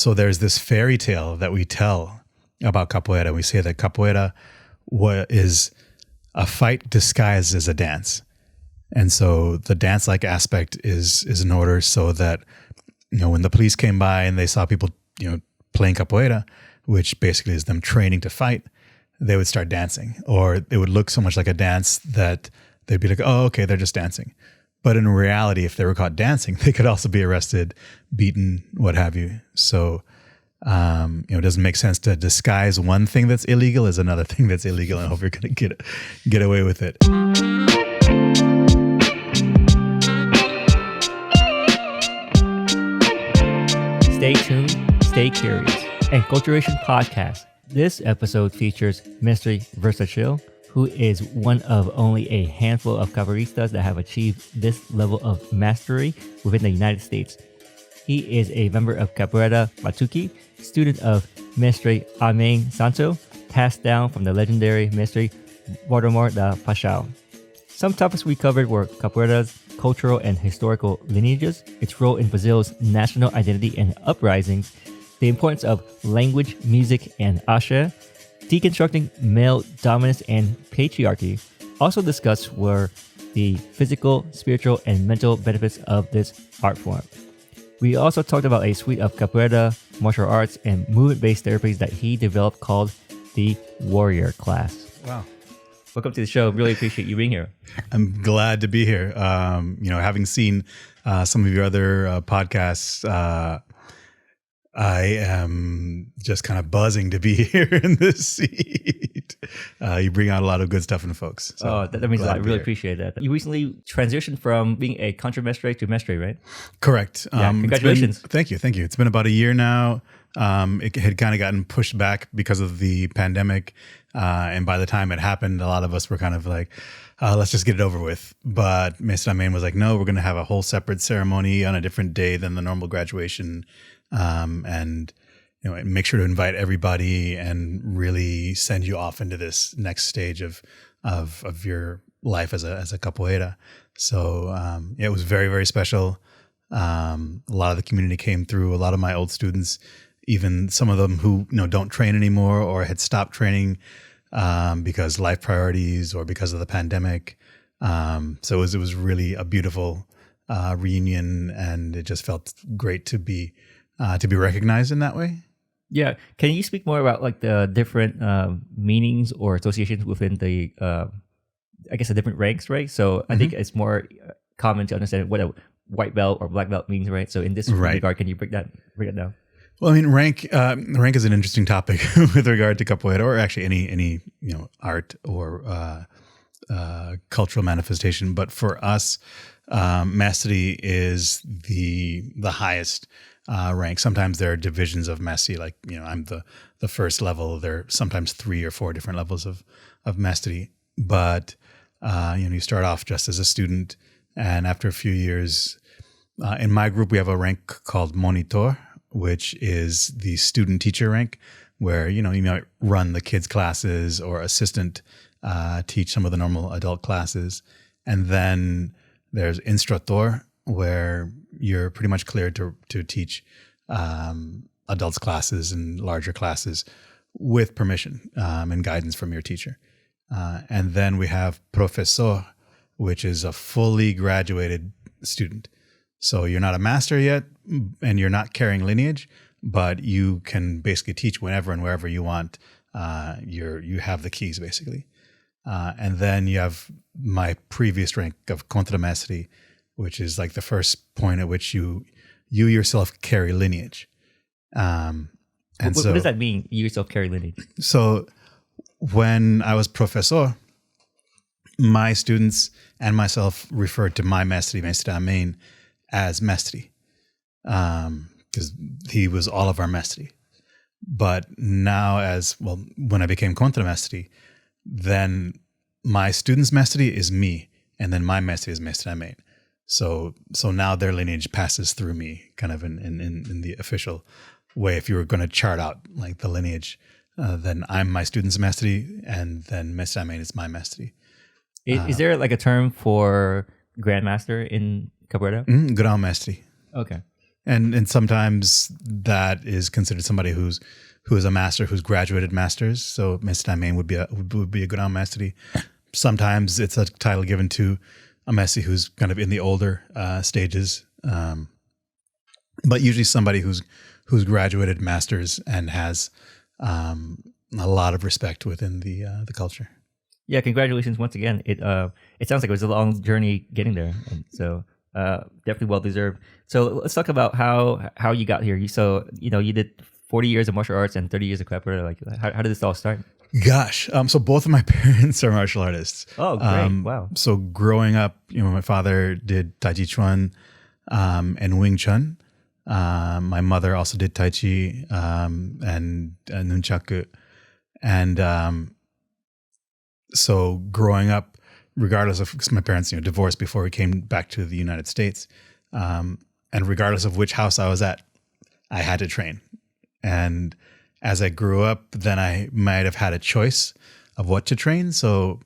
so there's this fairy tale that we tell about capoeira. We say that capoeira is a fight disguised as a dance. And so the dance-like aspect is in order so that, when the police came by and they saw people, playing capoeira, which basically is them training to fight, they would start dancing. Or it would look so much like a dance that they'd be like, oh, okay, they're just dancing. But in reality, if they were caught dancing, they could also be arrested, beaten, what have you. So, it doesn't make sense to disguise one thing that's illegal as another thing that's illegal. And I hope you're going to get away with it. Stay tuned, stay curious. Enculturation podcast. This episode features Mestre Versátil, who is one of only a handful of capoeiristas that have achieved this level of mastery within the United States. He is a member of Capoeira Batuque, student of Mestre Amém Santo, passed down from the legendary Mestre Valdemar da Paixão. Some topics we covered were capoeira's cultural and historical lineages, its role in Brazil's national identity and uprisings, the importance of language, music, and axé, deconstructing male dominance and patriarchy. Also discussed were the physical, spiritual, and mental benefits of this art form. We also talked about a suite of capoeira, martial arts, and movement-based therapies that he developed called the Warrior Class. Wow. Welcome to the show. Really appreciate you being here. I'm glad to be here. Having seen some of your other podcasts, I am just kind of buzzing to be here in this seat. You bring out a lot of good stuff in the folks. So that means a lot. I really appreciate that. You recently transitioned from being a contramestre to mestre, right? Correct. Yeah, congratulations. Thank you. It's been about a year now. It had kind of gotten pushed back because of the pandemic. And by the time it happened, a lot of us were kind of like, let's just get it over with. But Mestre Amém was like, no, we're going to have a whole separate ceremony on a different day than the normal graduation. And make sure to invite everybody and really send you off into this next stage of your life as a capoeira. So it was very, very special. A lot of the community came through. A lot of my old students, even some of them who don't train anymore or had stopped training because life priorities or because of the pandemic. So it was really a beautiful reunion, and it just felt great to be recognized in that way. Yeah. Can you speak more about like the different meanings or associations within the, the different ranks, right? So I think it's more common to understand what a white belt or black belt means, right? So in this regard, can you break that down? Well, I mean, rank is an interesting topic with regard to capoeira, or actually any art or cultural manifestation. But for us, mastery is the highest rank. Sometimes there are divisions of mastery, like I'm the first level. There are sometimes 3 or 4 different levels of mastery. But you start off just as a student, and after a few years, in my group we have a rank called monitor, which is the student teacher rank, where you might run the kids' classes or assistant teach some of the normal adult classes. And then there's instructor, where you're pretty much cleared to teach adults classes and larger classes with permission and guidance from your teacher. And then we have professor, which is a fully graduated student. So you're not a master yet, and you're not carrying lineage, but you can basically teach whenever and wherever you want. You have the keys, basically. And then you have my previous rank of contramestre, which is like the first point at which you yourself carry lineage. And what does that mean, you yourself carry lineage? So when I was professor, my students and myself referred to my mestre Amém, as mestre, because he was all of our mestre. But now, when I became contramestre, then my students' mestre is me, and then my mestre is Mestre Amém. So now their lineage passes through me, kind of in the official way. If you were going to chart out like the lineage, then I'm my student's mestre, and then Mestre Amém is my mestre. Is there like a term for grandmaster in capoeira? Grand mestre. Okay. And sometimes that is considered somebody who is a master, who's graduated masters. So Mestre Main would be a good mastery. Sometimes it's a title given to a Messi who's kind of in the older stages, but usually somebody who's graduated masters and has a lot of respect within the culture. Yeah, congratulations once again. It sounds like it was a long journey getting there, and so definitely well deserved. So let's talk about how you got here. You did 40 years of martial arts and 30 years of capoeira. Like, how did this all start? Gosh, so both of my parents are martial artists. Oh, great! Wow. So growing up, my father did Tai Chi Chuan and Wing Chun. My mother also did Tai Chi and Nunchaku, and so growing up, regardless of, because my parents divorced before we came back to the United States, and regardless of which house I was at, I had to train. And as I grew up, then I might have had a choice of what to train. So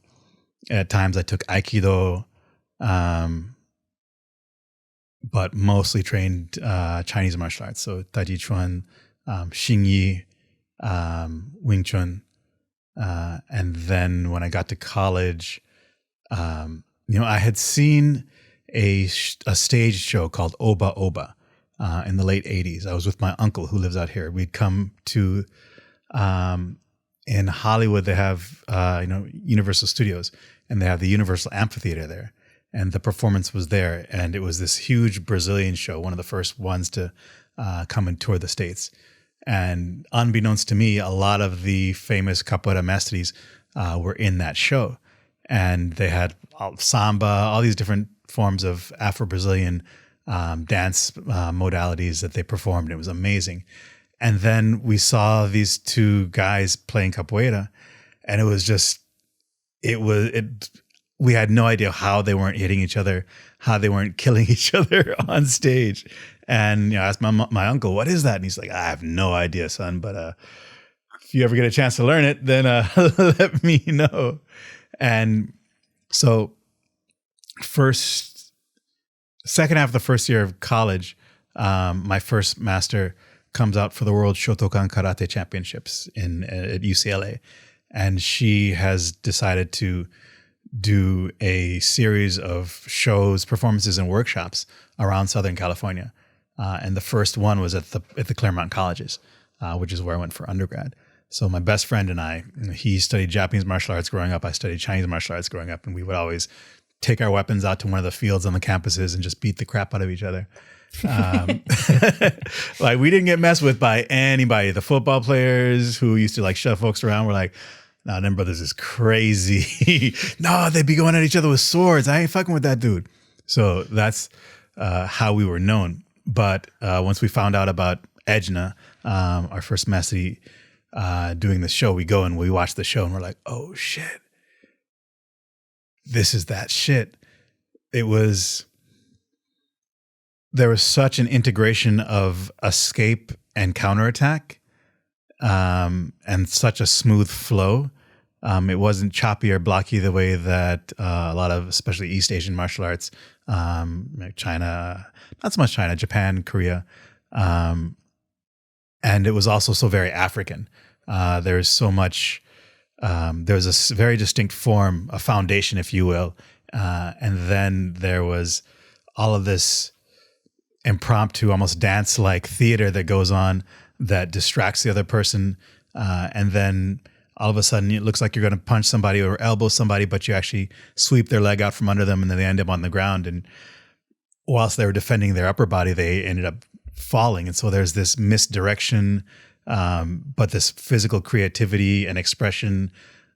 at times I took Aikido, but mostly trained Chinese martial arts. So Tai Chi Chuan, Xingyi, Wing Chun. And then when I got to college, I had seen a stage show called Oba Oba in the late 80s. I was with my uncle who lives out here. We'd come to, in Hollywood, they have, Universal Studios, and they have the Universal Amphitheater there. And the performance was there. And it was this huge Brazilian show, one of the first ones to come and tour the States. And unbeknownst to me, a lot of the famous capoeira mestres were in that show. And they had samba, all these different forms of Afro-Brazilian dance modalities that they performed. It was amazing. And then we saw these two guys playing capoeira, and we had no idea how they weren't hitting each other, how they weren't killing each other on stage. And I asked my uncle, "What is that?" And he's like, "I have no idea, son, but if you ever get a chance to learn it, then let me know." And so second half of the first year of college, my first master comes out for the World Shotokan Karate Championships at UCLA. And she has decided to do a series of shows, performances, and workshops around Southern California. And the first one was at the Claremont Colleges, which is where I went for undergrad. So my best friend and I, he studied Japanese martial arts growing up. I studied Chinese martial arts growing up. And we would always take our weapons out to one of the fields on the campuses and just beat the crap out of each other. Like, we didn't get messed with by anybody. The football players who used to shove folks around were like, "Nah, them brothers is crazy." No, they'd be going at each other with swords. I ain't fucking with that dude. So that's how we were known. But once we found out about Edna, our first master, doing the show, we go and we watch the show and we're like, "Oh shit, this is that shit." There was such an integration of escape and counterattack, and such a smooth flow. It wasn't choppy or blocky the way that a lot of, especially East Asian martial arts, like China, not so much China, Japan, Korea. And it was also so very African. There's so much, there's a very distinct form, a foundation, if you will. And then there was all of this impromptu, almost dance-like theater that goes on that distracts the other person. And then all of a sudden it looks like you're going to punch somebody or elbow somebody, but you actually sweep their leg out from under them and then they end up on the ground. And whilst they were defending their upper body, they ended up falling. And so there's this misdirection, but this physical creativity and expression,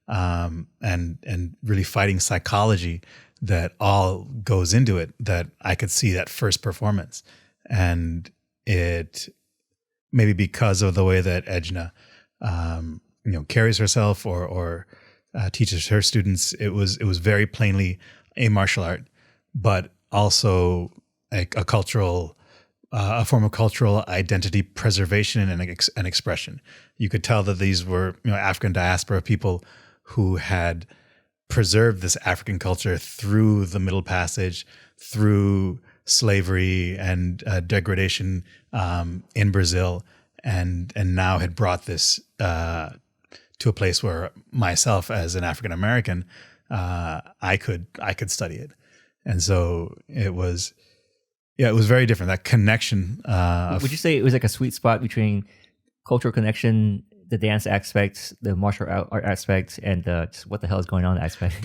and really fighting psychology that all goes into it, that I could see that first performance. And it, maybe because of the way that Edna, carries herself or teaches her students, it was very plainly a martial art, but also a cultural, a form of cultural identity preservation and expression. You could tell that these were, African diaspora people who had preserved this African culture through the Middle Passage, through slavery and degradation in Brazil, and now had brought this to a place where myself, as an African American, I could study it, and so it was very different. That connection. Would you say it was like a sweet spot between cultural connection, the dance aspects, the martial art aspects, and just what the hell is going on aspect?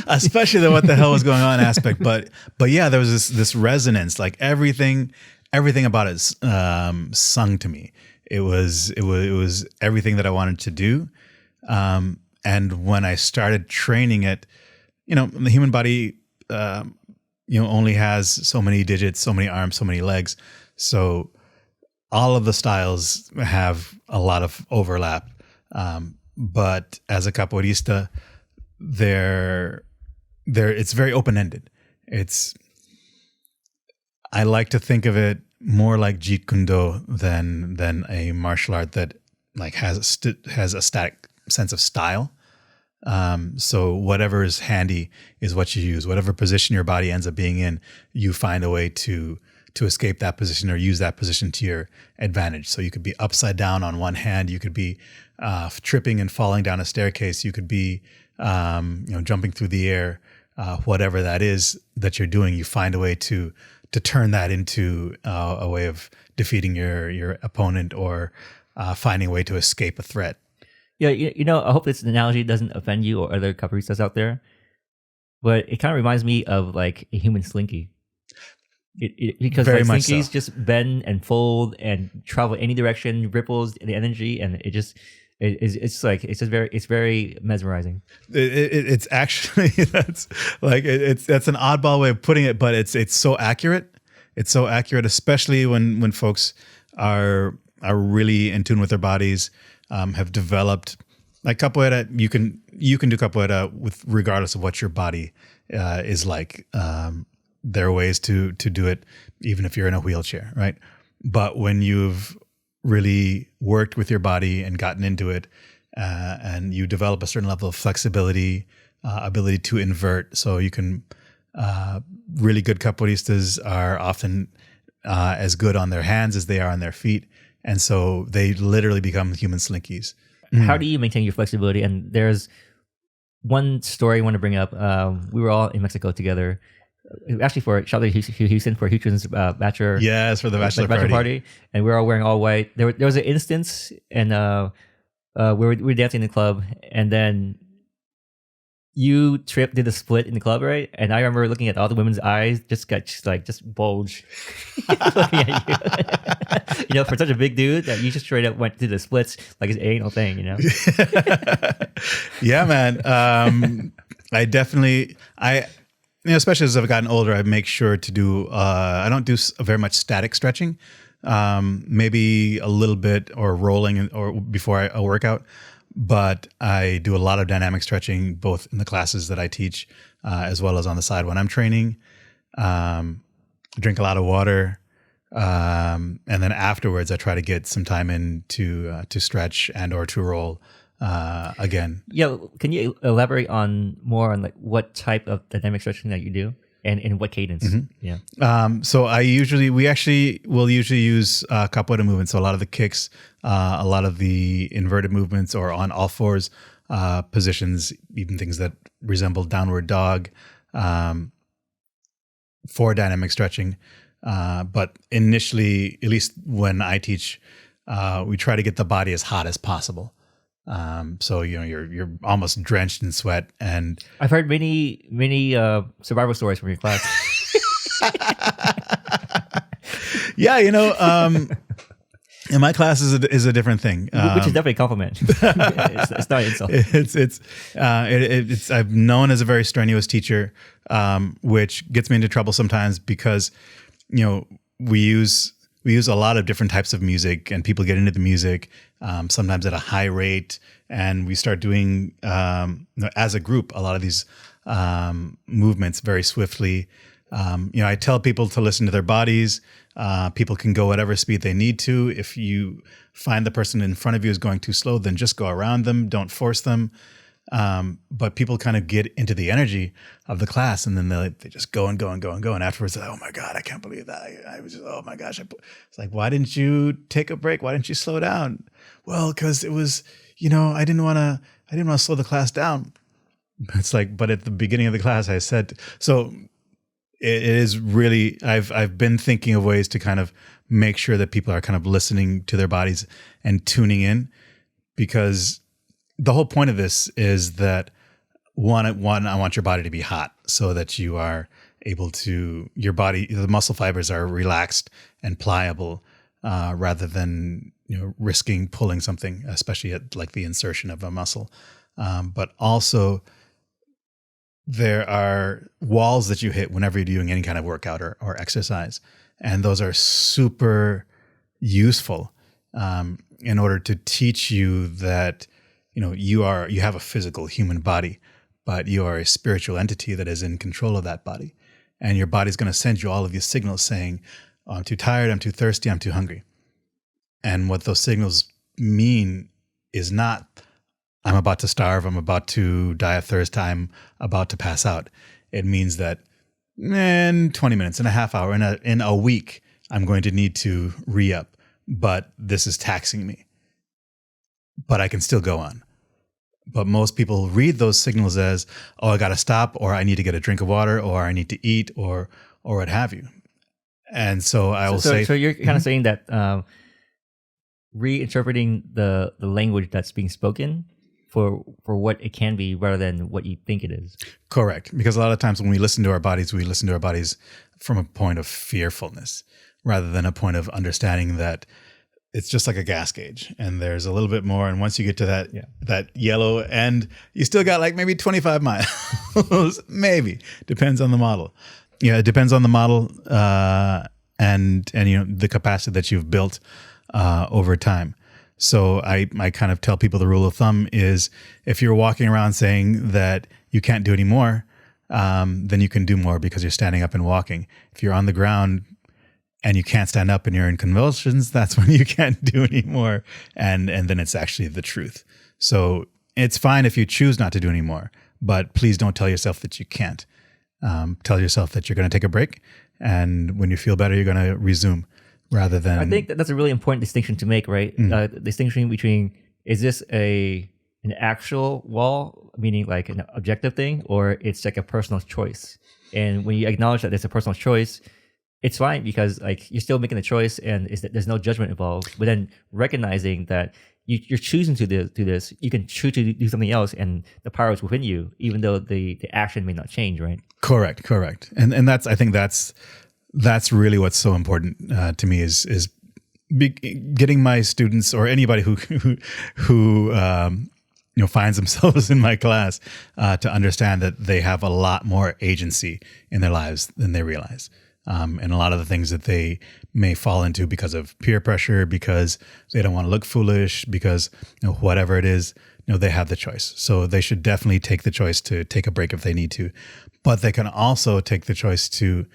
Especially the what the hell was going on aspect, but yeah, there was this resonance. Like everything about it sung to me. It was everything that I wanted to do. And when I started training it, the human body, only has so many digits, so many arms, so many legs. So all of the styles have a lot of overlap. But as a capoeirista, it's very open-ended. I like to think of it more like Jeet Kune Do than a martial art that like has a static sense of style. So whatever is handy is what you use. Whatever position your body ends up being in, you find a way to escape that position or use that position to your advantage. So you could be upside down on one hand. You could be tripping and falling down a staircase. You could be jumping through the air. Whatever that is that you're doing, you find a way to turn that into a way of defeating your opponent or finding a way to escape a threat. Yeah, I hope this analogy doesn't offend you or other capoeiristas out there, but it kind of reminds me of like a human slinky. Because Very like much slinkies so. just bend and fold and travel any direction, ripples the energy, and it's very mesmerizing. It's actually that's an oddball way of putting it, but it's so accurate. It's so accurate, especially when folks are really in tune with their bodies. Have developed like capoeira. You can do capoeira with regardless of what your body is like. There are ways to do it even if you're in a wheelchair, right? But when you've really worked with your body and gotten into it, and you develop a certain level of flexibility, ability to invert, so you can. Really good capoeiristas are often as good on their hands as they are on their feet. And so they literally become human slinkies. How do you maintain your flexibility? And there's one story I want to bring up. We were all in Mexico together, actually for shout out to Houston for Houston's bachelor. Yes, for the bachelor party. And we were all wearing all white. There was an instance, and we were dancing in the club, and then you did a split in the club, right? And I remember looking at all the women's eyes, just bulge, looking at you. For such a big dude, that you just straight up went to the splits like it's an anal thing, Yeah, man. I definitely, especially as I've gotten older, I make sure to do. I don't do very much static stretching. Maybe a little bit or rolling or before a workout. But I do a lot of dynamic stretching, both in the classes that I teach, as well as on the side when I'm training. Drink a lot of water, and then afterwards, I try to get some time in to stretch and or to roll again. Yeah, can you elaborate more on like what type of dynamic stretching that you do? And in what cadence? Mm-hmm. Yeah. So we actually will use capoeira movements. So a lot of the kicks, a lot of the inverted movements or on all fours positions, even things that resemble downward dog for dynamic stretching. But initially, at least when I teach, we try to get the body as hot as possible. So you're almost drenched in sweat, and I've heard many survival stories from your class. Yeah, in my class is a different thing, which is definitely a compliment. It's not an insult. I'm known as a very strenuous teacher, which gets me into trouble sometimes because we use a lot of different types of music, and people get into the music sometimes at a high rate, and we start doing as a group a lot of these movements very swiftly. I tell people to listen to their bodies. People can go whatever speed they need to. If you find the person in front of you is going too slow, then just go around them. Don't force them. But people kind of get into the energy of the class, and then they just go and go and go and go. And afterwards, oh my God, I can't believe that. I was just, oh my gosh. It's like, why didn't you take a break? Why didn't you slow down? Well, because it was, I didn't want to slow the class down. It's like, but at the beginning of the class, I said, so it is really, I've been thinking of ways to kind of make sure that people are kind of listening to their bodies and tuning in, because the whole point of this is that one, I want your body to be hot so that you are able to, your body, the muscle fibers are relaxed and pliable, rather than, risking pulling something, especially at like the insertion of a muscle. But also there are walls that you hit whenever you're doing any kind of workout or exercise. And those are super useful, in order to teach you that, you have a physical human body, but you are a spiritual entity that is in control of that body. And your body's going to send you all of these signals saying, oh, I'm too tired, I'm too thirsty, I'm too hungry. And what those signals mean is not, I'm about to starve, I'm about to die of thirst, I'm about to pass out. It means that in 20 minutes, in a half hour, in a week, I'm going to need to re-up, but this is taxing me. But I can still go on. But most people read those signals as, oh, I got to stop, or I need to get a drink of water, or I need to eat, or what have you. And so I will say... So you're kind of saying that reinterpreting the language that's being spoken for what it can be rather than what you think it is. Correct. Because a lot of times when we listen to our bodies, we listen to our bodies from a point of fearfulness rather than a point of understanding that it's just like a gas gauge and there's a little bit more. And once you get to that yellow end, you still got like maybe 25 miles, maybe. Depends on the model. Yeah, it depends on the model and the capacity that you've built over time. So I kind of tell people the rule of thumb is if you're walking around saying that you can't do any more, then you can do more because you're standing up and walking. If you're on the ground and you can't stand up and you're in convulsions, that's when you can't do any more. And then it's actually the truth. So it's fine if you choose not to do any more, but please don't tell yourself that you can't. Tell yourself that you're going to take a break. And when you feel better, you're going to resume rather than... I think that's a really important distinction to make, right? Distinction between, is this an actual wall, meaning like an objective thing, or it's like a personal choice? And when you acknowledge that it's a personal choice, it's fine because like you're still making the choice and there's no judgment involved. But then recognizing that you're choosing to do this, you can choose to do something else, and the power is within you, even though the action may not change, right? Correct. And that's, I think that's really what's so important to me is getting my students or anybody who finds themselves in my class to understand that they have a lot more agency in their lives than they realize. And a lot of the things that they may fall into because of peer pressure, because they don't want to look foolish, because whatever it is, they have the choice. So they should definitely take the choice to take a break if they need to, but they can also take the choice to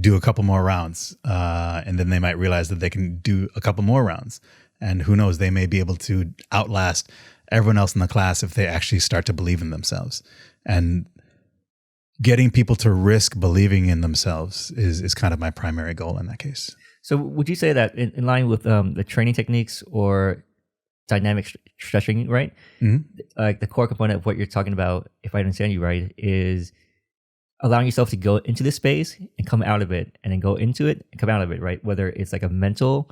do a couple more rounds, and then they might realize that they can do a couple more rounds, and who knows, they may be able to outlast everyone else in the class if they actually start to believe in themselves. And getting people to risk believing in themselves is kind of my primary goal in that case. So would you say that in line with the training techniques or dynamic stretching, right? Mm-hmm. Like the core component of what you're talking about, if I understand you right, is allowing yourself to go into this space and come out of it, and then go into it and come out of it, right? Whether it's like a mental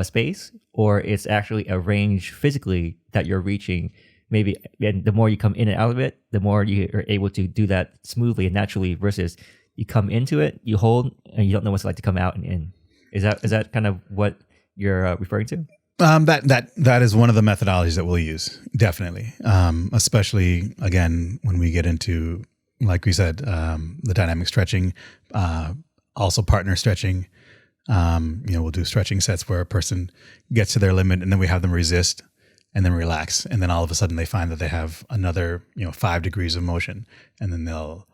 space or it's actually a range physically that you're reaching. Maybe, and the more you come in and out of it, the more you are able to do that smoothly and naturally, versus you come into it, you hold, and you don't know what it's like to come out and in. Is that kind of what you're referring to? That is one of the methodologies that we'll use, definitely. Especially again when we get into, like we said, the dynamic stretching, also partner stretching. We'll do stretching sets where a person gets to their limit, and then we have them resist and then relax. And then all of a sudden they find that they have another, 5 degrees of motion, and then they'll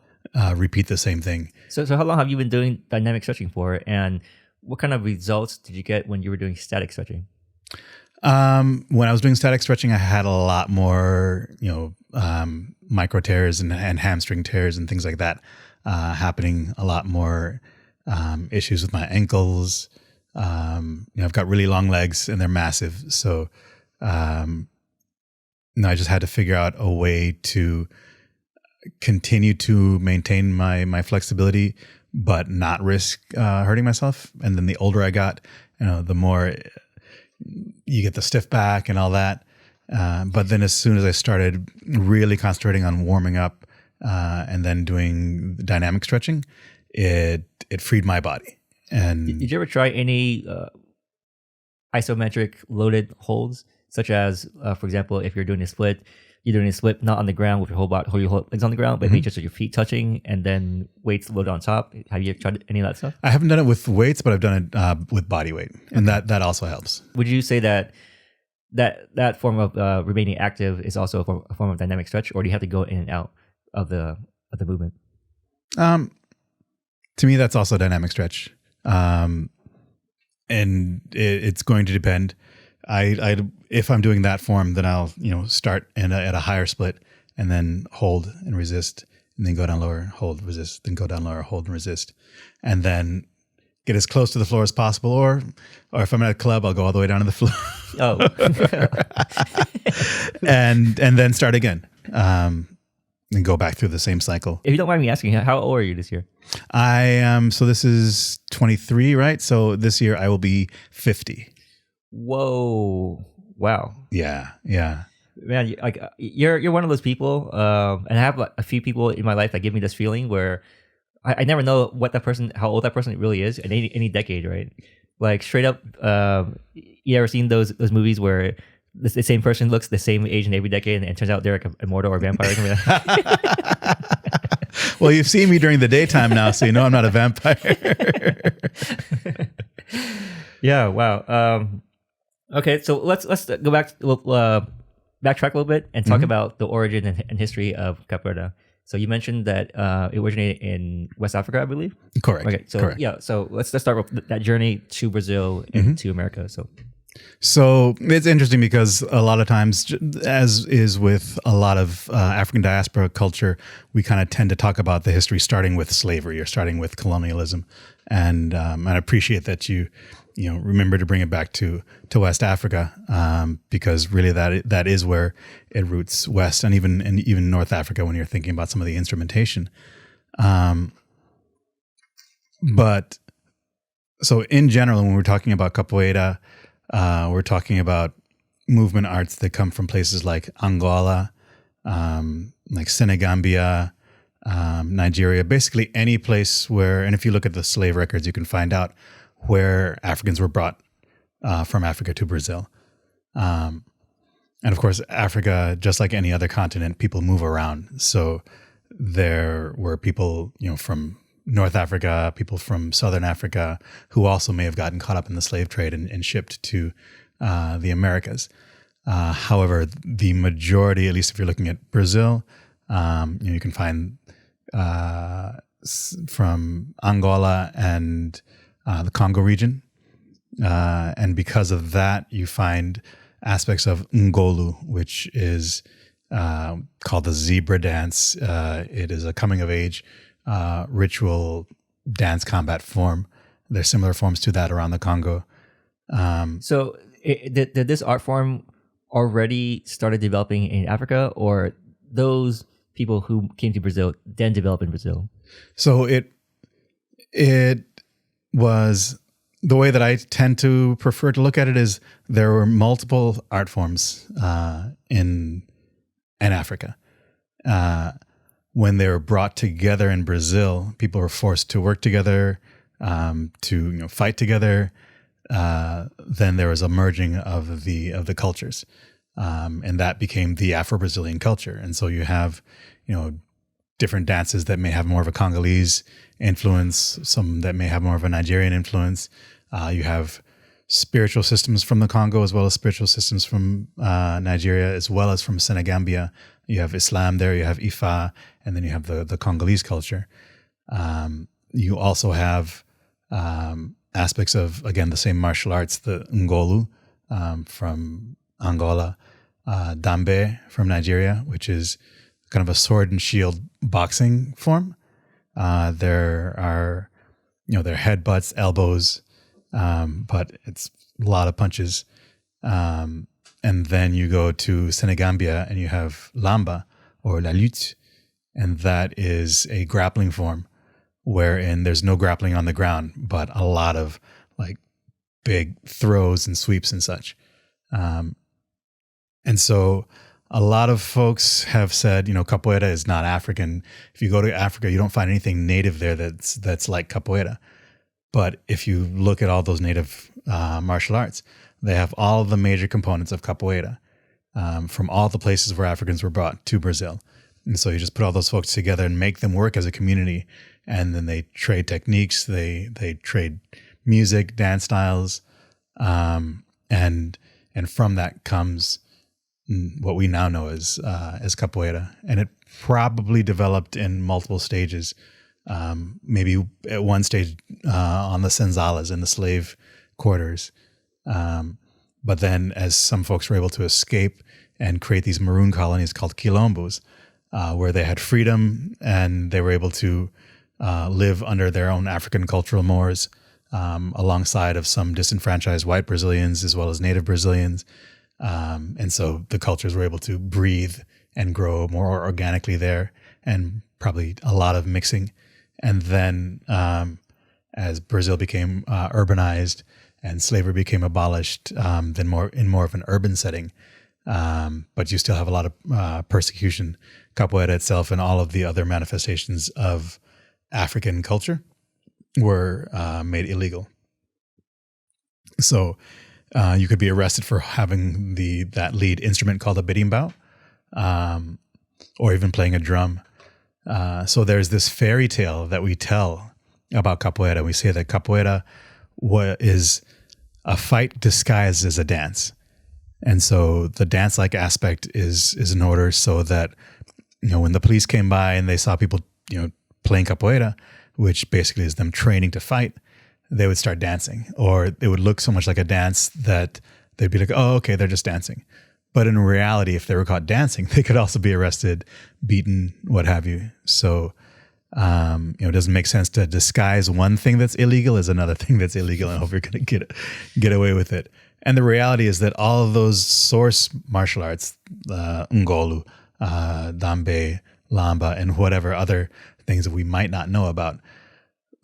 repeat the same thing. So how long have you been doing dynamic stretching for? And what kind of results did you get when you were doing static stretching? When I was doing static stretching, I had a lot more, micro tears and hamstring tears and things like that happening. A lot more issues with my ankles. I've got really long legs and they're massive. So, I just had to figure out a way to continue to maintain my flexibility, but not risk hurting myself. And then the older I got, the more you get the stiff back and all that. But then as soon as I started really concentrating on warming up and then doing dynamic stretching, it freed my body. And did you ever try any isometric loaded holds, such as, for example, if you're doing a split, you're doing a split not on the ground with your whole legs on the ground, but maybe just with your feet touching, and then weights loaded on top? Have you tried any of that stuff? I haven't done it with weights, but I've done it with body weight, and that also helps. Would you say that form of remaining active is also a form of dynamic stretch, or do you have to go in and out of the movement? To me, that's also a dynamic stretch, and it's going to depend. If I'm doing that form, then I'll start at a higher split and then hold and resist, and then go down lower, hold, resist, then go down lower, hold and resist, and then get as close to the floor as possible. Or if I'm at a club, I'll go all the way down to the floor. Oh, and then start again, and go back through the same cycle. If you don't mind me asking, how old are you this year? I am. So this is 23, right? So this year I will be 50. Whoa! Wow. Yeah. Man, you're one of those people, and I have a few people in my life that give me this feeling where I never know how old that person really is in any decade, right? Like straight up, you ever seen those movies where the same person looks the same age in every decade, and it turns out they're like immortal or vampire or something like that? Well, you've seen me during the daytime now, so you know I'm not a vampire. Yeah. Wow. Okay, so let's go back, backtrack a little bit and talk about the origin and history of capoeira. So you mentioned that it originated in West Africa, I believe. Correct. Okay, so correct. Yeah, so let's start with that journey to Brazil and to America. So it's interesting because a lot of times, as is with a lot of African diaspora culture, we kind of tend to talk about the history starting with slavery or starting with colonialism, and I appreciate that you remember to bring it back to West Africa, because really that is where it roots west, and even North Africa when you're thinking about some of the instrumentation. But so in general, when we're talking about capoeira, we're talking about movement arts that come from places like Angola, like Senegambia, Nigeria, basically any place where, and if you look at the slave records, you can find out where Africans were brought from Africa to Brazil. And of course, Africa, just like any other continent, people move around. So there were people, from North Africa, people from Southern Africa, who also may have gotten caught up in the slave trade and shipped to the Americas. However, the majority, at least if you're looking at Brazil, you can find from Angola and the Congo region. And because of that, you find aspects of Ngolu, which is called the zebra dance. It is a coming of age ritual dance combat form. There's similar forms to that around the Congo. So did this art form already started developing in Africa, or those people who came to Brazil then developed in Brazil? So it was, the way that I tend to prefer to look at it is there were multiple art forms in Africa. When they were brought together in Brazil, people were forced to work together, to fight together. Then there was a merging of the cultures, and that became the Afro-Brazilian culture. And so you have, different dances that may have more of a Congolese influence, some that may have more of a Nigerian influence. You have spiritual systems from the Congo, as well as spiritual systems from Nigeria, as well as from Senegambia. You have Islam there, you have Ifa, and then you have the Congolese culture. You also have aspects of, again, the same martial arts, the Ngolu, from Angola, dambe from Nigeria, which is kind of a sword and shield boxing form. There are, there are headbutts, elbows, but it's a lot of punches. And then you go to Senegambia and you have lamba or la lutte, and that is a grappling form wherein there's no grappling on the ground, but a lot of like big throws and sweeps and such. And so a lot of folks have said, capoeira is not African. If you go to Africa, you don't find anything native there that's like capoeira. But if you look at all those native martial arts, they have all the major components of capoeira from all the places where Africans were brought to Brazil. And so you just put all those folks together and make them work as a community. And then they trade techniques, they trade music, dance styles, and from that comes what we now know as capoeira. And it probably developed in multiple stages. Maybe at one stage on the senzalas in the slave quarters. But then as some folks were able to escape and create these maroon colonies called quilombos, where they had freedom and they were able to live under their own African cultural mores, alongside of some disenfranchised white Brazilians as well as native Brazilians. And so the cultures were able to breathe and grow more organically there, and probably a lot of mixing. And then as Brazil became urbanized and slavery became abolished, then more of an urban setting. But you still have a lot of persecution. Capoeira itself and all of the other manifestations of African culture were made illegal. So you could be arrested for having that lead instrument called a Berimbao, or even playing a drum. So there's this fairy tale that we tell about capoeira. We say that capoeira is a fight disguised as a dance. And so the dance-like aspect is in order so that, when the police came by and they saw people, playing capoeira, which basically is them training to fight, they would start dancing, or it would look so much like a dance that they'd be like, oh, okay, they're just dancing. But in reality, if they were caught dancing, they could also be arrested, beaten, what have you. So, it doesn't make sense to disguise one thing that's illegal as another thing that's illegal and hope you're going to get away with it. And the reality is that all of those source martial arts, ngolu, dambe, lamba, and whatever other things that we might not know about,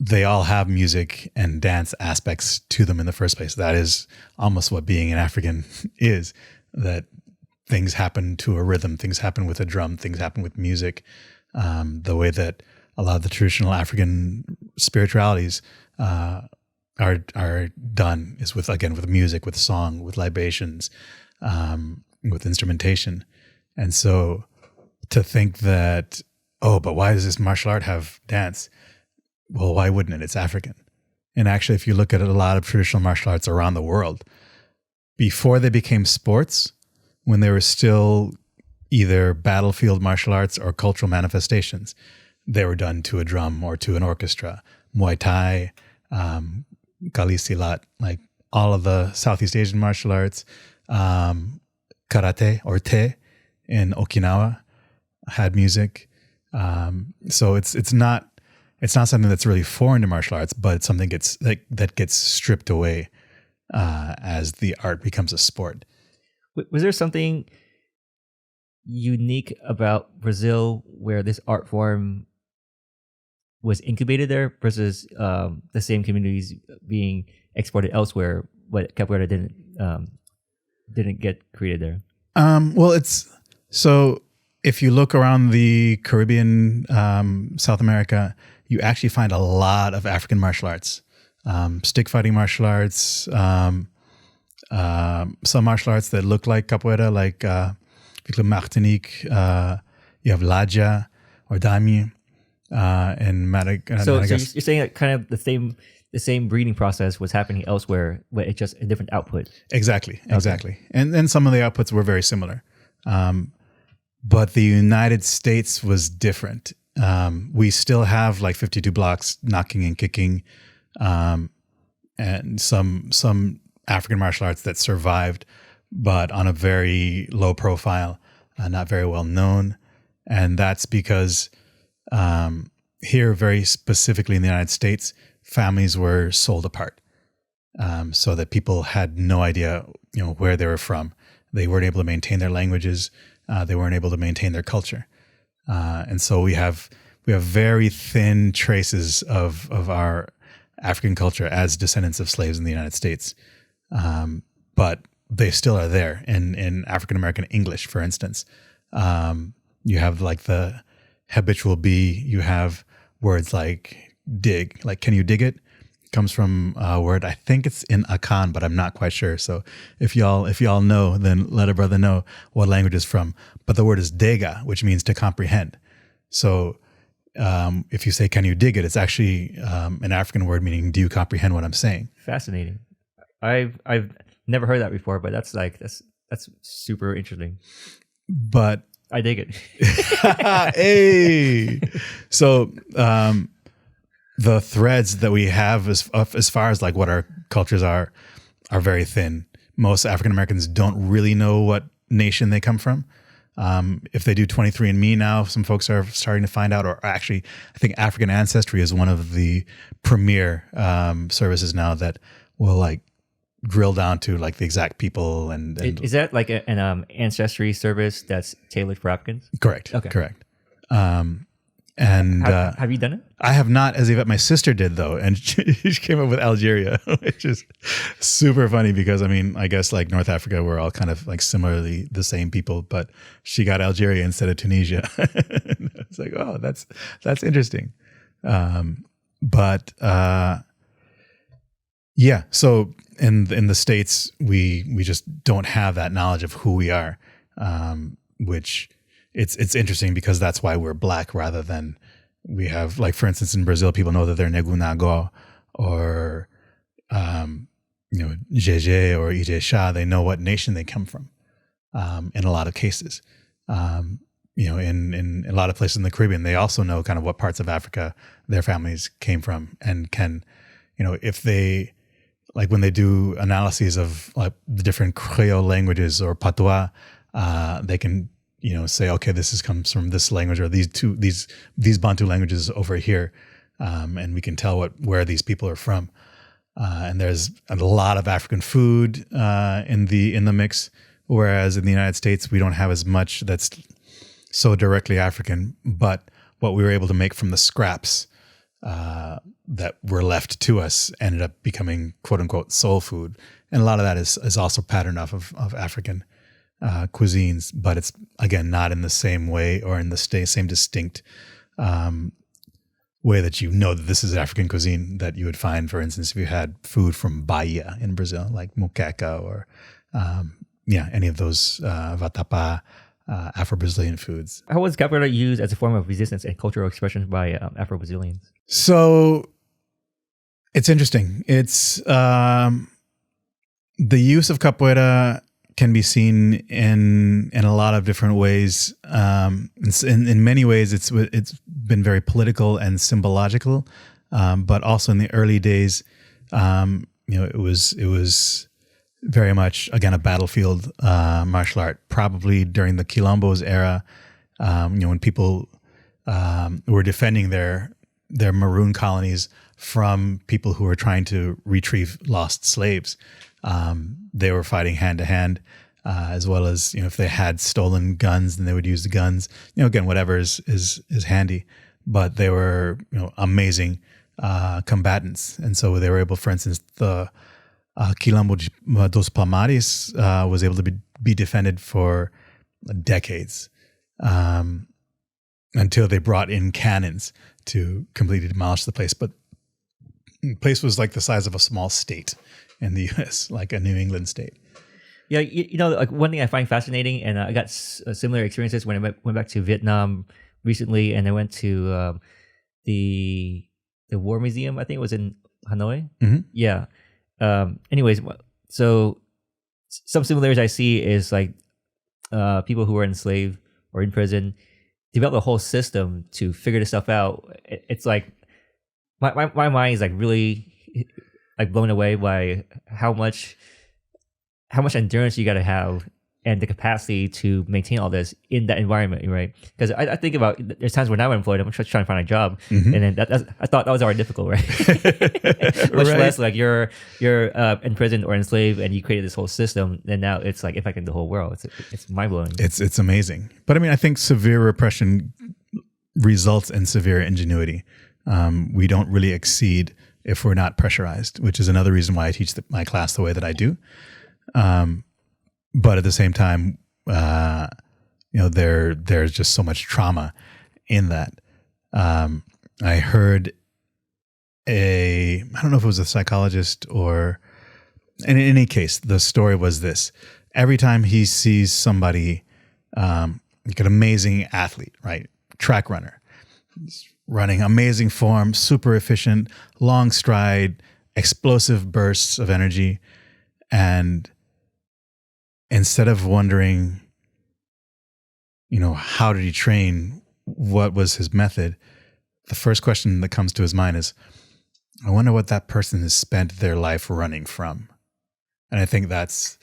they all have music and dance aspects to them in the first place. That is almost what being an African is, that things happen to a rhythm, things happen with a drum, things happen with music. The way that a lot of the traditional African spiritualities are done is with music, with song, with libations, with instrumentation. And so to think that, but why does this martial art have dance? Well, why wouldn't it? It's African. And actually, if you look at a lot of traditional martial arts around the world, before they became sports, when they were still either battlefield martial arts or cultural manifestations, they were done to a drum or to an orchestra. Muay Thai, Kali Silat, like all of the Southeast Asian martial arts, karate or te in Okinawa had music. So it's not something that's really foreign to martial arts, but it's something that gets stripped away as the art becomes a sport. Was there something unique about Brazil where this art form was incubated there versus the same communities being exported elsewhere, but capoeira didn't get created there? Well, it's so if you look around the Caribbean, South America, you actually find a lot of African martial arts, stick fighting martial arts, some martial arts that look like capoeira, like if you look Martinique, you have Laja or Dami, and Madagascar. So you're saying that kind of the same breeding process was happening elsewhere, but it's just a different output. Exactly. And some of the outputs were very similar. But the United States was different. We still have like 52 blocks, knocking and kicking, and some African martial arts that survived, but on a very low profile, not very well known. And that's because here, very specifically in the United States, families were sold apart, so that people had no idea, where they were from. They weren't able to maintain their languages. They weren't able to maintain their culture, and so we have very thin traces of our African culture as descendants of slaves in the United States, but they still are there. In African American English, for instance, you have like the habitual be. You have words like dig, like can you dig it? Comes from a word, I think it's in Akan, but I'm not quite sure. So if y'all know, then let a brother know what language it's from. But the word is dega, which means to comprehend. So if you say, can you dig it? It's actually an African word meaning, do you comprehend what I'm saying? Fascinating. I've never heard that before, but that's super interesting. But I dig it. Hey, so the threads that we have as far as like what our cultures are very thin. Most African Americans don't really know what nation they come from. If they do 23andMe now, some folks are starting to find out, or actually, I think African Ancestry is one of the premier services now that will like drill down to like the exact people. And is that like an ancestry service that's tailored for Africans? Correct. Okay. Correct. And have you done it? I have not, as yet. My sister did though, and she came up with Algeria, which is super funny because I guess like North Africa, we're all kind of like similarly the same people, but she got Algeria instead of Tunisia. It's like, oh, that's interesting. Yeah. So in the States, we just don't have that knowledge of who we are, which. It's interesting because that's why we're Black rather than we have, like, for instance, in Brazil, people know that they're Negunago or, Jeje or Ijesha. They know what nation they come from in a lot of cases. In a lot of places in the Caribbean, they also know kind of what parts of Africa their families came from and can, if they, like when they do analyses of like the different Creole languages or Patois, they can say, okay, comes from this language or these Bantu languages over here, and we can tell where these people are from. And there's a lot of African food in the mix, whereas in the United States we don't have as much that's so directly African. But what we were able to make from the scraps that were left to us ended up becoming quote unquote soul food, and a lot of that is also patterned off of African cuisines, but it's again not in the same way or in the same distinct way that that this is African cuisine that you would find, for instance, if you had food from Bahia in Brazil, like moqueca or any of those vatapá, Afro-Brazilian foods. How was capoeira used as a form of resistance and cultural expression by Afro-Brazilians? So it's interesting. It's the use of capoeira can be seen in a lot of different ways. In many ways, it's been very political and symbological, but also in the early days, it was very much again a battlefield martial art. Probably during the Quilombos era, when people were defending their maroon colonies from people who were trying to retrieve lost slaves. They were fighting hand to hand, as well as, if they had stolen guns, then they would use the guns, again, whatever is handy, but they were, amazing, combatants. And so they were able, for instance, the, Quilombo dos Palmares, was able to be defended for decades, until they brought in cannons to completely demolish the place. But the place was like the size of a small state in the U.S., like a New England state. Yeah, like one thing I find fascinating, and I got similar experiences when I went back to Vietnam recently, and I went to the War Museum. I think it was in Hanoi. Mm-hmm. Yeah. Anyways, so some similarities I see is like people who were enslaved or in prison developed a whole system to figure this stuff out. It's like my mind is like really like blown away by how much how much endurance you got to have and the capacity to maintain all this in that environment, right? Because I think about, there's times when I'm employed, I'm just trying to find a job, and then I thought that was already difficult, right? Much less like you're imprisoned or enslaved, and you created this whole system, and now it's like affecting the whole world. It's mind blowing. It's amazing. But I mean, I think severe repression results in severe ingenuity. We don't really exceed if we're not pressurized, which is another reason why I teach my class the way that I do. But at the same time, there's just so much trauma in that. I heard I don't know if it was a psychologist or, in any case, the story was this. Every time he sees somebody, like an amazing athlete, right? Track runner, running amazing form, super efficient, long stride, explosive bursts of energy. And instead of wondering, how did he train? What was his method? The first question that comes to his mind is, I wonder what that person has spent their life running from. And I think that's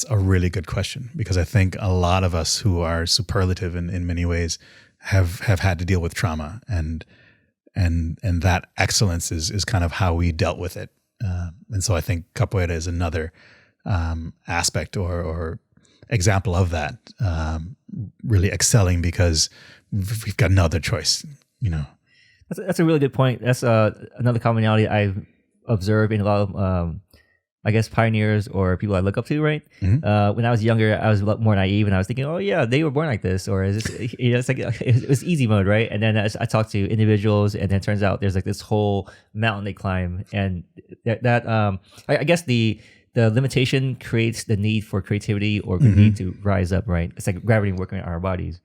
a really good question, because I think a lot of us who are superlative in many ways have had to deal with trauma, and that excellence is kind of how we dealt with it. And so I think capoeira is another aspect or example of that, really excelling because we've got no other choice, That's a really good point. That's another commonality I've observed in a lot of, I guess, pioneers or people I look up to, right? Mm-hmm. When I was younger, I was a lot more naive, and I was thinking, oh yeah, they were born like this, or is this, it's like, it was easy mode, right? And then I talked to individuals, and then it turns out there's like this whole mountain they climb, and I guess the limitation creates the need for creativity or the need to rise up, right? It's like gravity working on our bodies.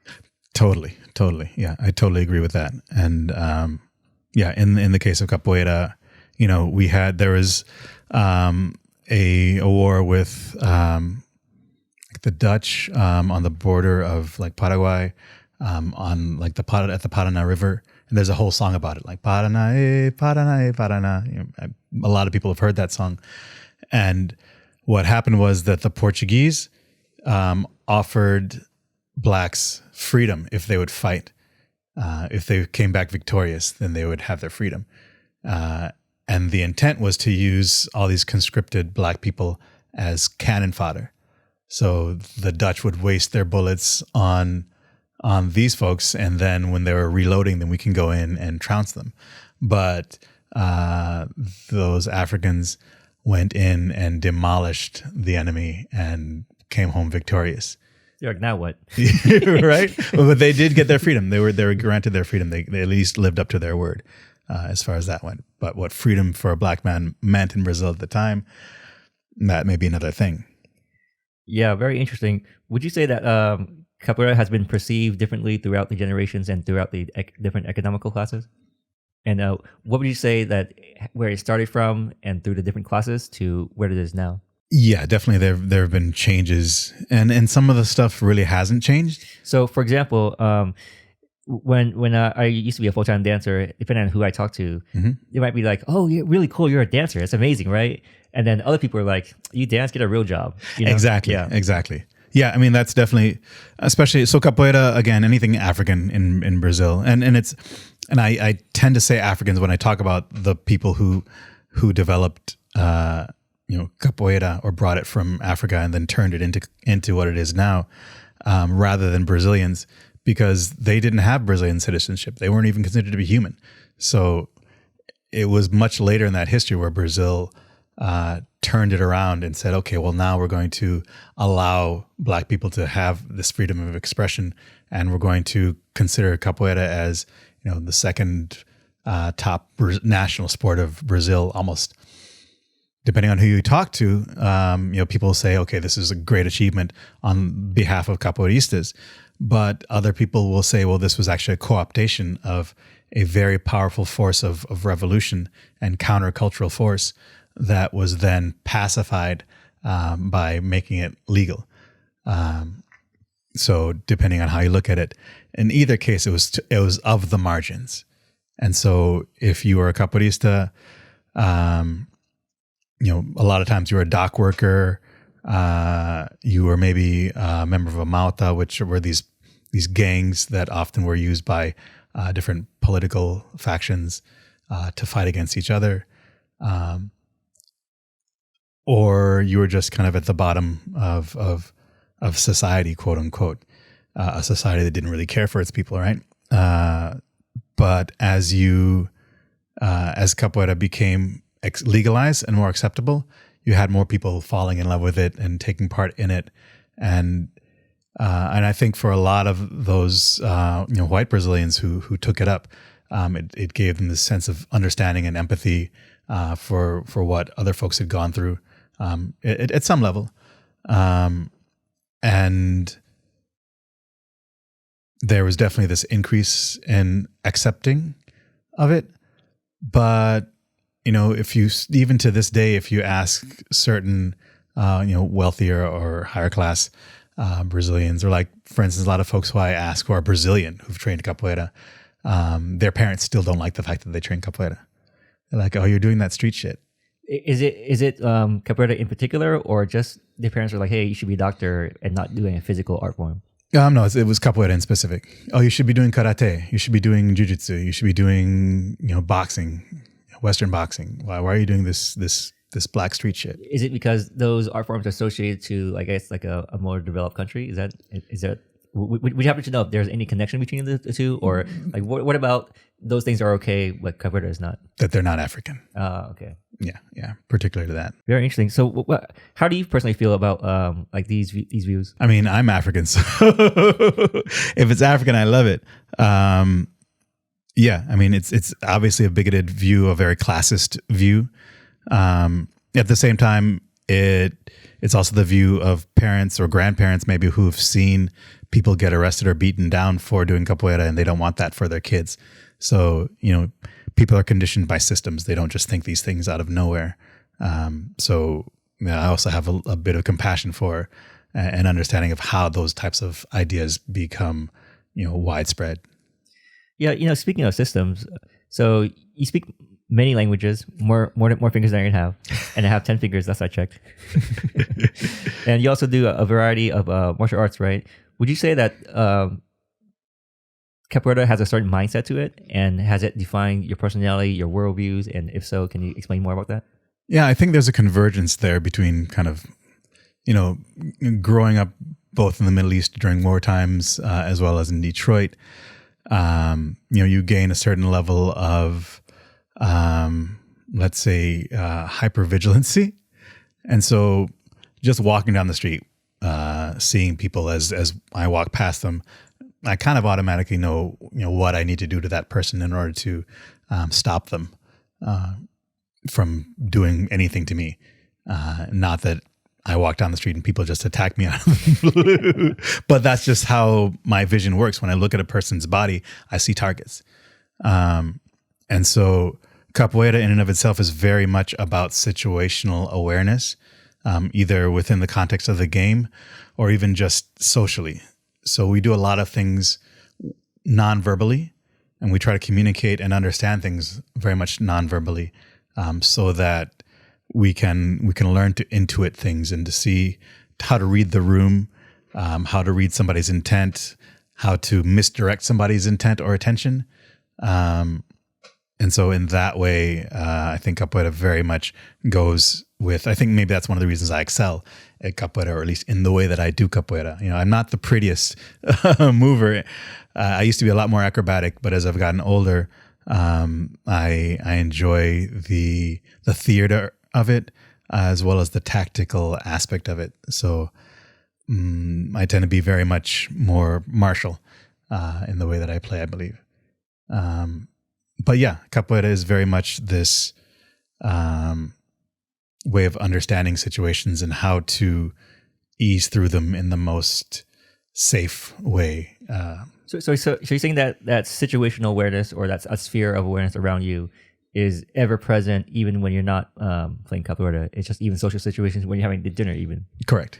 Totally. Yeah, I totally agree with that. And in the case of capoeira, there was a war with the Dutch on the border of like Paraguay, on like at the Paranaue River, and there's a whole song about it, like Paranaue, Paranaue, Paranaue. A lot of people have heard that song. And what happened was that the Portuguese offered blacks freedom if they would fight. If they came back victorious, then they would have their freedom. And the intent was to use all these conscripted black people as cannon fodder. So the Dutch would waste their bullets on these folks, and then when they were reloading them, we can go in and trounce them. But those Africans went in and demolished the enemy and came home victorious. You're like, now what? Right? But they did get their freedom. They were granted their freedom. They at least lived up to their word as far as that went. But what freedom for a black man meant in Brazil at the time, that may be another thing. Yeah, very interesting. Would you say that capoeira has been perceived differently throughout the generations and throughout the different economical classes? And what would you say that where it started from and through the different classes to where it is now? Yeah, definitely. There have been changes, and some of the stuff really hasn't changed. So, for example, when I used to be a full-time dancer, depending on who I talk to, they might be like, "Oh, you're really cool. You're a dancer. It's amazing, right?" And then other people are like, "You dance, get a real job." Exactly. Yeah. Exactly. Yeah, I mean that's definitely, especially so capoeira, again, anything African in Brazil, and I tend to say Africans when I talk about the people who developed capoeira or brought it from Africa and then turned it into what it is now, rather than Brazilians, because they didn't have Brazilian citizenship. They weren't even considered to be human. So it was much later in that history where Brazil turned it around and said, okay, well, now we're going to allow black people to have this freedom of expression, and we're going to consider capoeira as, the second top national sport of Brazil, almost. Depending on who you talk to, people say, okay, this is a great achievement on behalf of capoeiristas. But other people will say, well, this was actually a co-optation of a very powerful force of revolution and countercultural force that was then pacified by making it legal. So depending on how you look at it, in either case, it was of the margins. And so if you were a capoeirista, a lot of times you're a dock worker, you were maybe a member of a mauta, which were these gangs that often were used by different political factions to fight against each other. Or you were just kind of at the bottom of society, quote unquote, a society that didn't really care for its people, right? But as capoeira became legalized and more acceptable, you had more people falling in love with it and taking part in it, and I think for a lot of those white Brazilians who took it up, it gave them this sense of understanding and empathy for what other folks had gone through at some level, and there was definitely this increase in accepting of it. But if you, even to this day, if you ask certain wealthier or higher class Brazilians, or like, for instance, a lot of folks who I ask who are Brazilian who've trained capoeira, their parents still don't like the fact that they train capoeira. They're like, "Oh, you're doing that street shit." Is it capoeira in particular, or just their parents are like, "Hey, you should be a doctor and not doing a physical art form"? No, it was capoeira in specific. Oh, you should be doing karate. You should be doing jiu-jitsu. You should be doing boxing, Western boxing. Why are you doing this black street shit? Is it because those art forms are associated to, I guess, like a more developed country? Is that would you happen to know if there's any connection between the two, or like what about those things are okay, but capoeira is not? That they're not African. Okay. Yeah, particular to that. Very interesting. So, how do you personally feel about like these views? I mean, I'm African, so if it's African, I love it. Yeah, I mean, it's obviously a bigoted view, a very classist view. At the same time, it's also the view of parents or grandparents maybe who've seen people get arrested or beaten down for doing capoeira, and they don't want that for their kids. So, people are conditioned by systems. They don't just think these things out of nowhere. So I also have a bit of compassion for an understanding of how those types of ideas become, widespread. Yeah, speaking of systems, so you speak many languages, more fingers than I can have, and I have 10 fingers. That's what I checked. And you also do a variety of martial arts, right? Would you say that capoeira has a certain mindset to it, and has it defined your personality, your worldviews? And if so, can you explain more about that? Yeah, I think there's a convergence there between kind of, growing up both in the Middle East during war times as well as in Detroit. You gain a certain level of, let's say, hypervigilancy. And so just walking down the street, seeing people as I walk past them, I kind of automatically know, what I need to do to that person in order to stop them from doing anything to me. Not that I walk down the street and people just attack me out of the blue, but that's just how my vision works. When I look at a person's body, I see targets. And so capoeira in and of itself is very much about situational awareness, either within the context of the game or even just socially. So we do a lot of things non-verbally, and we try to communicate and understand things very much non-verbally, so that we can learn to intuit things and to see how to read the room, how to read somebody's intent, how to misdirect somebody's intent or attention. And so in that way, I think capoeira very much goes with, I think maybe that's one of the reasons I excel at capoeira, or at least in the way that I do capoeira. I'm not the prettiest mover. I used to be a lot more acrobatic, but as I've gotten older, I enjoy the theater of it, as well as the tactical aspect of it. So I tend to be very much more martial in the way that I play, I believe. But yeah, capoeira is very much this way of understanding situations and how to ease through them in the most safe way. So you're saying that situational awareness, or that's a sphere of awareness around you, is ever present even when you're not playing capoeira. It's just even social situations when you're having dinner even. Correct.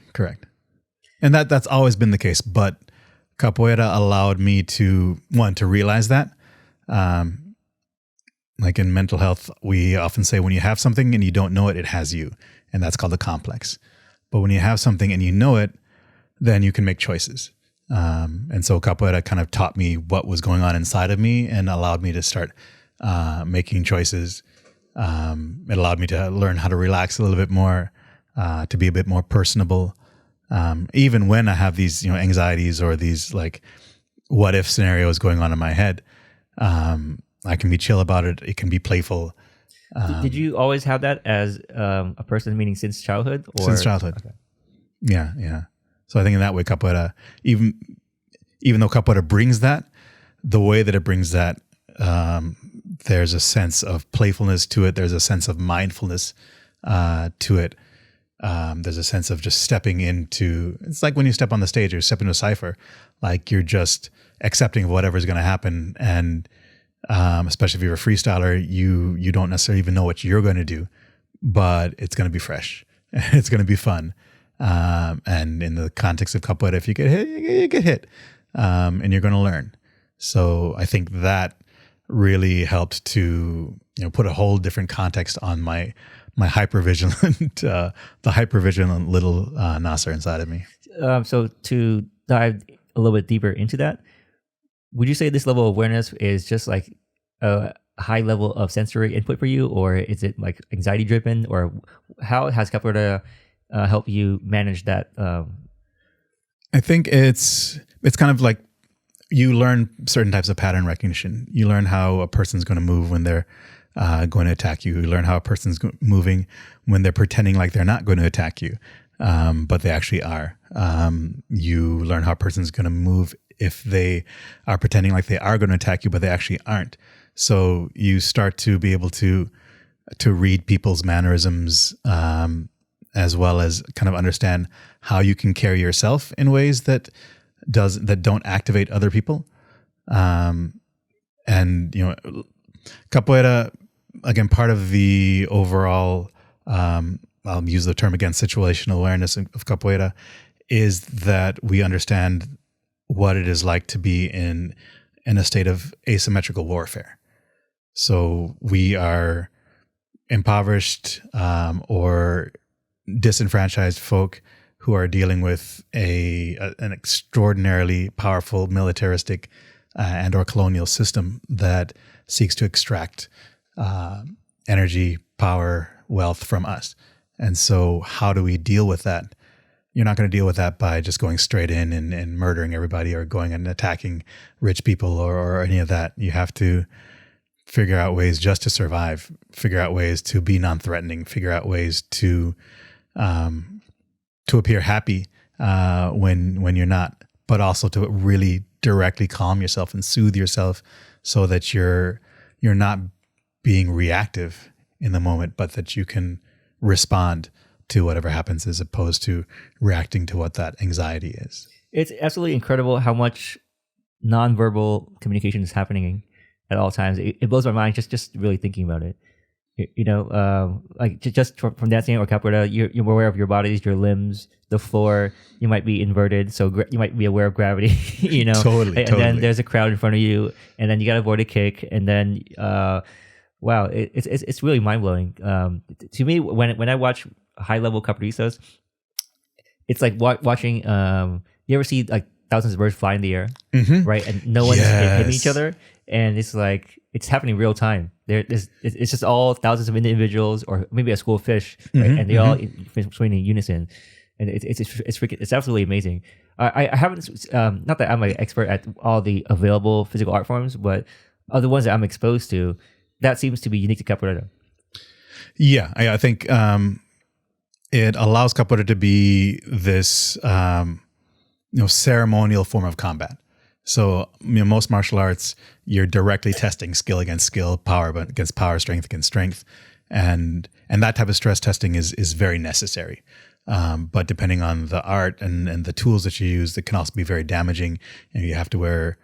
And that's always been the case. But capoeira allowed me to realize that. Like in mental health, we often say when you have something and you don't know it, it has you. And that's called a complex. But when you have something and you know it, then you can make choices. And so capoeira kind of taught me what was going on inside of me and allowed me to start making choices. It allowed me to learn how to relax a little bit more, to be a bit more personable. Even when I have these, anxieties or these like what if scenarios going on in my head, I can be chill about it. It can be playful. Did you always have that as a person, meaning since childhood? Since childhood. Okay. Yeah. So I think in that way, capoeira, even though capoeira brings that, the way that it brings that, there's a sense of playfulness to it. There's a sense of mindfulness to it. There's a sense of just stepping into, it's like when you step on the stage or step into a cipher, like you're just accepting whatever's going to happen. And especially if you're a freestyler, you don't necessarily even know what you're going to do, but it's going to be fresh. It's going to be fun. And in the context of capoeira, if you get hit, you get hit, and you're going to learn. So I think that really helped to put a whole different context on my hypervigilant, the hypervigilant little Nasr inside of me. So to dive a little bit deeper into that, would you say this level of awareness is just like a high level of sensory input for you, or is it like anxiety driven, or how has capoeira help you manage that? I think it's kind of like you learn certain types of pattern recognition. You learn how a person's going to move when they're going to attack you. You learn how a person's moving when they're pretending like they're not going to attack you, but they actually are. You learn how a person's going to move if they are pretending like they are going to attack you, but they actually aren't. So you start to be able to read people's mannerisms, as well as kind of understand how you can carry yourself in ways that don't activate other people. And capoeira, again, part of the overall, I'll use the term again, situational awareness of capoeira, is that we understand what it is like to be in a state of asymmetrical warfare. So we are impoverished or disenfranchised folk who are dealing with an extraordinarily powerful militaristic and or colonial system that seeks to extract energy, power, wealth from us. And so how do we deal with that? You're not going to deal with that by just going straight in and murdering everybody or going and attacking rich people or any of that. You have to figure out ways just to survive, figure out ways to be non-threatening, figure out ways to appear happy when you're not, but also to really directly calm yourself and soothe yourself so that you're not being reactive in the moment, but that you can respond to whatever happens as opposed to reacting to what that anxiety is. It's absolutely incredible how much nonverbal communication is happening at all times. It blows my mind just really thinking about it. Like just from dancing or capoeira, you're aware of your bodies, your limbs, the floor. You might be inverted, so you might be aware of gravity. Totally. And then there's a crowd in front of you, and then you got to avoid a kick, and then wow, it's really mind blowing. To me, when I watch high level capoeiristas, it's like watching. You ever see like thousands of birds fly in the air, right? And no one's hitting each other, and it's like it's happening real time. It's just all thousands of individuals, or maybe a school of fish, right? And they all swimming in unison, and it's absolutely amazing. I haven't, not that I'm an expert at all the available physical art forms, but of the ones that I'm exposed to, that seems to be unique to capoeira. Yeah, I think it allows capoeira to be this ceremonial form of combat. So most martial arts, you're directly testing skill against skill, power against power, strength against strength, and that type of stress testing is very necessary. But depending on the art and the tools that you use, it can also be very damaging. You have to wear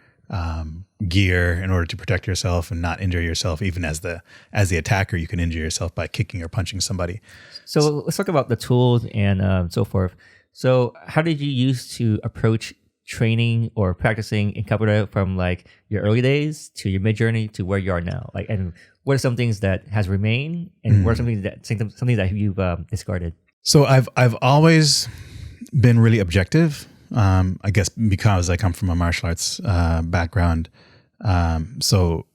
gear in order to protect yourself and not injure yourself. Even as the attacker, you can injure yourself by kicking or punching somebody. So let's talk about the tools and so forth. So how did you used to approach training or practicing in capoeira from like your early days to your mid journey to where you are now? Like, and what are some things that has remained, and what are something that you've discarded? So I've always been really objective. I guess because I come from a martial arts background. So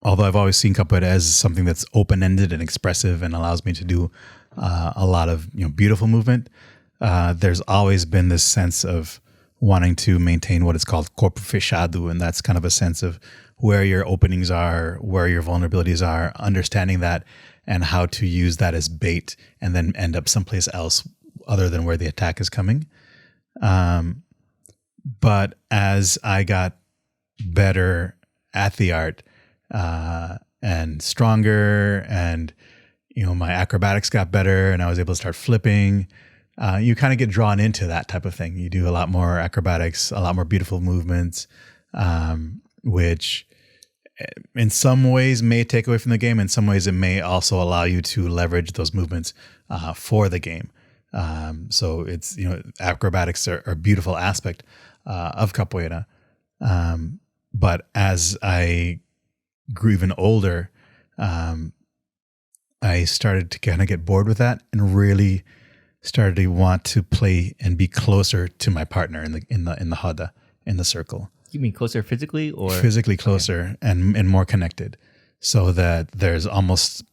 although I've always seen capoeira as something that's open-ended and expressive and allows me to do a lot of beautiful movement, there's always been this sense of wanting to maintain what is called corpo fechado, and that's kind of a sense of where your openings are, where your vulnerabilities are, understanding that and how to use that as bait and then end up someplace else other than where the attack is coming. But as I got better at the art and stronger, and my acrobatics got better and I was able to start flipping, you kind of get drawn into that type of thing. You do a lot more acrobatics, a lot more beautiful movements, which in some ways may take away from the game. In some ways, it may also allow you to leverage those movements for the game. So it's, acrobatics are a beautiful aspect of capoeira. But as I grew even older, I started to kind of get bored with that and really started to want to play and be closer to my partner in the roda, in the circle. You mean closer physically, or physically closer? Okay. and more connected, so that there's almost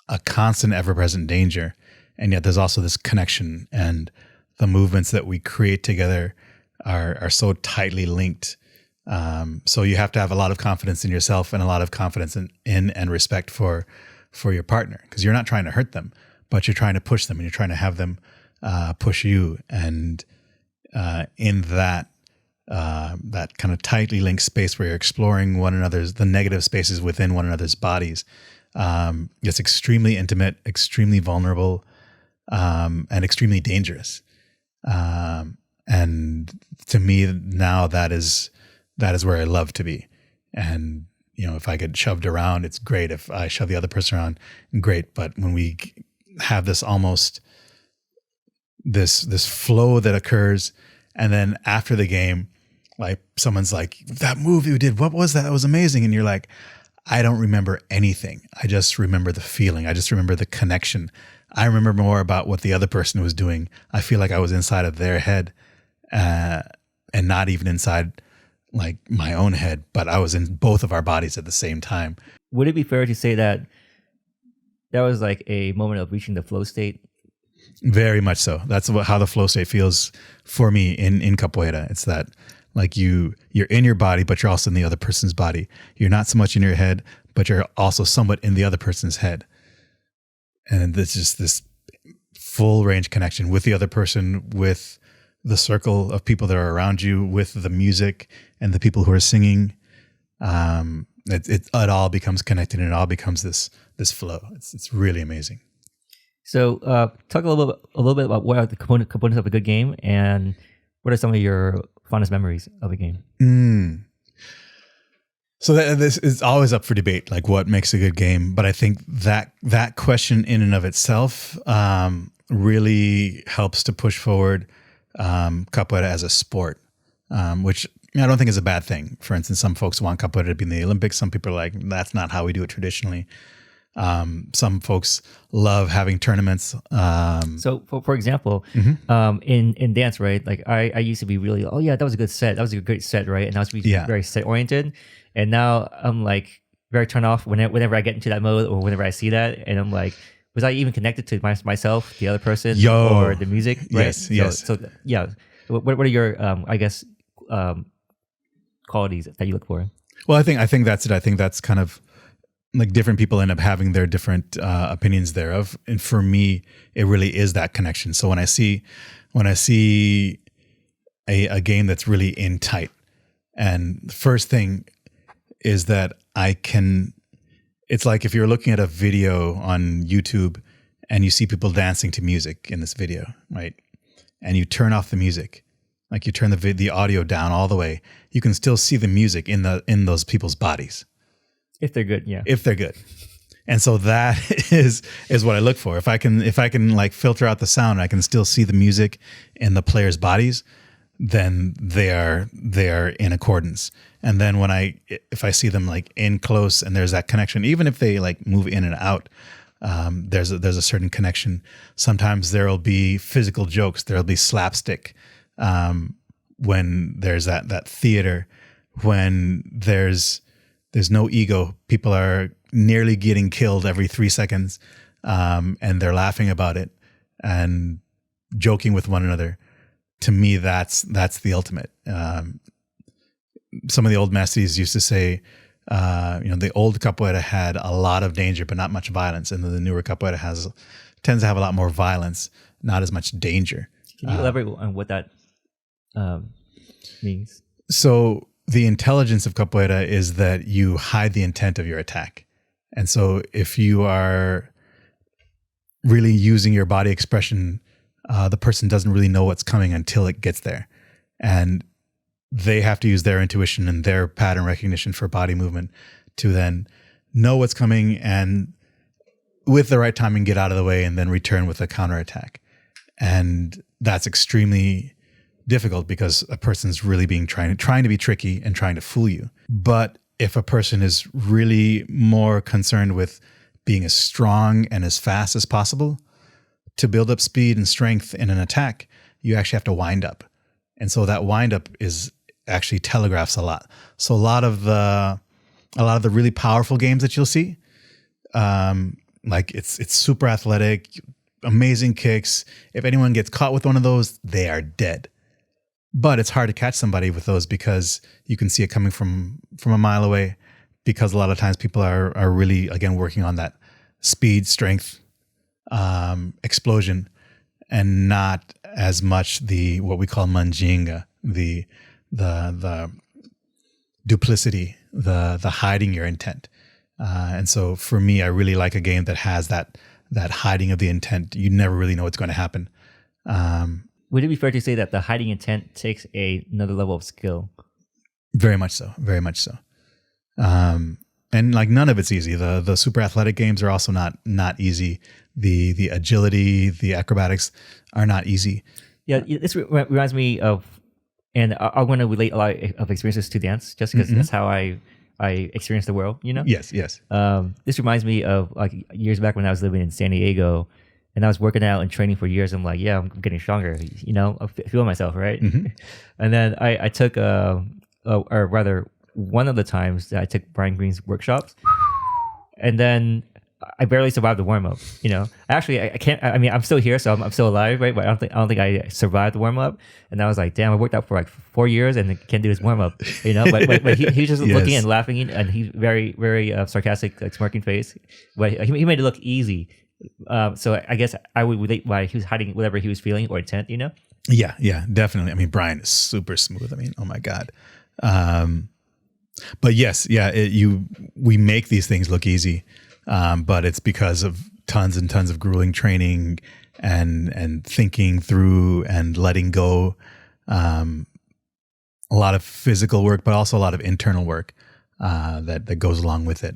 a constant, ever-present danger, and yet there's also this connection, and the movements that we create together are so tightly linked. So you have to have a lot of confidence in yourself and a lot of confidence in and respect for your partner, because you're not trying to hurt them, but you're trying to push them and you're trying to have them push you. And in that kind of tightly linked space where you're exploring the negative spaces within one another's bodies, it's extremely intimate, extremely vulnerable, and extremely dangerous. And to me now, that is where I love to be. And if I get shoved around, it's great. If I shove the other person around, great. But when we have this almost this flow that occurs, and then after the game, like someone's like, that move you did, what was that? That was amazing. And you're like, I don't remember anything. I just remember the feeling. I just remember the connection. I remember more about what the other person was doing. I feel like I was inside of their head, and not even inside like my own head, but I was in both of our bodies at the same time. Would it be fair to say that was like a moment of reaching the flow state? Very much so. That's how the flow state feels for me in capoeira. It's that like you're in your body, but you're also in the other person's body. You're not so much in your head, but you're also somewhat in the other person's head. And there's just this full range connection with the other person, with the circle of people that are around you, with the music and the people who are singing. It all becomes connected, and it all becomes this flow. It's really amazing. So talk a little bit about what are the components of a good game, and what are some of your fondest memories of a game? So this is always up for debate, like what makes a good game. But I think that question in and of itself really helps to push forward capoeira as a sport, which I don't think is a bad thing. For instance, some folks want capoeira to be in the Olympics. Some people are like, that's not how we do it traditionally. Some folks love having tournaments. So for example, in dance, right? Like I used to be really, oh yeah, that was a good set. That was a great set, right? And I was very set oriented. And now I'm like very turned off whenever I get into that mode, or whenever I see that, and I'm like, was I even connected to myself, the other person, or the music? Right? Yes. So yeah. What are your qualities that you look for? Well, I think that's it. I think that's kind of like different people end up having their different opinions thereof, and for me, it really is that connection. So when I see a game that's really in tight, and the first thing is that it's like if you're looking at a video on YouTube and you see people dancing to music in this video, right? And you turn off the music, like you turn the audio down all the way, you can still see the music in those people's bodies. If they're good, yeah. If they're good. And so that is what I look for. If I can like filter out the sound, I can still see the music in the players' bodies, then they are in accordance. And then if I see them like in close and there's that connection, even if they like move in and out, There's a certain connection. Sometimes there'll be physical jokes. There'll be slapstick when there's that theater. When there's no ego, people are nearly getting killed every 3 seconds, and they're laughing about it and joking with one another. To me, that's the ultimate. Some of the old mestres used to say, the old capoeira had a lot of danger, but not much violence. And the newer capoeira tends to have a lot more violence, not as much danger. Can you elaborate on what that means? So the intelligence of capoeira is that you hide the intent of your attack. And so if you are really using your body expression, the person doesn't really know what's coming until it gets there. And they have to use their intuition and their pattern recognition for body movement to then know what's coming and with the right timing get out of the way and then return with a counterattack. And that's extremely difficult because a person's really trying to be tricky and trying to fool you. But if a person is really more concerned with being as strong and as fast as possible, to build up speed and strength in an attack, you actually have to wind up. And so that wind up is actually telegraphs a lot. So a lot of the really powerful games that you'll see, like it's super athletic, amazing kicks. If anyone gets caught with one of those, they are dead. But it's hard to catch somebody with those because you can see it coming from a mile away, because a lot of times people are really, again, working on that speed, strength, explosion, and not as much what we call manjinga, the duplicity, the hiding your intent. And so for me, I really like a game that has that hiding of the intent. You never really know what's going to happen. Would it be fair to say that the hiding intent takes another level of skill? Very much so. Very much so. And like none of it's easy. The super athletic games are also not easy. The agility, the acrobatics are not easy. Yeah, this reminds me of, and I want to relate a lot of experiences to dance, just because that's how I experience the world. Yes. This reminds me of like years back when I was living in San Diego. And I was working out and training for years. I'm like, yeah, I'm getting stronger. I'm feeling myself, right? Mm-hmm. And then I took, or rather, one of the times that I took Brian Greene's workshops, and then I barely survived the warm up. Actually, I can't. I mean, I'm still here, so I'm still alive, right? But I don't think I survived the warm up. And I was like, damn, I worked out for like 4 years and can't do this warm up. But he was just looking and laughing, and he's very very sarcastic, like smirking face. But he made it look easy. So I guess I would relate why he was hiding whatever he was feeling or intent, Yeah, definitely. I mean, Brian is super smooth. I mean, oh my God. But yes, yeah, we make these things look easy, but it's because of tons and tons of grueling training and thinking through and letting go. A lot of physical work, but also a lot of internal work that goes along with it.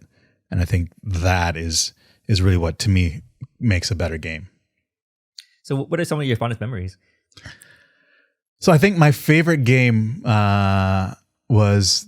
And I think that is really what, to me, makes a better game. So what are some of your fondest memories? So I think my favorite game there's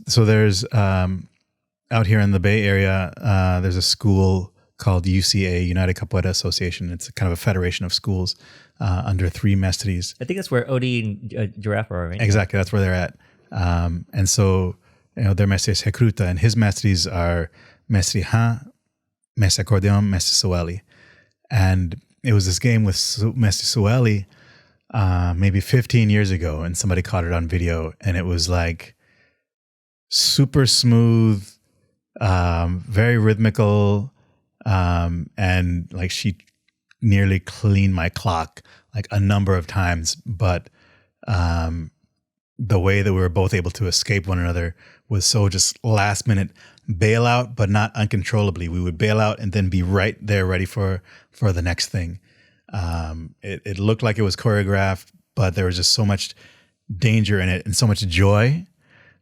out here in the Bay Area, there's a school called UCA, United Capoeira Association. It's kind of a federation of schools under 3 mestres. I think that's where Odie and Giraffe are, right? Exactly, that's where they're at. And so, their mestres recruta, and his mestres are Mestre Ha, Mestre Acordeon, Mestre Sueli. And it was this game with Mestre Sueli maybe 15 years ago, and somebody caught it on video, and it was like super smooth, very rhythmical, and like she nearly cleaned my clock like a number of times. But the way that we were both able to escape one another was so just last minute bailout, but not uncontrollably. We would bail out and then be right there ready for the next thing. It looked like it was choreographed, but there was just so much danger in it and so much joy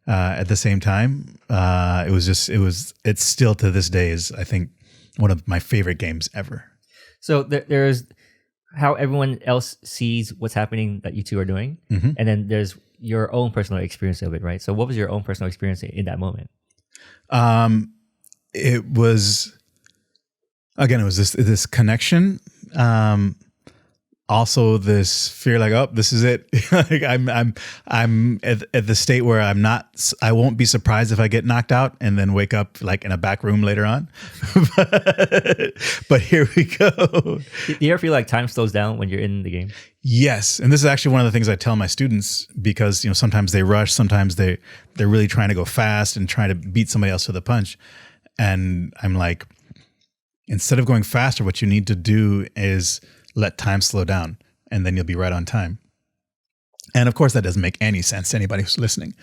at the same time. It's still to this day is, I think, one of my favorite games ever. So there's how everyone else sees what's happening that you two are doing. Mm-hmm. And then there's your own personal experience of it, right? So what was your own personal experience in that moment? It was again, it was this connection. Also this fear, like, oh, this is it. Like I'm at the state where I won't be surprised if I get knocked out and then wake up like in a back room later on. but here we go. Do you ever feel like time slows down when you're in the game? Yes. And this is actually one of the things I tell my students, because, sometimes they rush, sometimes they're really trying to go fast and trying to beat somebody else to the punch. And I'm like, instead of going faster, what you need to do is let time slow down, and then you'll be right on time. And of course, that doesn't make any sense to anybody who's listening.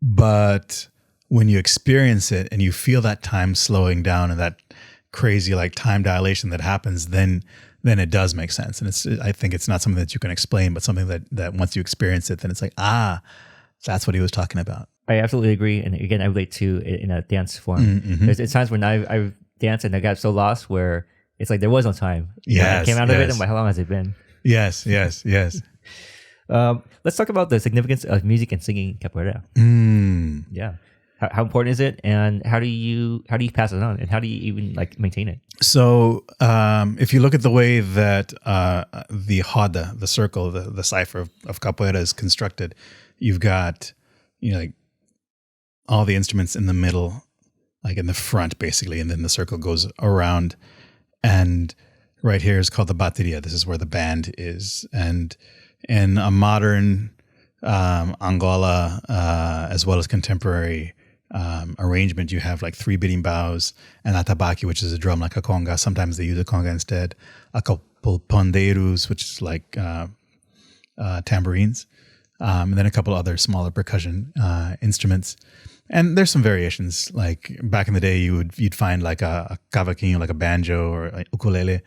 But when you experience it and you feel that time slowing down and that crazy like time dilation that happens, then it does make sense. And I think it's not something that you can explain, but something that once you experience it, then it's like, that's what he was talking about. I absolutely agree. And again, I relate to it in a dance form. Mm-hmm. There's times when I've danced and I got so lost where it's like there was no time. Yes, I came out of it, and how long has it been? Yes. Let's talk about the significance of music and singing capoeira. Yeah, how important is it, and how do you pass it on, and how do you even like maintain it? So, if you look at the way that the roda, the circle, the cipher of capoeira is constructed, you've got like all the instruments in the middle, like in the front, basically, and then the circle goes around. And right here is called the bateria. This is where the band is. And in a modern Angola, as well as contemporary arrangement, you have like 3 berimbaus and atabaque, which is a drum like a conga. Sometimes they use a conga instead. A couple pandeiros, which is like tambourines. And then a couple other smaller percussion instruments. And there's some variations. Like back in the day, you'd find like a cavaquinho, like a banjo or a ukulele,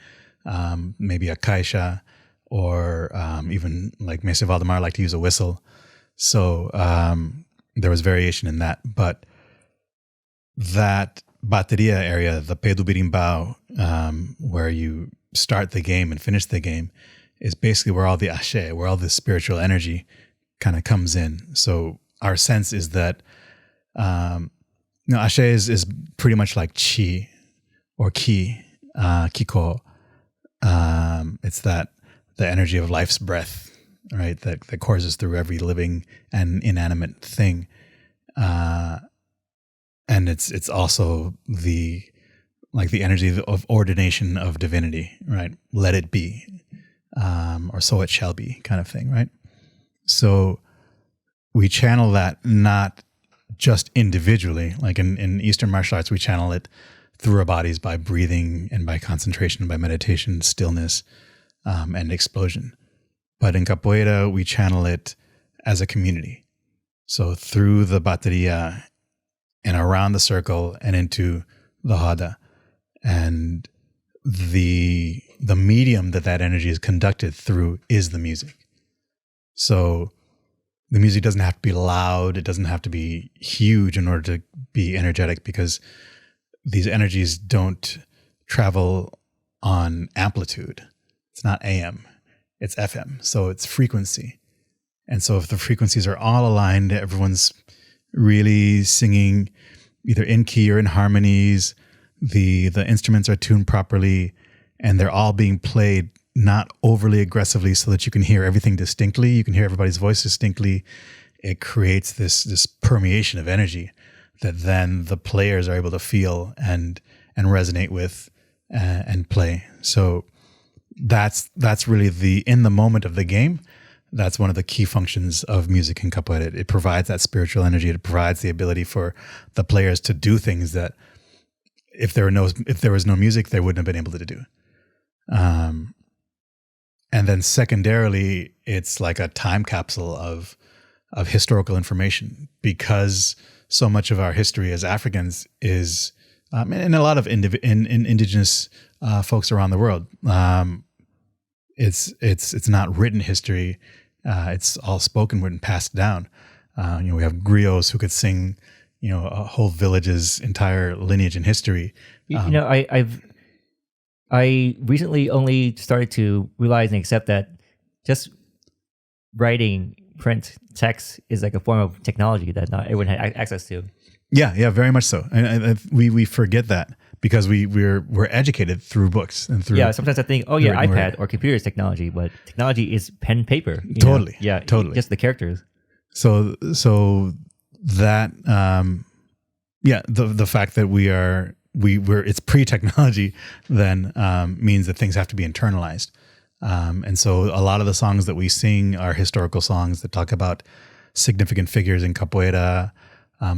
maybe a caixa, or even like Mestre Valdemar liked to use a whistle. So there was variation in that. But that bateria area, the pé do berimbau, where you start the game and finish the game, is basically where all the axé, where all the spiritual energy kind of comes in. So our sense is that axé is pretty much like chi or ki, kiko. It's that the energy of life's breath, right? That courses through every living and inanimate thing. And it's also the energy of ordination of divinity, right? Let it be, or so it shall be, kind of thing, right? So we channel that not just individually, like in Eastern martial arts, we channel it through our bodies by breathing and by concentration, by meditation, stillness, and explosion. But in capoeira, we channel it as a community. So through the bateria and around the circle and into the roda. And the medium that energy is conducted through is the music. So the music doesn't have to be loud. It doesn't have to be huge in order to be energetic, because these energies don't travel on amplitude. It's not AM, it's FM. So it's frequency. And so if the frequencies are all aligned, everyone's really singing either in key or in harmonies, the instruments are tuned properly, and they're all being played not overly aggressively so that you can hear everything distinctly. You can hear everybody's voice distinctly. It creates this permeation of energy that then the players are able to feel and resonate with and play. So that's really in the moment of the game. That's one of the key functions of music in capoeira. It provides that spiritual energy. It provides the ability for the players to do things that if there was no music, they wouldn't have been able to do. And then secondarily, it's like a time capsule of historical information, because so much of our history as Africans is, and a lot of indigenous folks around the world, it's not written history. It's all spoken word and passed down. We have griots who could sing, a whole village's entire lineage and history. I recently only started to realize and accept that just writing print text is like a form of technology that not everyone had access to. Yeah, very much so. And we forget that because we're educated through books and through. Yeah, sometimes I think, oh yeah, written iPad word. or computer is technology, but technology is pen and paper. you know? Totally. Yeah, Totally. just the characters. So that the fact that we're it's pre-technology then means that things have to be internalized. And so a lot of the songs that we sing are historical songs that talk about significant figures in capoeira.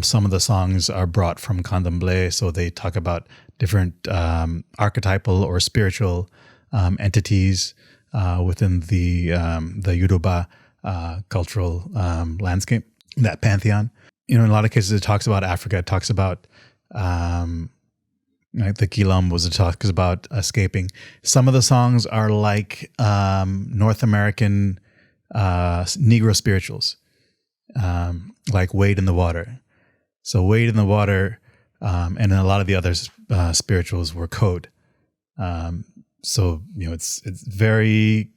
Some of the songs are brought from candomblé, so they talk about different archetypal or spiritual entities within the Yoruba cultural landscape, that pantheon. In a lot of cases, it talks about Africa. It talks about the quilombos. It talks about escaping. Some of the songs are like North American Negro spirituals, like Wade in the Water. So Wade in the Water, and a lot of the other spirituals were code. So it's very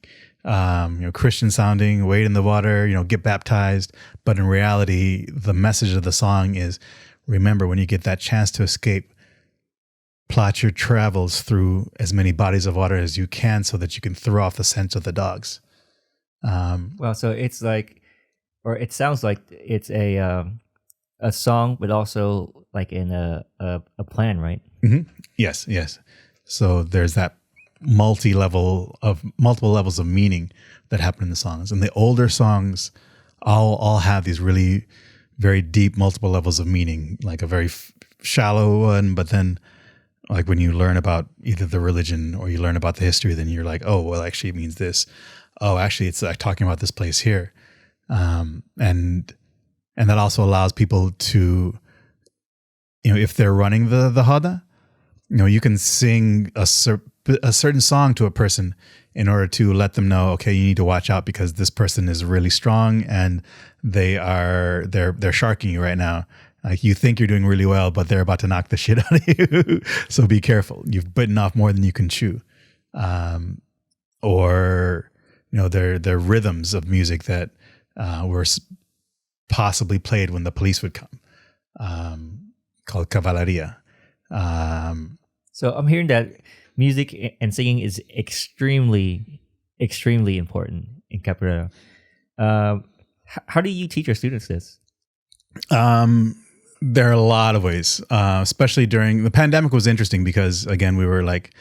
Christian sounding. Wade in the water, get baptized. But in reality, the message of the song is: remember, when you get that chance to escape, plot your travels through as many bodies of water as you can, so that you can throw off the scent of the dogs. Well, so it's like, or it sounds like it's a song, but also like in a plan, right? Mm-hmm. Yes. So there's that multiple levels of meaning that happen in the songs, and the older songs all have these really very deep multiple levels of meaning, like a very shallow one, but then like when you learn about either the religion or you learn about the history, then you're like, oh, well, actually it means this. Oh, actually it's like talking about this place here. And that also allows people to, if they're running the Hada, you can sing a certain song to a person in order to let them know, okay, you need to watch out because this person is really strong and they're sharking you right now. Like, you think you're doing really well, but they're about to knock the shit out of you. So be careful. You've bitten off more than you can chew. Or they're rhythms of music that were possibly played when the police would come, called cavalleria. So I'm hearing that music and singing is extremely, extremely important in capoeira. How do you teach your students this? There are a lot of ways, especially during the pandemic. Was interesting because, again, we were like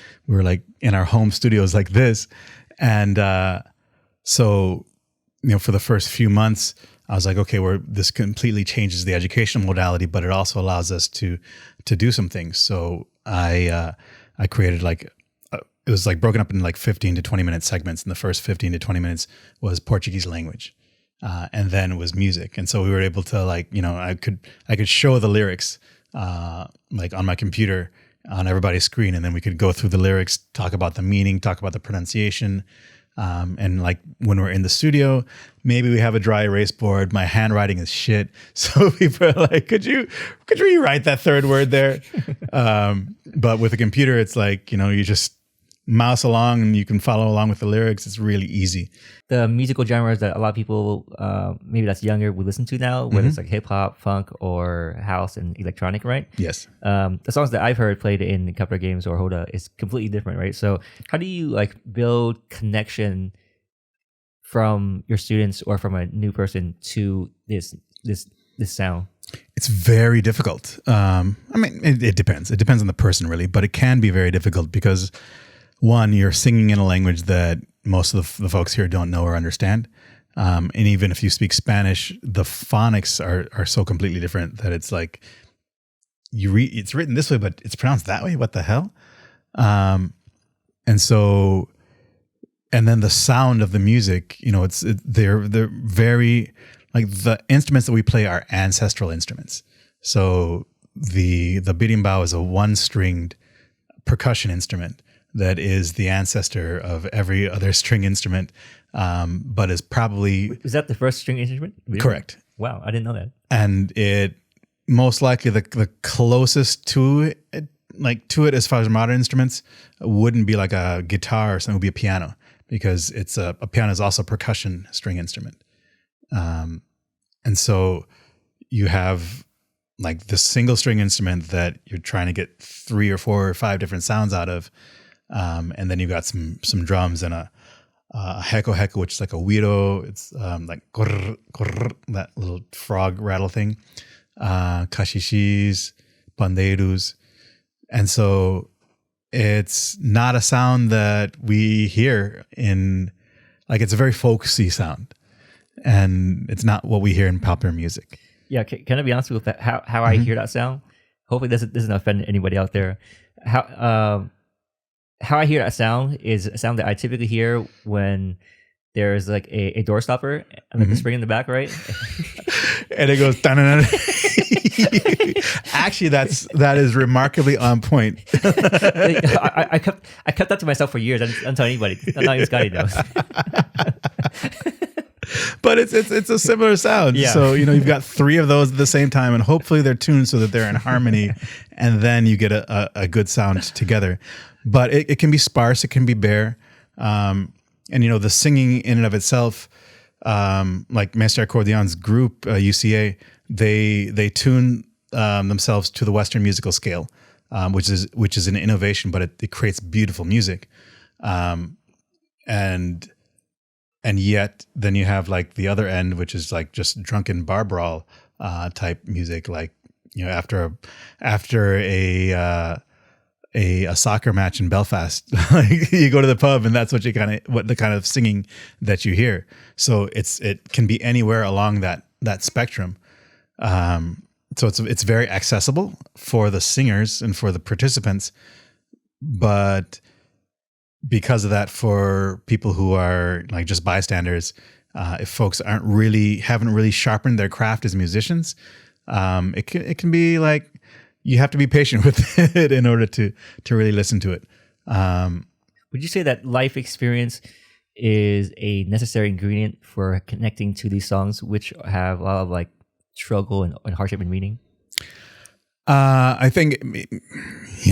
in our home studios like this, and so for the first few months, I was like, okay, this completely changes the educational modality, but it also allows us to do some things. So I created it was like broken up in like 15 to 20 minute segments, and the first 15 to 20 minutes was Portuguese language. And then it was music. And so we were able to I could show the lyrics like on my computer on everybody's screen, and then we could go through the lyrics, talk about the meaning, talk about the pronunciation. And like when we're in the studio, maybe we have a dry erase board. My handwriting is shit. So people are like, could you rewrite that third word there? But with a computer, it's like, you just mouse along and you can follow along with the lyrics. It's really easy. The musical genres that a lot of people, maybe that's younger, would listen to now, whether it's like hip hop, funk, or house and electronic, right? Yes. The songs that I've heard played in capoeira games or Hoda is completely different, right? So how do you build connection from your students or from a new person to this sound? It's very difficult. It depends. It depends on the person, really, but it can be very difficult because, one, you're singing in a language that most of the folks here don't know or understand. And even if you speak Spanish, the phonics are so completely different that it's like it's written this way, but it's pronounced that way. What the hell? And then the sound of the music, they're very, like, the instruments that we play are ancestral instruments. So the Berimbao is a one-stringed percussion instrument that is the ancestor of every other string instrument, but is probably... Is that the first string instrument? Correct. Wow, I didn't know that. And it most likely the closest to it as far as modern instruments wouldn't be like a guitar or something. It would be a piano, because it's a piano is also a percussion string instrument. And so you have like this single string instrument that you're trying to get 3 or 4 or 5 different sounds out of. And then you've got some drums and a heko heko, which is like a wiro. It's like korr, korr, that little frog rattle thing. Kashishis, pandeiros. And so it's not a sound that we hear in, like, it's a very folksy sound. And it's not what we hear in popular music. Yeah, can I be honest with that? How I hear that sound? Hopefully this doesn't offend anybody out there. How I hear that sound is a sound that I typically hear when there's like a door stopper and like the spring in the back, right? And it goes dun-dun-dun. Actually, that is remarkably on point. I kept that to myself for years. I didn't tell anybody. Not even Scotty knows. But it's a similar sound. Yeah. So, you've got 3 of those at the same time, and hopefully they're tuned so that they're in harmony, and then you get a good sound together. But it can be sparse, it can be bare. And the singing in and of itself, like Mestre Accordion's group, UCA, they tune themselves to the Western musical scale, which is an innovation, but it creates beautiful music. And yet then you have like the other end, which is like just drunken bar brawl type music, like after a soccer match in Belfast, like you go to the pub and that's what the kind of singing that you hear. So it can be anywhere along that spectrum. So it's very accessible for the singers and for the participants, but because of that, for people who are like just bystanders, if folks haven't really sharpened their craft as musicians, it can be like you have to be patient with it in order to really listen to it. Would you say that life experience is a necessary ingredient for connecting to these songs, which have a lot of like struggle and hardship and meaning? I think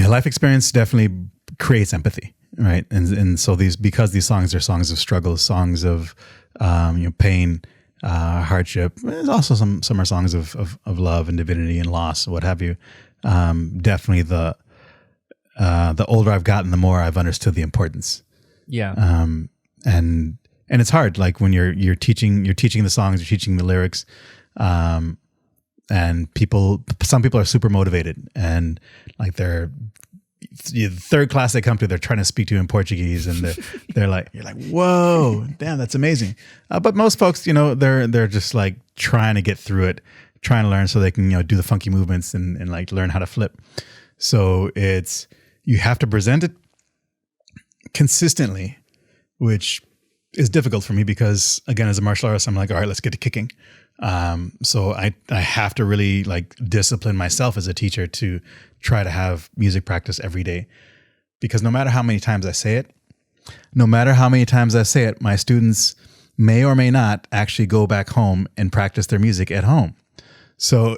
life experience definitely creates empathy. Right. And so because these songs are songs of struggle, songs of, pain, hardship, there's also some are songs of love and divinity and loss, what have you. Definitely the older I've gotten, the more I've understood the importance. Yeah. And it's hard, like when you're teaching the songs, you're teaching the lyrics, and some people are super motivated and like they're, the third class they come to, they're trying to speak to you in Portuguese, and they're like, you're like, whoa, damn, that's amazing. But most folks, they're just like trying to get through it, trying to learn so they can, do the funky movements and like learn how to flip. So you have to present it consistently, which is difficult for me because, again, as a martial artist, I'm like, all right, let's get to kicking. So I have to really like discipline myself as a teacher to try to have music practice every day, because no matter how many times I say it, my students may or may not actually go back home and practice their music at home. So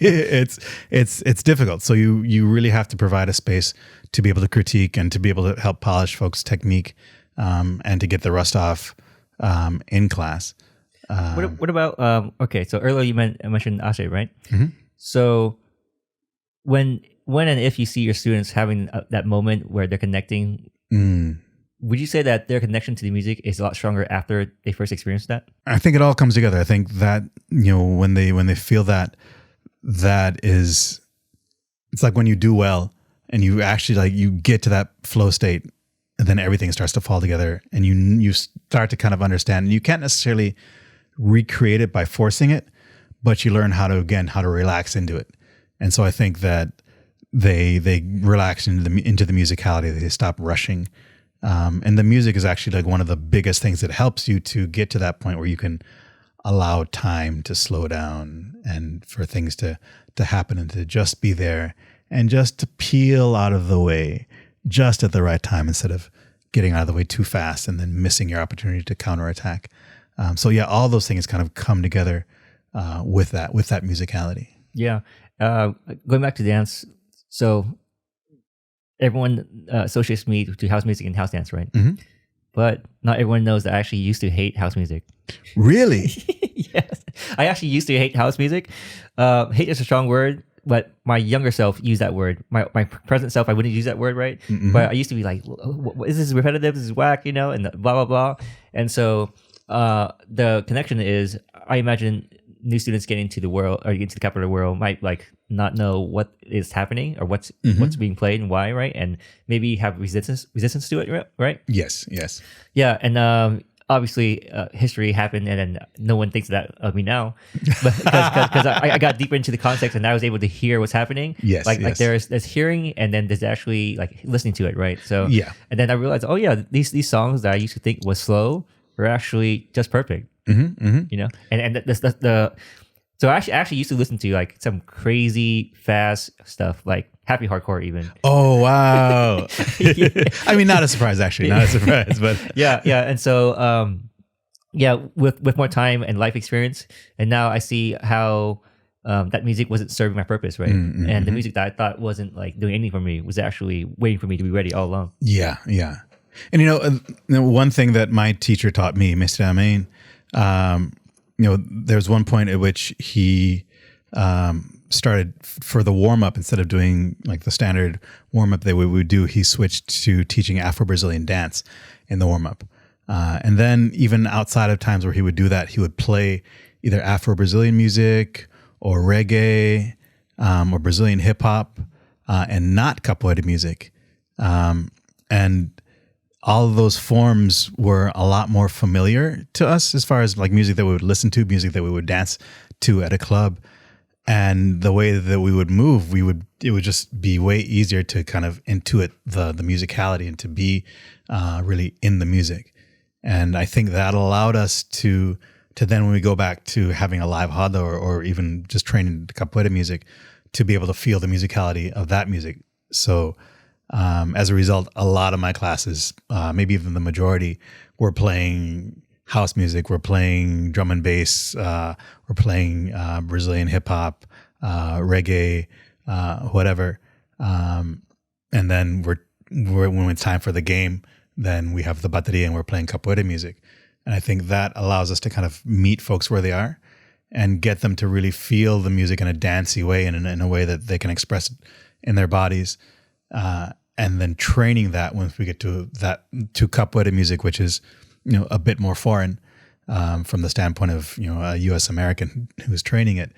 it's difficult. So you really have to provide a space to be able to critique and to be able to help polish folks' technique, and to get the rust off in class. What about okay? So earlier you mentioned Ashe, right? Mm-hmm. So when and if you see your students having that moment where they're connecting, would you say that their connection to the music is a lot stronger after they first experienced that? I think it all comes together. I think that when they feel that is, it's like when you do well and you actually like you get to that flow state, and then everything starts to fall together, and you start to kind of understand. And you can't necessarily recreate it by forcing it, but you learn how to relax into it. And so I think that they relax into the musicality. They stop rushing, and the music is actually like one of the biggest things that helps you to get to that point where you can allow time to slow down and for things to happen and to just be there and just to peel out of the way just at the right time instead of getting out of the way too fast and then missing your opportunity to counterattack. So yeah, all those things kind of come together with that musicality. Yeah. Going back to dance, so everyone associates me to house music and house dance, right? Mm-hmm. But not everyone knows that I actually used to hate house music. Really? Yes. I actually used to hate house music. Hate is a strong word, but my younger self used that word. My present self, I wouldn't use that word, right? Mm-hmm. But I used to be like, what is this repetitive? This is whack, and blah, blah, blah. And so the connection is, I imagine new students getting into the world or into the capoeira world might like not know what is happening or what's being played and why, right? And maybe have resistance to it, right? Yes. Yeah, and obviously history happened, and then no one thinks that of me now, but because I got deeper into the context and I was able to hear what's happening. Yes, like yes. there's hearing, and then there's actually like listening to it, right? So Yeah. and then I realized, oh yeah, these songs that I used to think was slow were actually just perfect. And that's the so I actually used to listen to like some crazy fast stuff, like happy hardcore even. Oh wow! I mean, not a surprise, actually, not a surprise, but yeah. And so with more time and life experience, and now I see how that music wasn't serving my purpose, right? And the music that I thought wasn't like doing anything for me was actually waiting for me to be ready all along. Yeah. And one thing that my teacher taught me, Mestre Versátil Ismail, there's one point at which he started for the warm up, instead of doing like the standard warm up that we would do, he switched to teaching Afro-Brazilian dance in the warm up. And then even outside of times where he would do that, he would play either Afro-Brazilian music or reggae or Brazilian hip hop and not capoeira music. And all of those forms were a lot more familiar to us as far as like music that we would listen to, music that we would dance to at a club. And the way that we would move, it would just be way easier to kind of intuit the musicality and to be really in the music. And I think that allowed us to then, when we go back to having a live roda or even just training capoeira music, to be able to feel the musicality of that music. So as a result, a lot of my classes, maybe even the majority, were playing house music, we're playing drum and bass, we're playing Brazilian hip hop, reggae, whatever. And then when it's time for the game, then we have the bateria and we're playing capoeira music. And I think that allows us to kind of meet folks where they are and get them to really feel the music in a dancey way and in a way that they can express it in their bodies. And then training that once we get to capoeira music, which is, a bit more foreign from the standpoint of, a U.S. American who's training it,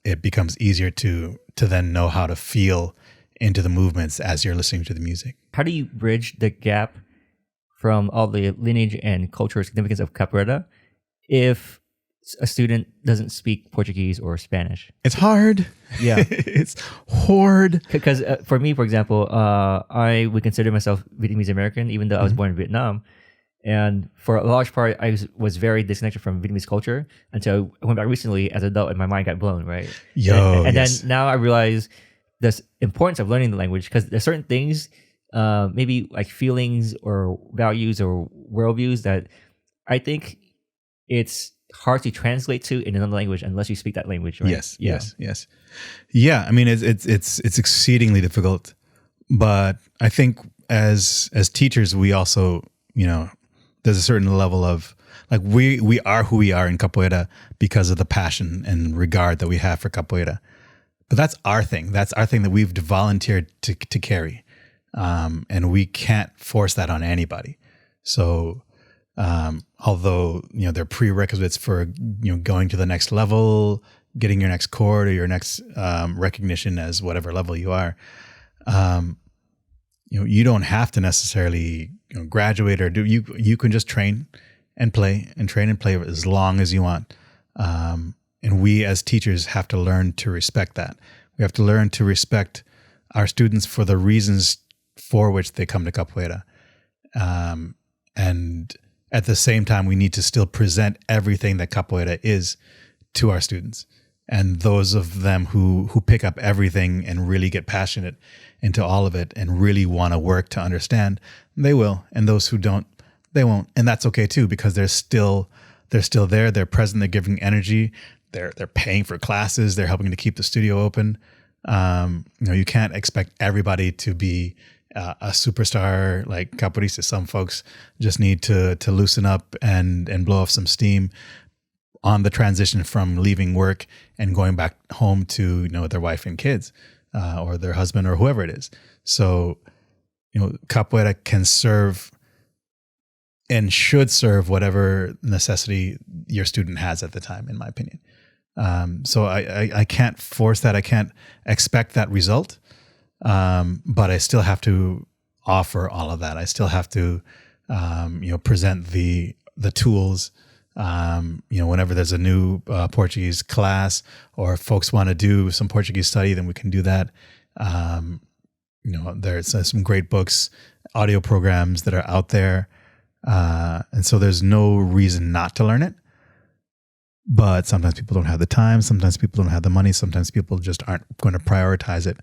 it becomes easier to then know how to feel into the movements as you're listening to the music. How do you bridge the gap from all the lineage and cultural significance of capoeira if a student doesn't speak Portuguese or Spanish? It's hard. Yeah. It's hard. Because for me, for example, I would consider myself Vietnamese American, even though I was born in Vietnam. And for a large part, I was very disconnected from Vietnamese culture until I went back recently as an adult and my mind got blown, right? And yes. Then now I realize the importance of learning the language, because there's certain things, maybe like feelings or values or worldviews, that I think it's hard to translate to in another language unless you speak that language, right? Yes. Yeah, I mean, it's exceedingly difficult, but I think as teachers, we also, there's a certain level of like we are who we are in capoeira because of the passion and regard that we have for capoeira. But that's our thing. That's our thing that we've volunteered to carry, and we can't force that on anybody. So. Although, there are prerequisites for, going to the next level, getting your next chord or your next recognition as whatever level you are, you don't have to necessarily graduate or you can just train and play as long as you want. And we as teachers have to learn to respect that. We have to learn to respect our students for the reasons for which they come to capoeira. And at the same time, we need to still present everything that capoeira is to our students. And those of them who pick up everything and really get passionate into all of it and really want to work to understand, they will. And those who don't, they won't. And that's okay too, because they're still there. They're present. They're giving energy. They're paying for classes. They're helping to keep the studio open. You can't expect everybody to be a superstar like capoeirista. Some folks just need to loosen up and blow off some steam. on the transition from leaving work and going back home to, their wife and kids, or their husband or whoever it is. So, capoeira can serve and should serve whatever necessity your student has at the time, in my opinion. So I can't force that. I can't expect that result. But I still have to offer all of that. I still have to, present the tools. Whenever there's a new Portuguese class, or if folks want to do some Portuguese study, then we can do that. There's some great books, audio programs that are out there. And so there's no reason not to learn it. But sometimes people don't have the time. Sometimes people don't have the money. Sometimes people just aren't going to prioritize it.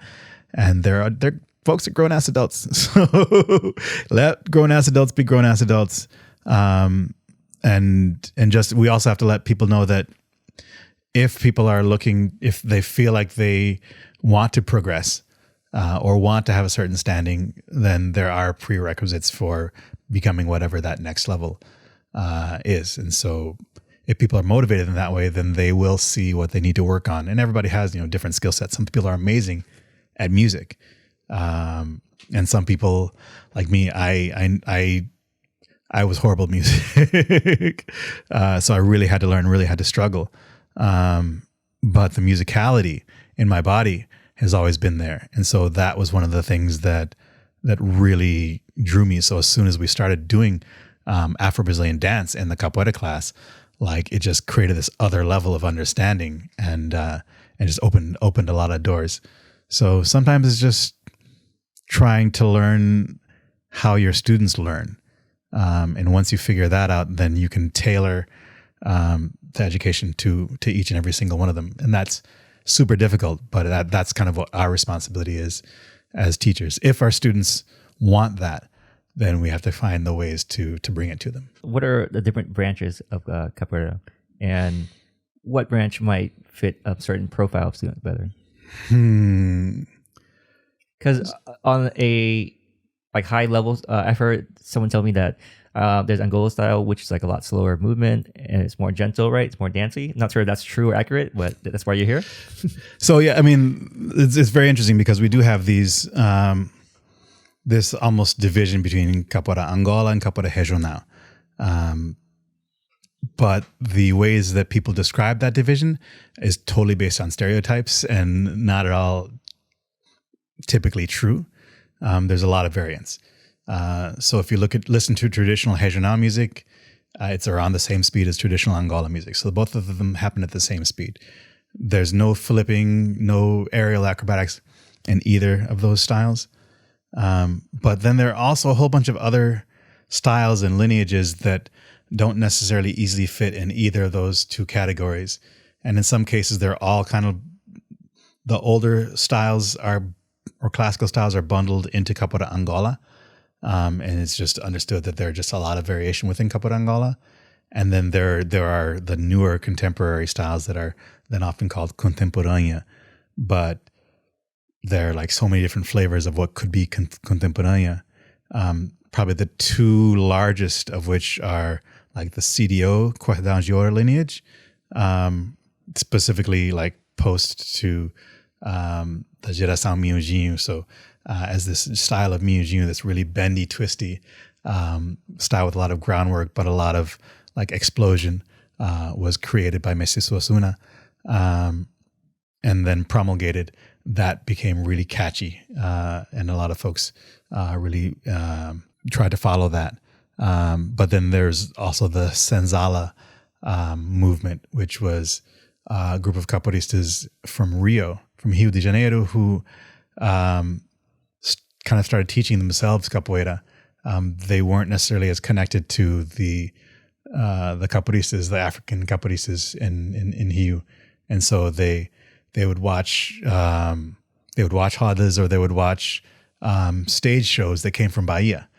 And they're folks are grown-ass adults. So let grown-ass adults be grown-ass adults. And just, we also have to let people know that if people are looking, if they feel like they want to progress, or want to have a certain standing, then there are prerequisites for becoming whatever that next level is. And so if people are motivated in that way, then they will see what they need to work on. And everybody has, different skill sets. Some people are amazing at music. And some people like me, I was horrible at music. So I really had to learn, really had to struggle. But the musicality in my body has always been there. And so that was one of the things that really drew me. So as soon as we started doing Afro-Brazilian dance in the capoeira class, like, it just created this other level of understanding and just opened a lot of doors. So sometimes it's just trying to learn how your students learn. And once you figure that out, then you can tailor the education to each and every single one of them. And that's super difficult, but that's kind of what our responsibility is as teachers. If our students want that, then we have to find the ways to bring it to them. What are the different branches of capoeira, and what branch might fit a certain profile of student better? Because on a high levels, I've heard someone tell me that there's Angola style, which is like a lot slower movement and it's more gentle, right? It's more dancey. Not sure if that's true or accurate, but that's why you're here. So yeah, I mean, it's very interesting because we do have these this almost division between capoeira Angola and capoeira regional. But the ways that people describe that division is totally based on stereotypes and not at all typically true. There's a lot of variance. So if you listen to traditional regional music, it's around the same speed as traditional Angola music. So both of them happen at the same speed. There's no flipping, no aerial acrobatics in either of those styles. But then there are also a whole bunch of other styles and lineages that don't necessarily easily fit in either of those two categories. And in some cases, they're all kind of, the older styles or classical styles are bundled into capoeira Angola. And it's just understood that there are just a lot of variation within capoeira Angola. And then there are the newer contemporary styles that are then often called contemporânea. But there are like so many different flavors of what could be contemporânea. Probably the two largest of which are like the CDO, Cordão de Ouro lineage, specifically like post to the Geração Miudinho. So as this style of Miudinho, this really bendy, twisty style with a lot of groundwork, but a lot of like explosion, was created by Mestre Suassuna, and then promulgated. That became really catchy, and a lot of folks really tried to follow that. But then there's also the Senzala movement, which was a group of capoeiristas from Rio, from Rio de Janeiro, who kind of started teaching themselves capoeira. They weren't necessarily as connected to the capoeiristas, the African capoeiristas in Rio, and so they would watch rodas, or they would watch stage shows that came from Bahia,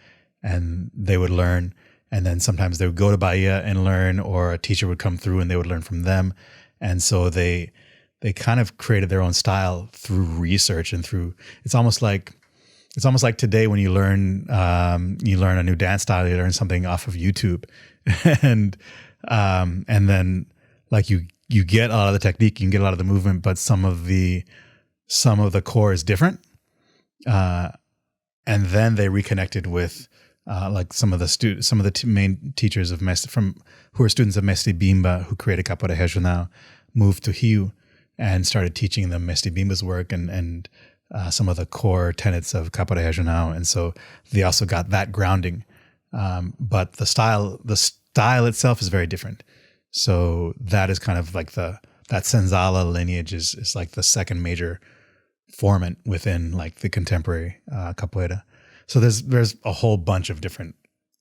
and they would learn. And then sometimes they would go to Bahia and learn, or a teacher would come through and they would learn from them. And so they kind of created their own style through research and through. It's almost like today when you learn a new dance style, you learn something off of YouTube, and then like you get a lot of the technique, you can get a lot of the movement, but some of the core is different. And then they reconnected with like some of the main teachers of Mestre who are students of Mestre Berimbao, who created Capoeira Regional, moved to Rio and started teaching them Mestre Berimbao's work and some of the core tenets of Capoeira Regional. And so they also got that grounding. But the style itself is very different. So that is kind of like that Senzala lineage is like the second major formant within like the contemporary capoeira. So there's a whole bunch of different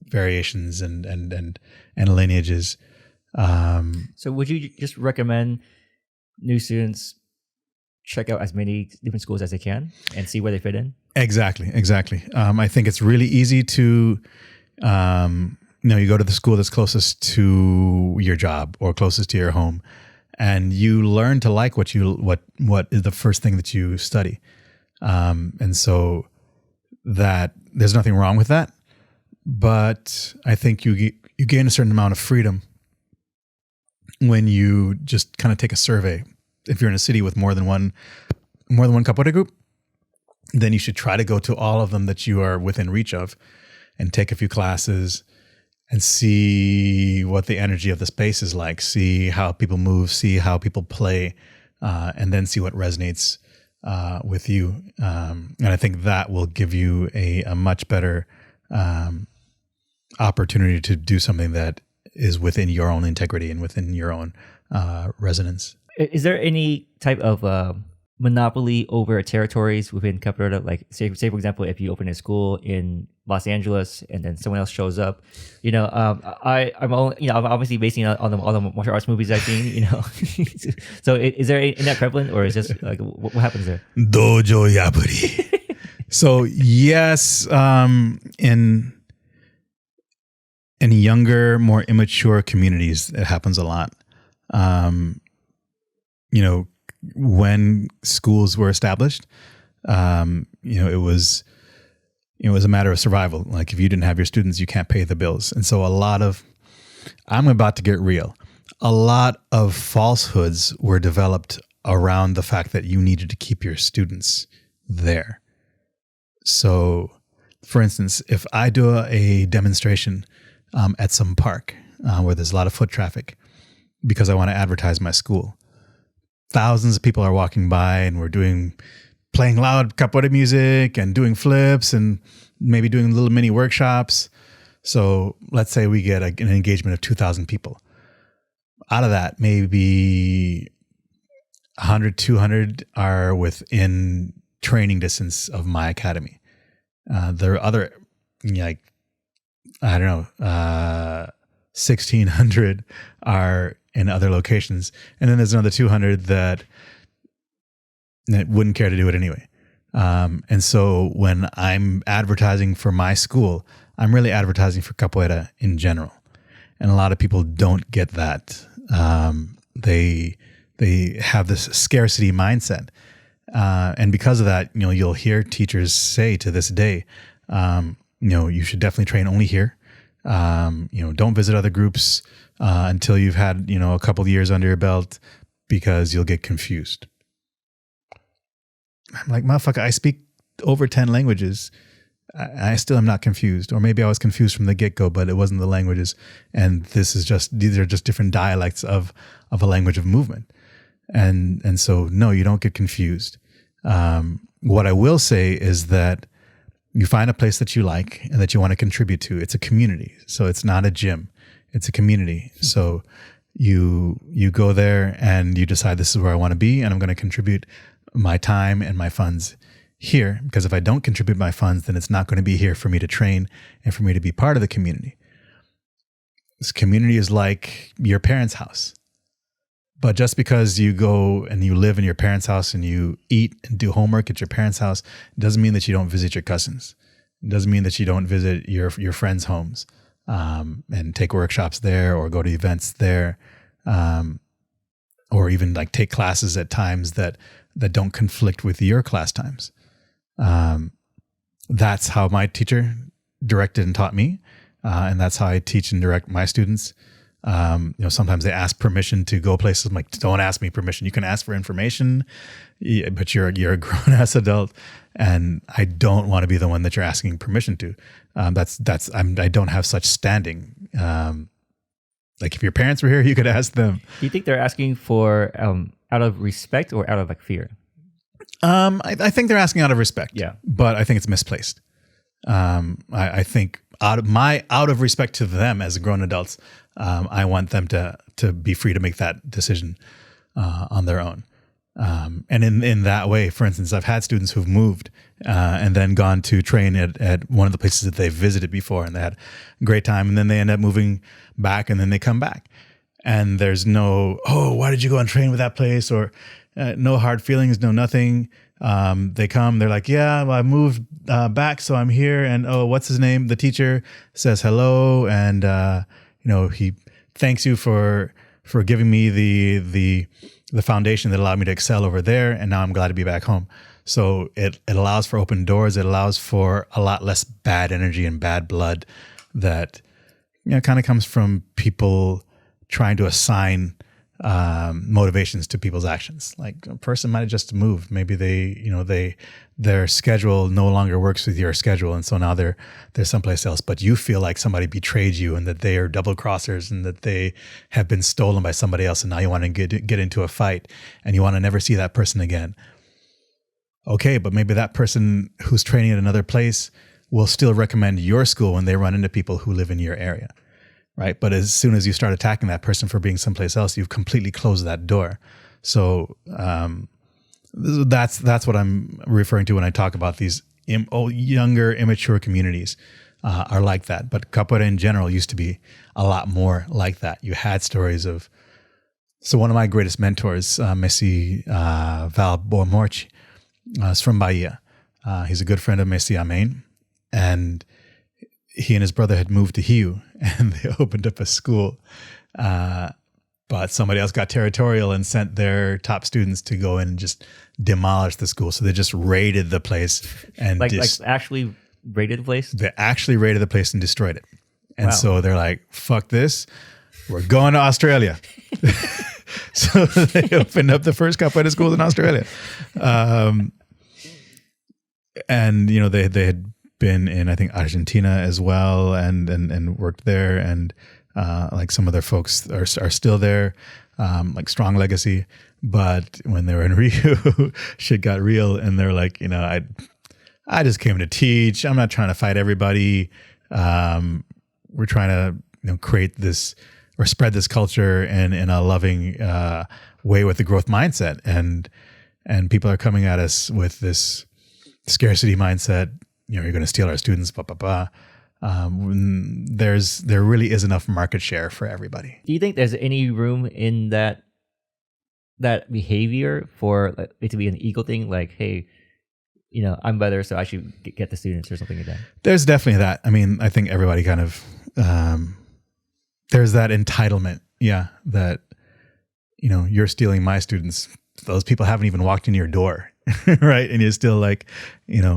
variations and lineages. So would you just recommend new students check out as many different schools as they can and see where they fit in? Exactly. I think it's really easy to, you go to the school that's closest to your job or closest to your home, and you learn to like what is the first thing that you study. And so that there's nothing wrong with that, but I think you gain a certain amount of freedom when you just kind of take a survey. If you're in a city with more than one capoeira group, then you should try to go to all of them that you are within reach of and take a few classes and see what the energy of the space is like, see how people move, see how people play, and then see what resonates with you. And I think that will give you a much better opportunity to do something that is within your own integrity and within your own resonance. Is there any type of monopoly over territories within capoeira? Like say for example, if you open a school in Los Angeles and then someone else shows up, I'm obviously basing it on all the martial arts movies I've seen, So is there any that prevalent, or is just like what happens there? Dojo Yapuri. So yes, in younger, more immature communities, it happens a lot. When schools were established, it was a matter of survival. Like if you didn't have your students, you can't pay the bills. And so I'm about to get real. A lot of falsehoods were developed around the fact that you needed to keep your students there. So for instance, if I do a demonstration at some park where there's a lot of foot traffic because I want to advertise my school, thousands of people are walking by and we're playing loud capoeira music and doing flips and maybe doing little mini workshops. So let's say we get an engagement of 2,000 people. Out of that, maybe 100, 200 are within training distance of my academy. There are other, 1,600 are in other locations. And then there's another 200 that wouldn't care to do it anyway. And so when I'm advertising for my school, I'm really advertising for capoeira in general. And a lot of people don't get that. They have this scarcity mindset. And because of that, you'll hear teachers say to this day, you should definitely train only here. Don't visit other groups until you've had, a couple of years under your belt, because you'll get confused. I'm like, motherfucker, I speak over 10 languages. I still am not confused. Or maybe I was confused from the get-go, but it wasn't the languages. And these are just different dialects of a language of movement. And so, no, you don't get confused. What I will say is that you find a place that you like and that you want to contribute to. It's a community. So it's not a gym. It's a community. So you go there and you decide, this is where I want to be, and I'm going to contribute my time and my funds here. Because if I don't contribute my funds, then it's not going to be here for me to train and for me to be part of the community. This community is like your parents' house. But just because you go and you live in your parents' house and you eat and do homework at your parents' house, doesn't mean that you don't visit your cousins. It doesn't mean that you don't visit your friends' homes and take workshops there or go to events there, or even like take classes at times that don't conflict with your class times. That's how my teacher directed and taught me, and that's how I teach and direct my students. Sometimes they ask permission to go places. I'm like, don't ask me permission. You can ask for information, but you're a grown ass adult, and I don't want to be the one that you're asking permission to. I don't have such standing. Like if your parents were here, you could ask them. Do you think they're asking for out of respect or out of like fear? I think they're asking out of respect. Yeah, but I think it's misplaced. I think out of respect to them as grown adults, I want them to be free to make that decision on their own. And in that way, for instance, I've had students who've moved and then gone to train at one of the places that they've visited before, and they had a great time, and then they end up moving back, and then they come back. And there's no, oh, why did you go and train with that place? Or no hard feelings, no nothing. They come, they're like, yeah, well, I moved back, so I'm here. And oh, what's his name? The teacher says hello, and he thanks you for giving me the foundation that allowed me to excel over there, and now I'm glad to be back home. So it allows for open doors. It allows for a lot less bad energy and bad blood that kind of comes from people trying to assign motivations to people's actions. Like a person might have just moved. Maybe their schedule no longer works with your schedule, and so now they're someplace else. But you feel like somebody betrayed you, and that they are double crossers, and that they have been stolen by somebody else, and now you want to get into a fight, and you want to never see that person again. Okay, but maybe that person who's training at another place will still recommend your school when they run into people who live in your area. Right. But as soon as you start attacking that person for being someplace else, you've completely closed that door. So that's what I'm referring to when I talk about these younger, immature communities are like that. But capoeira in general used to be a lot more like that. You had stories of. So one of my greatest mentors, Mestre Versátil Ismail, is from Bahia. He's a good friend of Mestre Ismail, and he and his brother had moved to Rio, and they opened up a school, but somebody else got territorial and sent their top students to go in and just demolish the school. So they just raided the place and actually raided the place. They actually raided the place and destroyed it. And wow. So they're like, "Fuck this, we're going to Australia." So they opened up the first capoeira schools in Australia, and they had been in, I think, Argentina as well, and worked there, and like some of their folks are still there, like strong legacy. But when they were in Rio, shit got real, and they're like, I just came to teach. I'm not trying to fight everybody. We're trying to create this or spread this culture in a loving way with the growth mindset, and people are coming at us with this scarcity mindset. You're going to steal our students, blah, blah, blah. There really is enough market share for everybody. Do you think there's any room in that behavior for it to be an ego thing? Like, hey, I'm better, so I should get the students or something like that. There's definitely that. I mean, I think everybody kind of, there's that entitlement. Yeah. That, you're stealing my students. Those people haven't even walked in your door. Right. And you're still like,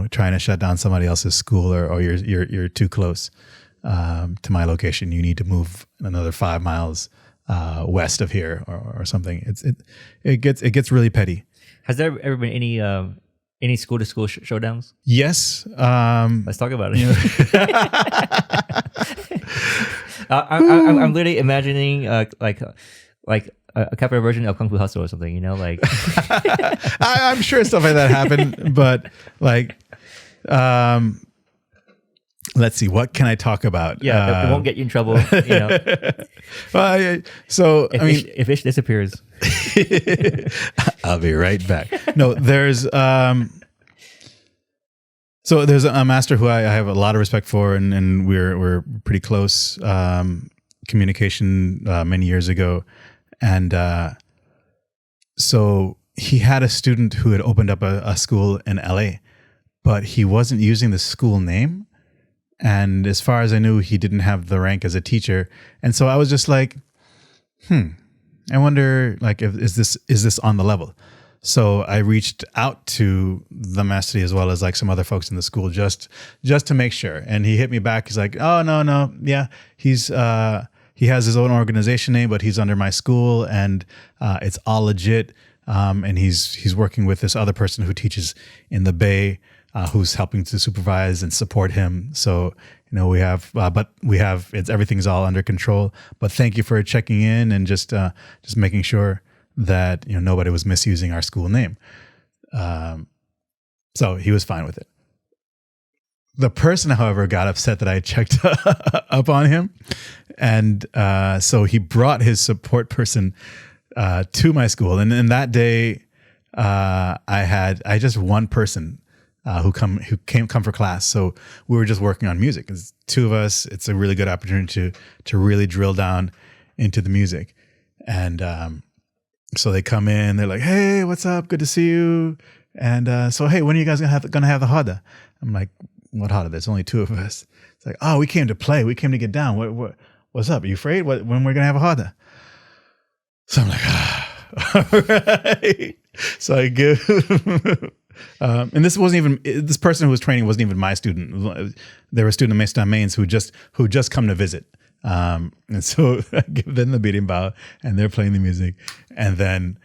trying to shut down somebody else's school, or you're too close to my location. You need to move another 5 miles west of here or something. It gets really petty. Has there ever been any school to school showdowns? Yes. Let's talk about it. I'm literally imagining like a capoeira version of Kung Fu Hustle or something, like. I'm sure stuff like that happened, but let's see, what can I talk about? Yeah, it won't get you in trouble. Well, so if Ish disappears, I'll be right back. No, there's so there's a master who I have a lot of respect for, and we're pretty close communication many years ago. And so he had a student who had opened up a school in LA, but he wasn't using the school name. And as far as I knew, he didn't have the rank as a teacher. And so I was just like, I wonder, is this on the level? So I reached out to the master as well as like some other folks in the school just to make sure. And he hit me back. He's like, oh, no. Yeah, he has his own organization name, but he's under my school, and it's all legit. And he's working with this other person who teaches in the Bay, who's helping to supervise and support him. So we have, everything's all under control. But thank you for checking in and just making sure that nobody was misusing our school name. So he was fine with it. The person, however, got upset that I checked up on him. And so he brought his support person to my school. And that day, I had just one person who come for class. So we were just working on music. It's two of us. It's a really good opportunity to really drill down into the music. And so they come in. They're like, "Hey, what's up? Good to see you." And so, hey, when are you guys gonna have the hada? I'm like, "What hada? There's only two of us." It's like, "Oh, we came to play. We came to get down. What's up? Are you afraid? When we're gonna have a hada?" So I'm like, all right. So I give, and this person who was training wasn't even my student. They were a student of Mestre Mains who just come to visit. And so I give them the Berimbao, and they're playing the music, and then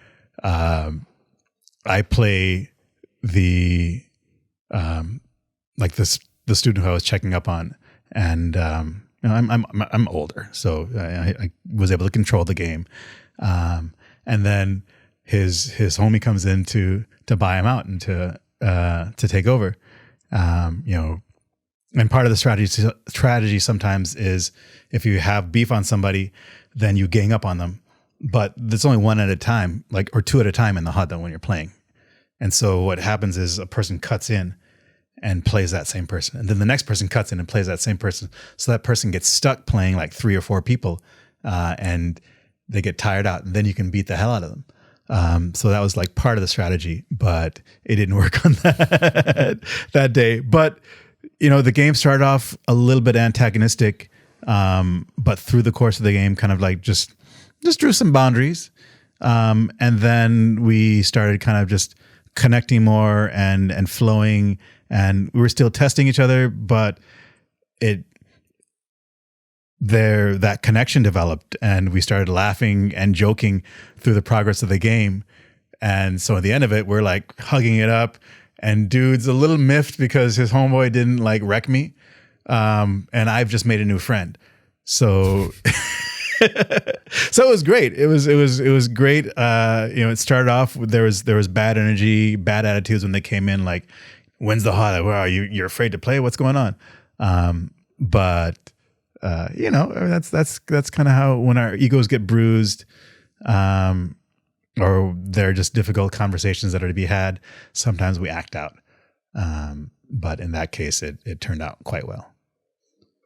I play the the student who I was checking up on, and I'm older, so I was able to control the game. And then his homie comes in to buy him out and to take over. And part of the strategy sometimes is if you have beef on somebody, then you gang up on them. But there's only one at a time, or two at a time in the hada when you're playing. And so what happens is a person cuts in and plays that same person. And then the next person cuts in and plays that same person. So that person gets stuck playing like 3 or 4 people, and they get tired out, and then you can beat the hell out of them. So that was like part of the strategy, but it didn't work on that day. But, the game started off a little bit antagonistic, but through the course of the game, kind of like just drew some boundaries. And then we started kind of just connecting more and flowing, and we were still testing each other, but that connection developed, and we started laughing and joking through the progress of the game. And so at the end of it, we're like hugging it up, and dude's a little miffed because his homeboy didn't wreck me. And I've just made a new friend. So, so it was great. It was great. It started off with, there was bad energy, bad attitudes when they came in, like, "When's the hada? Where are you? You're afraid to play? What's going on?" But that's kind of how, when our egos get bruised, or they're just difficult conversations that are to be had, sometimes we act out. But in that case, it turned out quite well.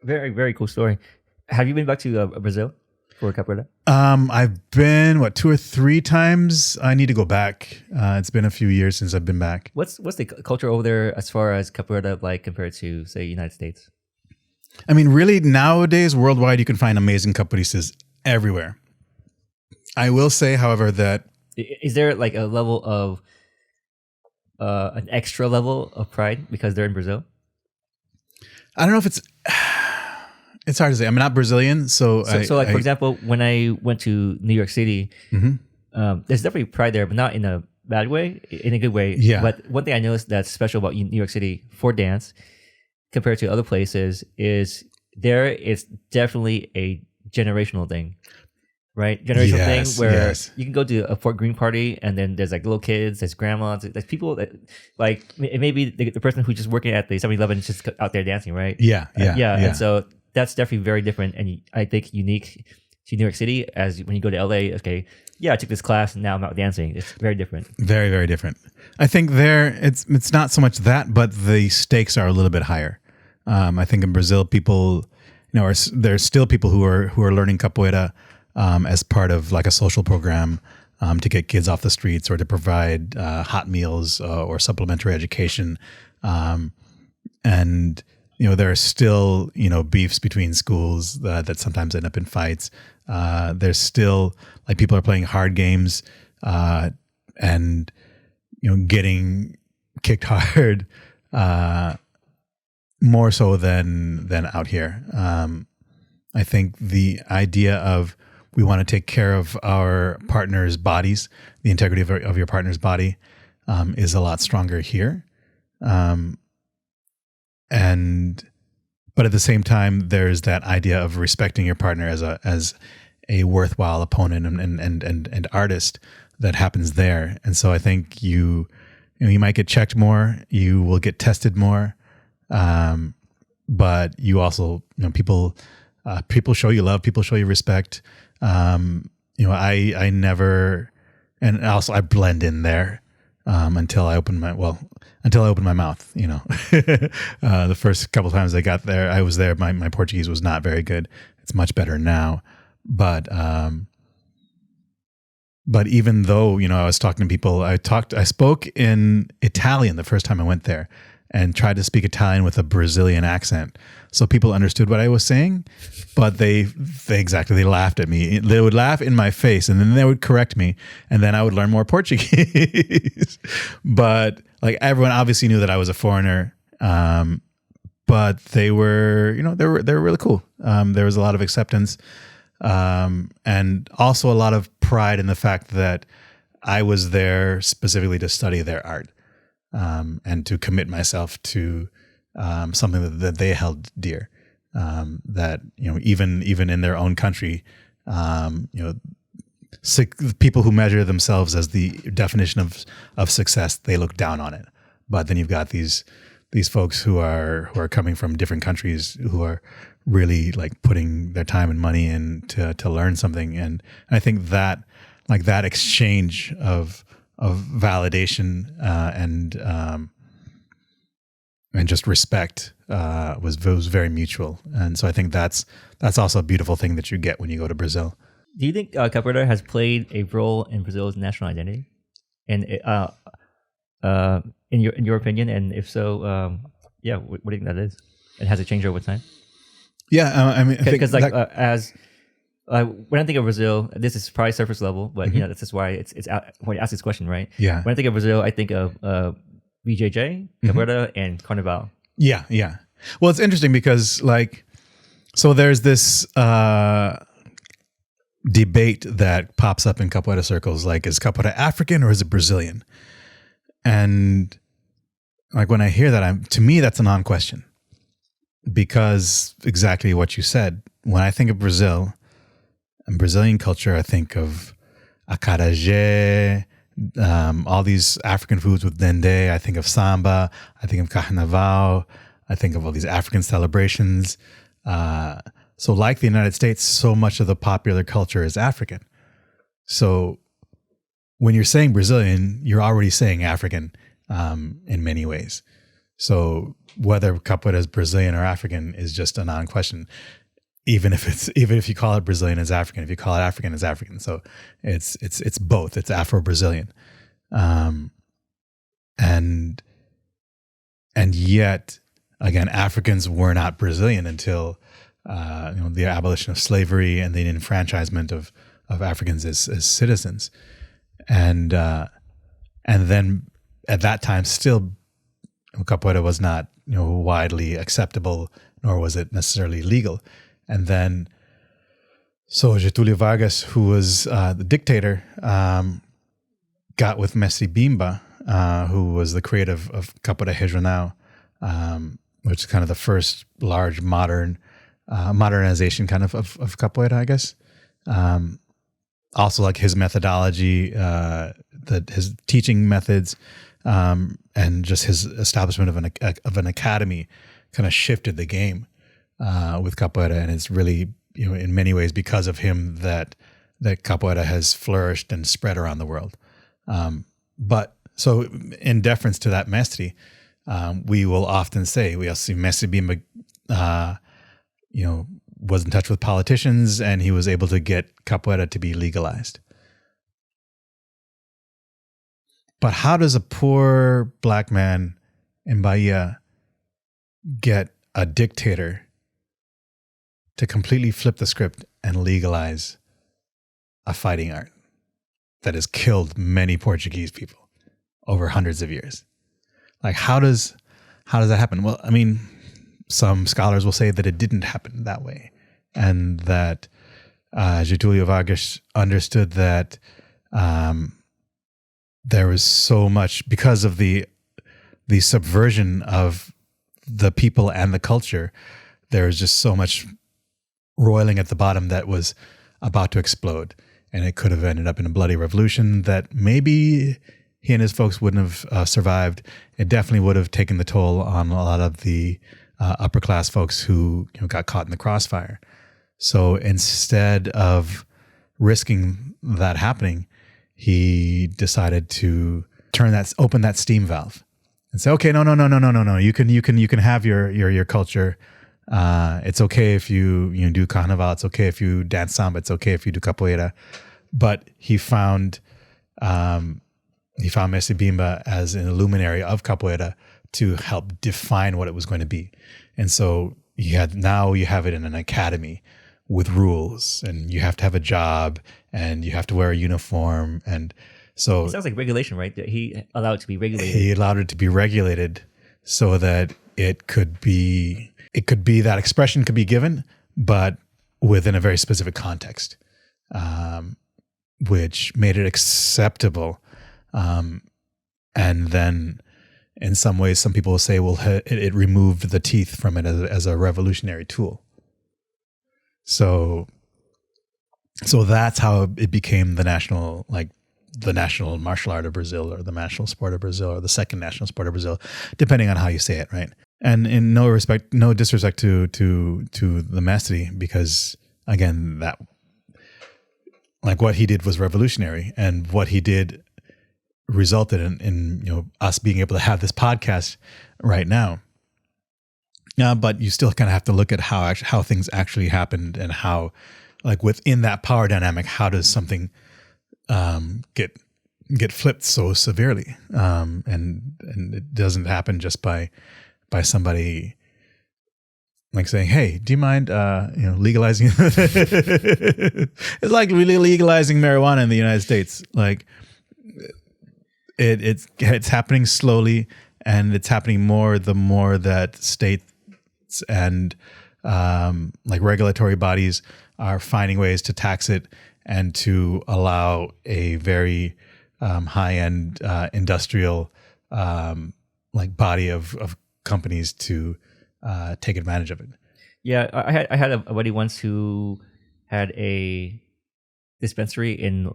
Very, very cool story. Have you been back to Brazil for capoeira? I've been 2 or 3 times. I need to go back. It's been a few years since I've been back. What's the culture over there as far as capoeira like compared to, say, United States? I mean, really, nowadays, worldwide, you can find amazing capoeiristas everywhere. I will say, however, that... Is there like a level of, an extra level of pride because they're in Brazil? I don't know if it's hard to say. I'm not Brazilian, so for example, when I went to New York City, there's definitely pride there, but not in a bad way, in a good way. Yeah. But one thing I noticed that's special about New York City for dance, compared to other places, is there is definitely a generational thing, right? Generational thing where you can go to a Fort Greene party, and then there's like little kids, there's grandmas, there's people that, like, it may be the person who's just working at the 7-Eleven is just out there dancing, right? Yeah. And so that's definitely very different, and I think unique to New York City. As when you go to LA, okay, I took this class and now I'm out dancing. It's very different. Very, very different. I think there it's not so much that, but the stakes are a little bit higher. I think in Brazil, people, there's still people who are learning capoeira as part of like a social program to get kids off the streets, or to provide hot meals or supplementary education. And there are still beefs between schools that sometimes end up in fights. There's still, like, people are playing hard games and getting kicked hard. More so than out here. I think the idea of we want to take care of our partner's bodies, the integrity of your partner's body, is a lot stronger here. But at the same time, there's that idea of respecting your partner as a worthwhile opponent and artist that happens there. And so I think you might get checked more, you will get tested more, but you also, people show you love, people show you respect. I never, and also I blend in there until I open my mouth. The first couple of times I was there. My Portuguese was not very good. It's much better now, but even though I was talking to people, I spoke in Italian the first time I went there, and tried to speak Italian with a Brazilian accent, so people understood what I was saying. But they laughed at me. They would laugh in my face, and then they would correct me, and then I would learn more Portuguese. But like everyone obviously knew that I was a foreigner, but they were really cool. There was a lot of acceptance, and also a lot of pride in the fact that I was there specifically to study their art, and to commit myself to something that they held dear. That even in their own country, people who measure themselves as the definition of success, they look down on it. But then you've got these folks who are coming from different countries who are really like putting their time and money in to learn something. And I think that like that exchange of validation and just respect was very mutual. And so I think that's also a beautiful thing that you get when you go to Brazil. Do you think capoeira has played a role in Brazil's national identity? And in your opinion, and if so, what do you think that is? And has it changed over time? Yeah, I mean, because when I think of Brazil, this is probably surface level, but this is why it's out, when you ask this question, right? Yeah. When I think of Brazil, I think of BJJ, capoeira, and Carnival. Yeah. Well, it's interesting because so there's this debate that pops up in capoeira circles, like, is capoeira African or is it Brazilian? And like when I hear that, to me that's a non-question, because exactly what you said. When I think of Brazil and Brazilian culture, I think of acarajé, all these African foods with dendê. I think of samba. I think of carnaval. I think of all these African celebrations. So like the United States, so much of the popular culture is African. So when you're saying Brazilian, you're already saying African in many ways. So whether capoeira is Brazilian or African is just a non-question. Even if you call it Brazilian, it's African. If you call it African, it's African. So it's both. It's Afro-Brazilian, and yet again, Africans were not Brazilian until the abolition of slavery and the enfranchisement of Africans as citizens, and then at that time, still capoeira was not widely acceptable, nor was it necessarily legal. And then, so Getúlio Vargas, who was the dictator, got with Mestre Berimbao, who was the creator of Capoeira Regional, which is kind of the first large modernization kind of capoeira, I guess. Also, like his methodology, his teaching methods, and just his establishment of an academy kind of shifted the game with capoeira, and it's really in many ways because of him that capoeira has flourished and spread around the world. But so in deference to that mestre, we will often say, we also see Mestre Berimbao, was in touch with politicians, and he was able to get capoeira to be legalized. But how does a poor black man in Bahia get a dictator to completely flip the script and legalize a fighting art that has killed many Portuguese people over hundreds of years? Like, how does that happen? Well, I mean, some scholars will say that it didn't happen that way. and that Getulio Vargas understood that there was so much, because of the subversion of the people and the culture, there was just so much roiling at the bottom that was about to explode. And it could have ended up in a bloody revolution that maybe he and his folks wouldn't have survived. It definitely would have taken the toll on a lot of the upper class folks who got caught in the crossfire. So instead of risking that happening, he decided to open that steam valve and say, okay, no. You can have your culture. It's okay if you do carnaval. It's okay if you dance samba. It's okay if you do capoeira. But he found Mestre Bimba as an luminary of capoeira to help define what it was going to be. And so you have it in an academy with rules, and you have to have a job, and you have to wear a uniform. And so it sounds like regulation, right? That he allowed it to be regulated. He allowed it to be regulated so that it could be that expression could be given, but within a very specific context, which made it acceptable. And then in some ways, some people will say, well, it removed the teeth from it as a revolutionary tool. So that's how it became the national martial art of Brazil, or the national sport of Brazil, or the second national sport of Brazil, depending on how you say it, right? And in no disrespect to the Mestre, because again, that what he did was revolutionary, and what he did resulted in us being able to have this podcast right now. But you still kind of have to look at how things actually happened, and how, within that power dynamic, how does something get flipped so severely? And it doesn't happen just by somebody saying, "Hey, do you mind legalizing?" It's like really legalizing marijuana in the United States. It's happening slowly, and it's happening more the more that states and regulatory bodies are finding ways to tax it and to allow a very high-end industrial body of companies to take advantage of it. Yeah, I had a buddy once who had a dispensary in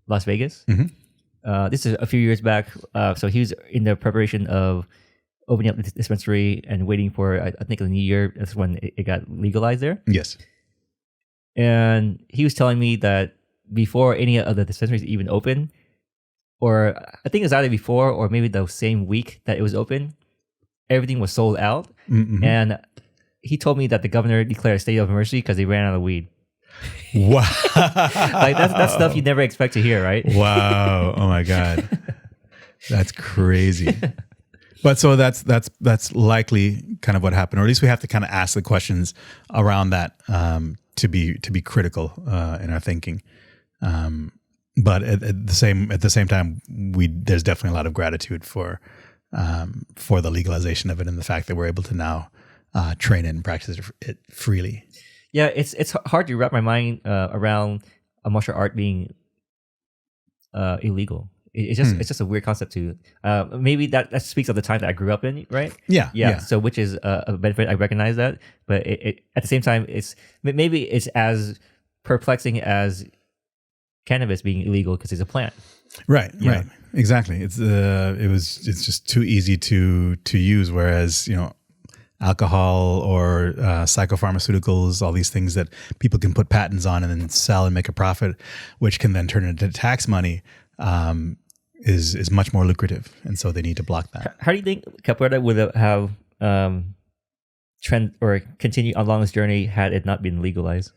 Las Vegas. Mm-hmm. This is a few years back. So he was in the preparation of opening up the dispensary and waiting for, I think, the new year. That's when it got legalized there. Yes. And he was telling me that before any of the dispensaries even opened, or I think it was either before or maybe the same week that it was open, everything was sold out. Mm-hmm. And he told me that the governor declared a state of emergency because they ran out of weed. Wow. That's stuff you never expect to hear, right? Wow. Oh my God. That's crazy. But so that's likely kind of what happened, or at least we have to kind of ask the questions around that to be critical in our thinking. But at the same time, there's definitely a lot of gratitude for the legalization of it, and the fact that we're able to now train and practice it freely. Yeah, it's hard to wrap my mind around a martial art being illegal. It's just a weird concept to maybe that speaks of the time that I grew up in, right? Yeah. So which is a benefit. I recognize that, but it at the same time, it's as perplexing as cannabis being illegal because it's a plant. Right. Exactly. It's just too easy to use, whereas alcohol or psychopharmaceuticals, all these things that people can put patents on and then sell and make a profit, which can then turn into tax money, is much more lucrative, and so they need to block that. How do you think capoeira would have trend or continue along this journey had it not been legalized?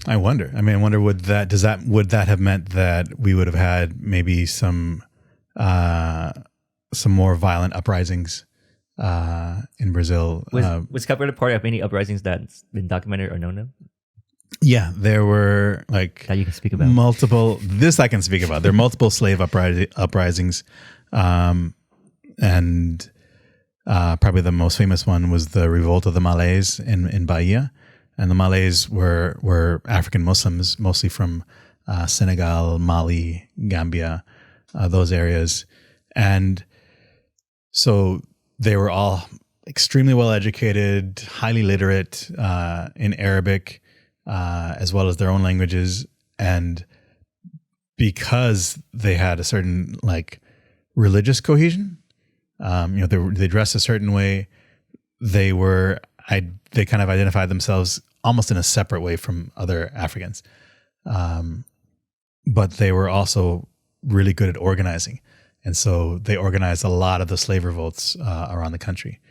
I wonder. Would that have meant that we would have had maybe some more violent uprisings in Brazil? Was capoeira part of many uprisings that's been documented or known of? Yeah, there were that you can speak about multiple. This I can speak about. There are multiple slave uprisings, and Probably the most famous one was the revolt of the Malays in Bahia. And the Malays were African Muslims, mostly from Senegal, Mali, Gambia, those areas. And so they were all extremely well educated, highly literate in Arabic, as well as their own languages. And because they had a certain like religious cohesion, they dressed a certain way. They kind of identified themselves almost in a separate way from other Africans. But they were also really good at organizing. And so they organized a lot of the slave revolts around the country.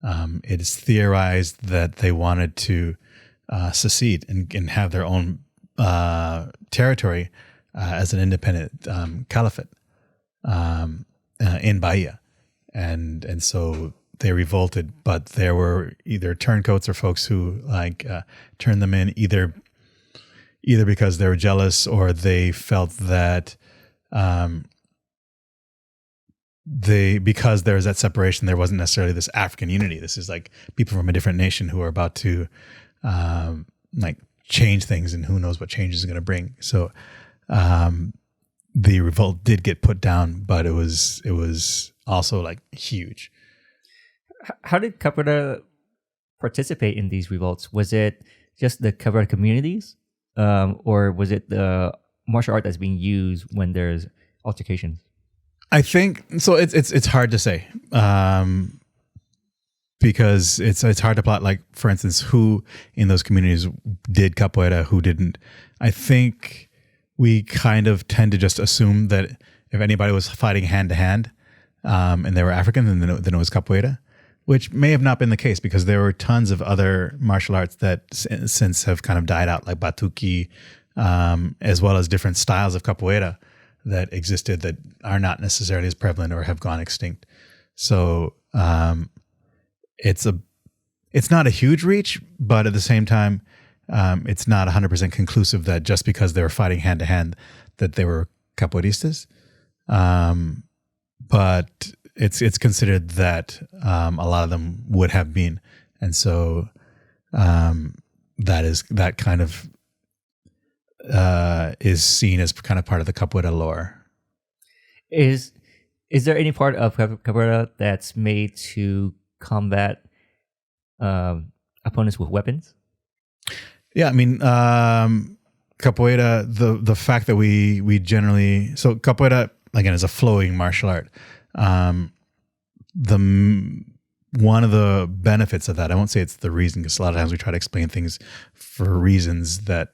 It is theorized that they wanted to secede and have their own territory as an independent caliphate in Bahia. And so they revolted, but there were either turncoats or folks who turned them in either because they were jealous or they felt that because there was that separation, there wasn't necessarily this African unity. This is like people from a different nation who are about to change things, and who knows what change is going to bring. So the revolt did get put down, but it was also like huge. How did capoeira participate in these revolts? Was it just the capoeira communities, or was it the martial art that's being used when there's altercations? I think so. It's hard to say because it's hard to plot. Like, for instance, who in those communities did capoeira, who didn't. I think we kind of tend to just assume that if anybody was fighting hand to hand and they were African, then it was capoeira, which may have not been the case because there were tons of other martial arts that since have kind of died out, like batuque, as well as different styles of capoeira that existed that are not necessarily as prevalent or have gone extinct. So it's not a huge reach, but at the same time, it's not 100% conclusive that just because they were fighting hand to hand that they were capoeiristas. But it's considered that a lot of them would have been, and so that kind of is seen as kind of part of the capoeira lore. Is there any part of capoeira that's made to combat opponents with weapons? Yeah, I mean, capoeira. The fact that we generally capoeira again is a flowing martial art. One of the benefits of that, I won't say it's the reason, because a lot of times we try to explain things for reasons that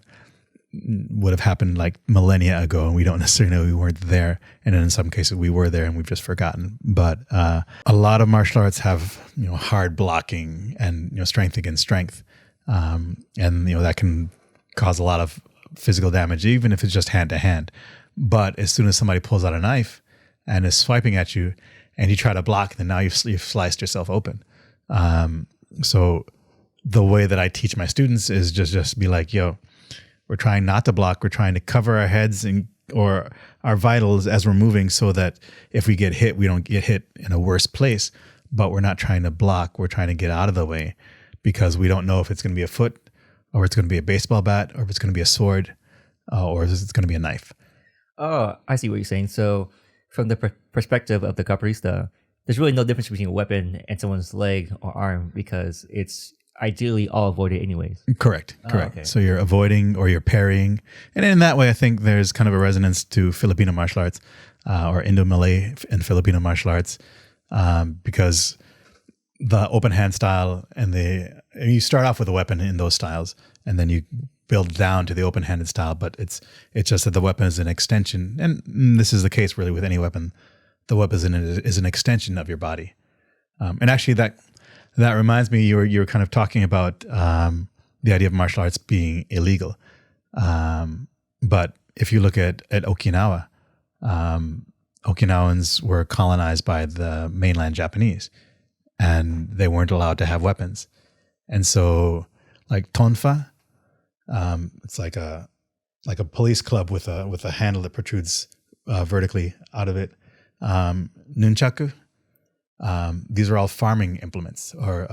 would have happened like millennia ago, and we don't necessarily know we weren't there. And then in some cases we were there and we've just forgotten. But a lot of martial arts have hard blocking and strength against strength, and that can cause a lot of physical damage, even if it's just hand to hand. But as soon as somebody pulls out a knife and is swiping at you, and you try to block, then now you've sliced yourself open. So the way that I teach my students is just be like, we're trying not to block. We're trying to cover our heads or our vitals as we're moving, so that if we get hit, we don't get hit in a worse place. But we're not trying to block. We're trying to get out of the way, because we don't know if it's going to be a foot, or it's going to be a baseball bat, or if it's going to be a sword, or if it's going to be a knife. Oh, I see what you're saying. So from the perspective of the capoeirista, there's really no difference between a weapon and someone's leg or arm, because it's ideally all avoided anyways. Correct. Okay. So you're avoiding or you're parrying. And in that way, I think there's kind of a resonance to Filipino martial arts, or Indo-Malay and Filipino martial arts, because the open hand style and you start off with a weapon in those styles, and then you build down to the open-handed style. But it's just that the weapon is an extension, and this is the case really with any weapon. The weapon is an extension of your body. And actually, that reminds me, you were kind of talking about the idea of martial arts being illegal. But if you look at Okinawa, Okinawans were colonized by the mainland Japanese, and they weren't allowed to have weapons. And so, like tonfa, it's like a police club with a handle that protrudes vertically out of it. Nunchaku, These are all farming implements, or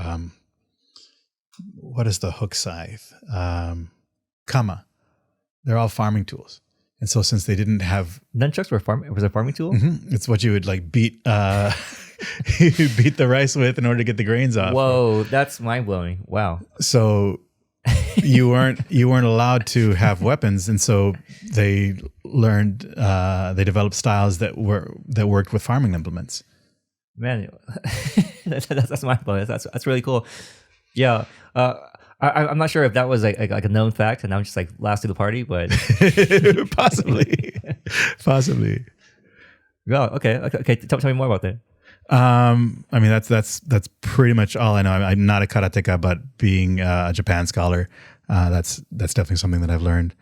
what is the hook scythe? Kama. They're all farming tools. And so since they didn't have... Nunchucks was a farming tool? Mm-hmm, it's what you would like beat you beat the rice with in order to get the grains off. Whoa, that's mind-blowing. Wow. So you weren't allowed to have weapons, and so they developed styles that worked with farming implements. Man, that's mind-blowing. That's really cool. Yeah. I'm not sure if that was like a known fact, and I'm just like last to the party, but possibly. Yeah. Okay. Tell me more about that. I mean, that's pretty much all I know. I'm not a karateka, but being a Japan scholar, that's definitely something that I've learned,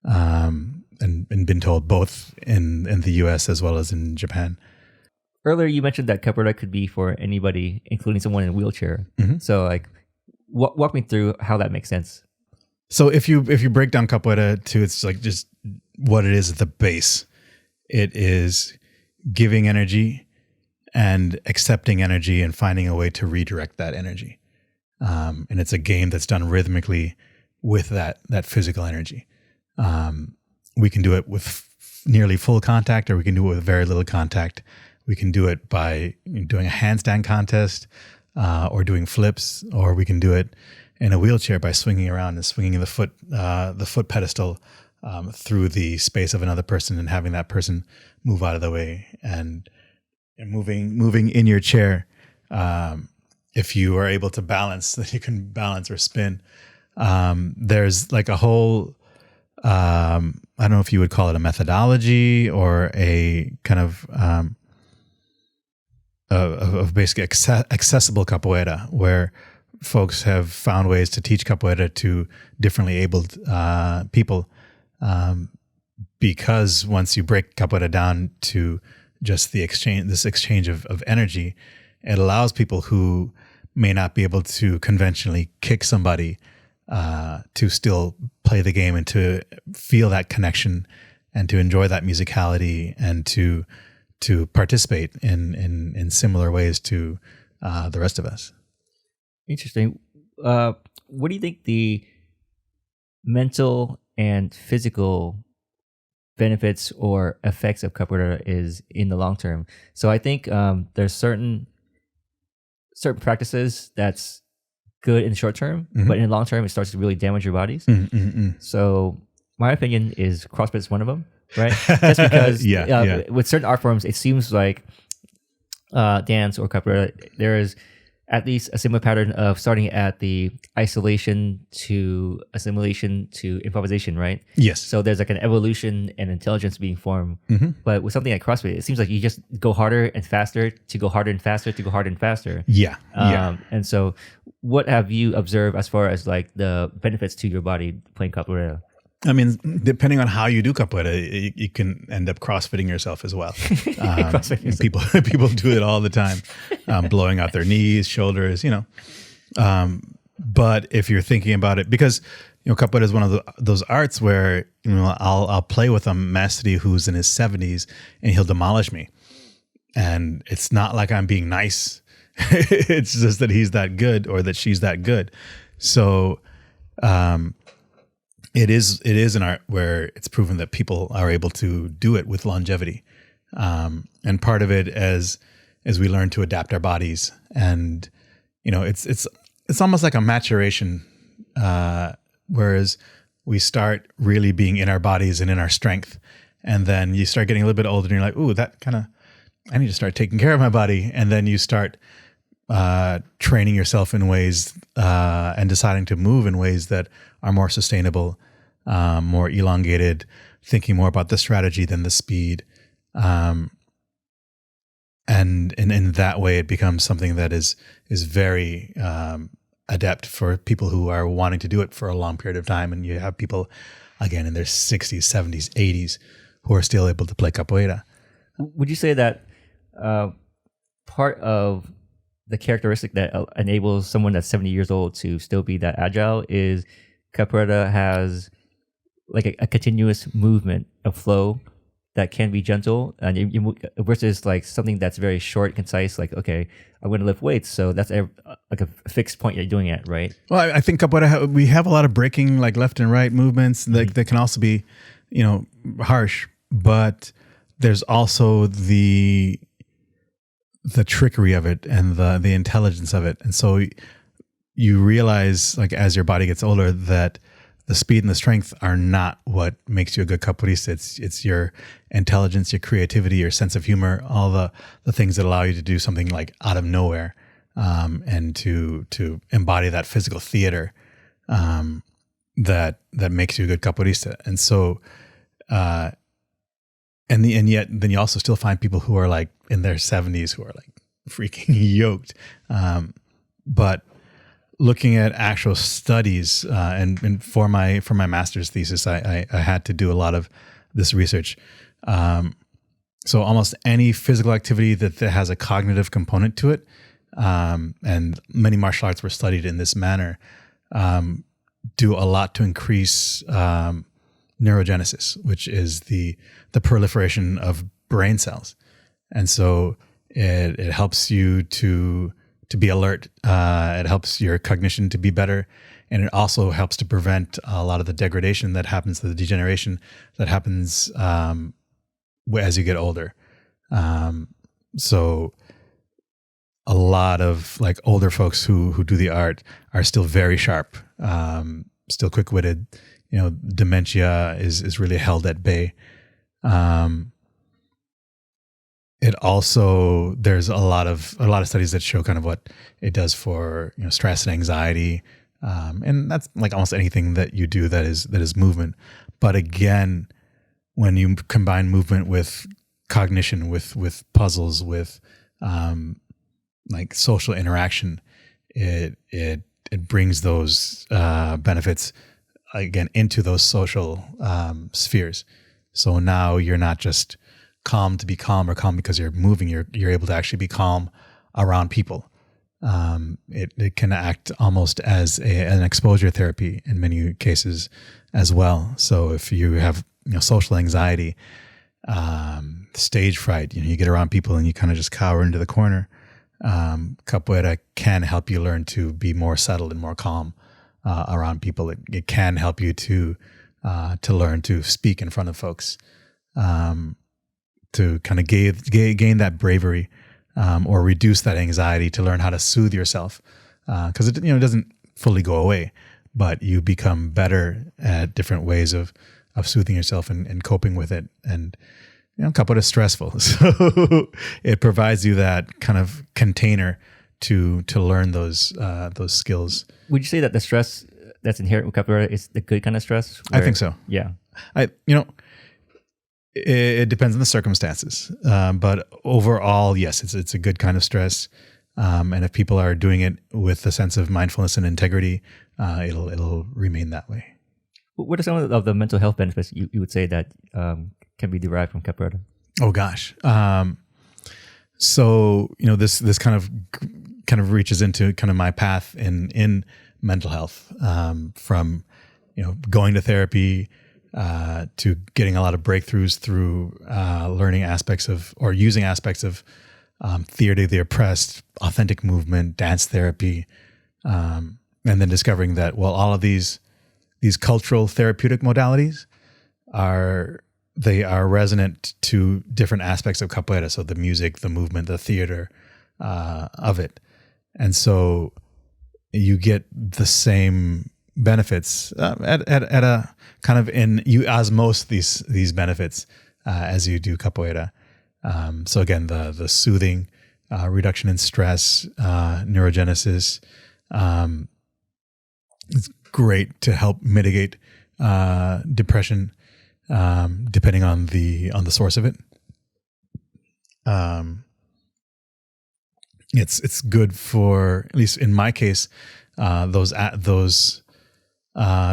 and been told both in the U.S. as well as in Japan. Earlier, you mentioned that capoeira could be for anybody, including someone in a wheelchair. Mm-hmm. So, like, walk me through how that makes sense. So, if you break down capoeira to its like just what it is at the base, it is giving energy and accepting energy and finding a way to redirect that energy. And it's a game that's done rhythmically with that physical energy. We can do it with nearly full contact, or we can do it with very little contact. We can do it by doing a handstand contest, or doing flips, or we can do it in a wheelchair by swinging around and swinging the foot pedestal through the space of another person and having that person move out of the way and moving in your chair. If you are able to balance, then you can balance or spin. There's like a whole, I don't know if you would call it a methodology or a kind of basically accessible capoeira, where folks have found ways to teach capoeira to differently abled people. Because once you break capoeira down to just this exchange of energy, it allows people who may not be able to conventionally kick somebody to still play the game and to feel that connection and to enjoy that musicality and to participate in similar ways to the rest of us. Interesting. What do you think the mental and physical benefits or effects of capoeira is in the long term? So I think there's certain practices that's good in the short term, Mm-hmm. but in the long term it starts to really damage your bodies. Mm-hmm. So my opinion is CrossFit is one of them, right? Just because with certain art forms it seems like dance or capoeira, there is at least a similar pattern of starting at the isolation to assimilation to improvisation, right? Yes. So there's like an evolution and intelligence being formed. Mm-hmm. But with something like CrossFit, it seems like you just go harder and faster to go harder and faster to go harder and faster. Yeah. And so what have you observed as far as like the benefits to your body playing capoeira? I mean, depending on how you do capoeira, you can end up crossfitting yourself as well. People do it all the time, blowing out their knees, shoulders, But if you're thinking about it, because capoeira is one of those arts where I'll play with a maestri who's in his 70s and he'll demolish me, and it's not like I'm being nice. It's just that he's that good or that she's that good. So. It is an art where it's proven that people are able to do it with longevity, and part of it as we learn to adapt our bodies, and it's almost like a maturation, whereas we start really being in our bodies and in our strength, and then you start getting a little bit older, and you're like, ooh, I need to start taking care of my body, and then you start training yourself in ways and deciding to move in ways that are more sustainable, more elongated, thinking more about the strategy than the speed. And in that way, it becomes something that is very adept for people who are wanting to do it for a long period of time. And you have people, again, in their 60s, 70s, 80s, who are still able to play capoeira. Would you say that part of the characteristic that enables someone that's 70 years old to still be that agile is capoeira has like a continuous movement of flow that can be gentle, and versus like something that's very short, concise. Like, okay, I'm going to lift weights, so that's like a fixed point you're doing it, right? Well, I think capoeira, we have a lot of breaking, like left and right movements that can also be, harsh. But there's also the trickery of it and the intelligence of it, and so you realize, like as your body gets older, that the speed and the strength are not what makes you a good capoeirista. It's your intelligence, your creativity, your sense of humor, all the things that allow you to do something like out of nowhere, and to embody that physical theater that makes you a good capoeirista. And so, and yet then you also still find people who are like in their 70s who are like freaking yoked, but looking at actual studies, and for my master's thesis, I had to do a lot of this research. So almost any physical activity that has a cognitive component to it, and many martial arts were studied in this manner, do a lot to increase neurogenesis, which is the proliferation of brain cells. And so it helps you to be alert. It helps your cognition to be better. And it also helps to prevent a lot of the degradation that happens, the degeneration that happens as you get older. So a lot of like older folks who do the art are still very sharp, still quick-witted. Dementia is really held at bay. It also, there's a lot of studies that show kind of what it does for stress and anxiety, and that's like almost anything that you do that is movement. But again, when you combine movement with cognition, with puzzles, with like social interaction, it brings those benefits again into those social spheres. So now you're not just calm to be calm or calm because you're moving. You're able to actually be calm around people. It can act almost as an exposure therapy in many cases as well. So if you have social anxiety, stage fright, you get around people and you kind of just cower into the corner, capoeira can help you learn to be more settled and more calm around people. It can help you to learn to speak in front of folks, to kind of gain that bravery, or reduce that anxiety, to learn how to soothe yourself, because it doesn't fully go away, but you become better at different ways of soothing yourself and coping with it. And capoeira is stressful, so it provides you that kind of container to learn those skills. Would you say that the stress that's inherent with capoeira is the good kind of stress? I think so. Yeah. It depends on the circumstances, but overall, yes, it's a good kind of stress. And if people are doing it with a sense of mindfulness and integrity, it'll remain that way. What are some of the mental health benefits you would say that can be derived from capoeira? Oh gosh, so this kind of reaches into kind of my path in mental health, from going to therapy, to getting a lot of breakthroughs through learning aspects of, or using aspects of, theater of the oppressed, authentic movement, dance therapy, and then discovering that, well, all of these cultural therapeutic modalities are resonant to different aspects of capoeira. So the music, the movement, the theater of it. And so you get the same benefits at a kind of you osmose these benefits as you do capoeira. So again, the soothing, reduction in stress, neurogenesis, it's great to help mitigate depression, depending on the source of it. It's good for, at least in my case, those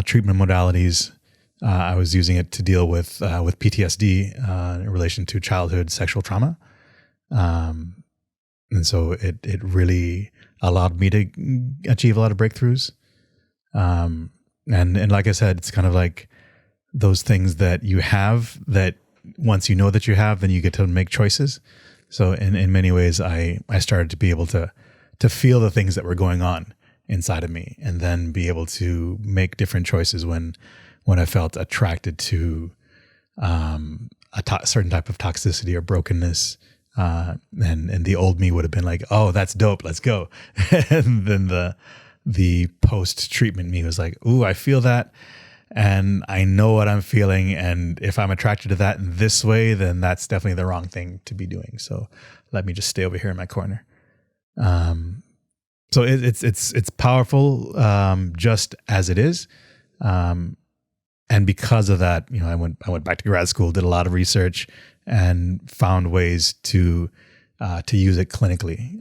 treatment modalities. I was using it to deal with PTSD in relation to childhood sexual trauma, and so it really allowed me to achieve a lot of breakthroughs. And like I said, it's kind of like those things that you have that once you know that you have, then you get to make choices. So in many ways, I started to be able to feel the things that were going on inside of me, and then be able to make different choices when I felt attracted to certain type of toxicity or brokenness. And the old me would have been like, oh, that's dope, let's go. And then the post-treatment me was like, ooh, I feel that, and I know what I'm feeling, and if I'm attracted to that in this way, then that's definitely the wrong thing to be doing. So let me just stay over here in my corner. So it's powerful, just as it is. And because of that, I went back to grad school, did a lot of research, and found ways to use it clinically.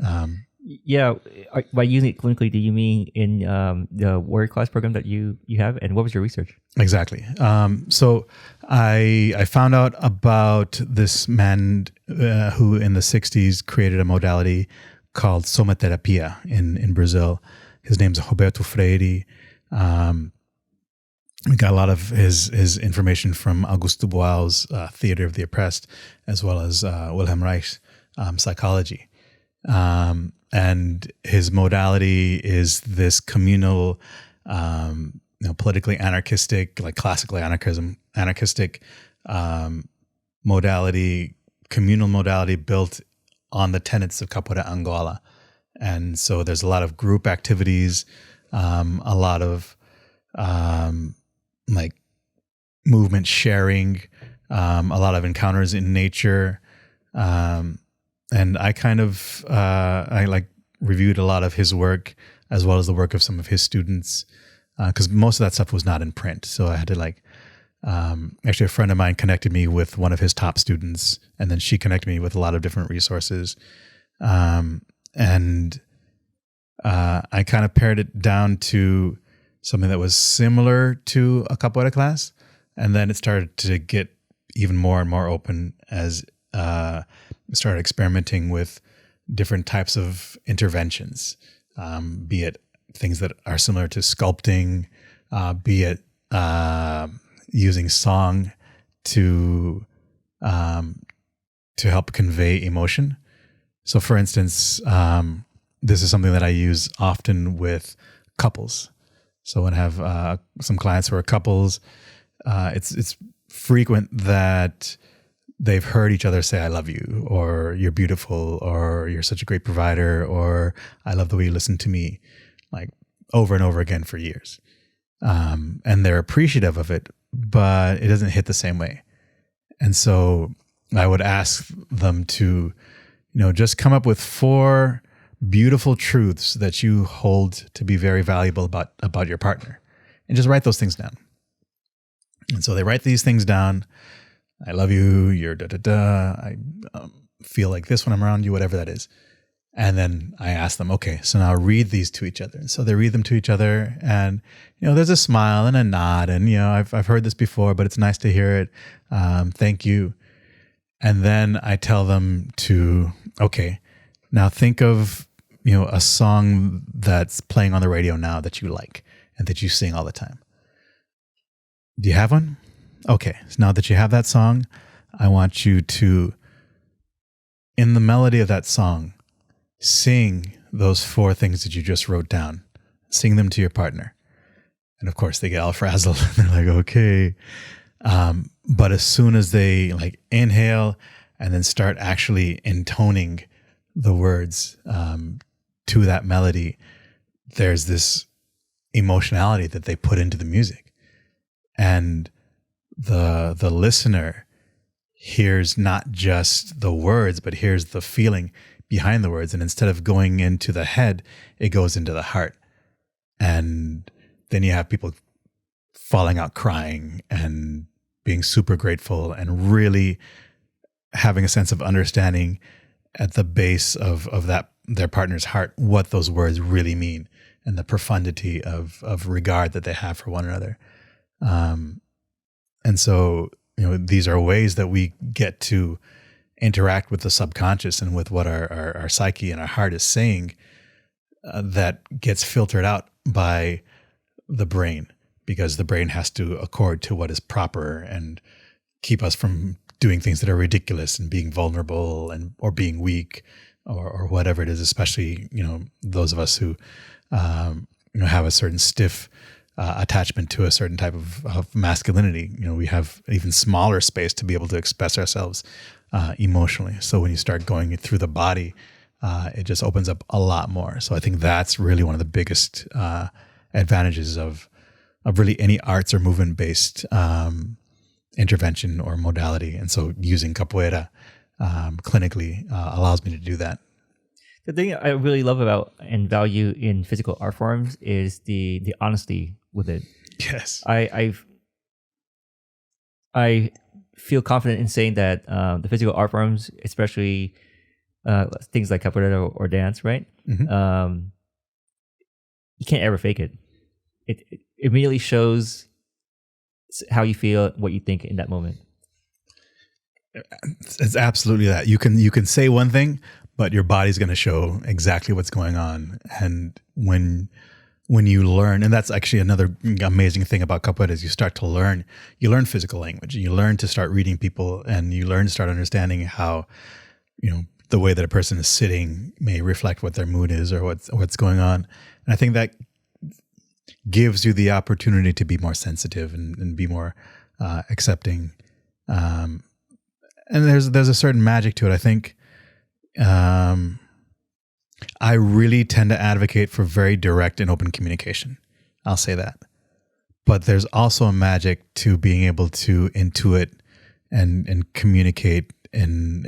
By using it clinically, do you mean in the warrior class program that you have? And what was your research? Exactly. So I found out about this man who in the 60s created a modality called somaterapia in Brazil. His name's Roberto Freire. We got a lot of his information from Augusto Boal's Theater of the Oppressed, as well as Wilhelm Reich's psychology. And his modality is this communal, politically anarchistic, like classically anarchistic modality, communal modality built on the tenets of Capoeira Angola. And so there's a lot of group activities, a lot of like movement sharing, a lot of encounters in nature. And I kind of, I reviewed a lot of his work as well as the work of some of his students, because most of that stuff was not in print. So I had to actually a friend of mine connected me with one of his top students, and then she connected me with a lot of different resources. And I kind of pared it down to something that was similar to a capoeira class. And then it started to get even more and more open as started experimenting with different types of interventions, be it things that are similar to sculpting, be it using song to help convey emotion. So, for instance, this is something that I use often with couples. So when I have some clients who are couples, it's frequent that they've heard each other say, I love you, or you're beautiful, or you're such a great provider, or I love the way you listen to me, like over and over again for years. And they're appreciative of it, but it doesn't hit the same way. And so I would ask them to, just come up with 4 beautiful truths that you hold to be very valuable about your partner, and just write those things down. And so they write these things down. I love you, you're da-da-da, I feel like this when I'm around you, whatever that is. And then I ask them, okay, so now read these to each other. And so they read them to each other, and, there's a smile and a nod, and, I've heard this before, but it's nice to hear it. Thank you. And then I tell them to, okay, now think of, a song that's playing on the radio now that you like and that you sing all the time. Do you have one? Okay, so now that you have that song, I want you to, in the melody of that song, sing those 4 things that you just wrote down. Sing them to your partner. And of course, they get all frazzled. They're like, okay. But as soon as they inhale and then start actually intoning the words to that melody, there's this emotionality that they put into the music. And the listener hears not just the words, but hears the feeling behind the words. And instead of going into the head, it goes into the heart. And then you have people falling out crying and being super grateful and really having a sense of understanding at the base of that their partner's heart what those words really mean, and the profundity of regard that they have for one another. And so, these are ways that we get to interact with the subconscious and with what our psyche and our heart is saying, that gets filtered out by the brain, because the brain has to accord to what is proper and keep us from doing things that are ridiculous and being vulnerable or being weak or whatever it is, especially, those of us who, have a certain stiff attachment to a certain type of masculinity. We have even smaller space to be able to express ourselves emotionally. So when you start going through the body, it just opens up a lot more. So I think that's really one of the biggest advantages of really any arts or movement based intervention or modality. And so using capoeira clinically allows me to do that. The thing I really love about and value in physical art forms is the honesty with it. Yes. I feel confident in saying that the physical art forms, especially things like capoeira or dance, right? Mm-hmm. You can't ever fake it. It immediately shows how you feel, what you think in that moment. It's absolutely that. You can say one thing, but your body's going to show exactly what's going on. And when you learn, and that's actually another amazing thing about capoeira, is you start to learn. You learn physical language. You learn to start reading people, and you learn to start understanding how, the way that a person is sitting may reflect what their mood is or what's going on. And I think that gives you the opportunity to be more sensitive and be more accepting. And there's a certain magic to it. I think I really tend to advocate for very direct and open communication. I'll say that. But there's also a magic to being able to intuit and communicate in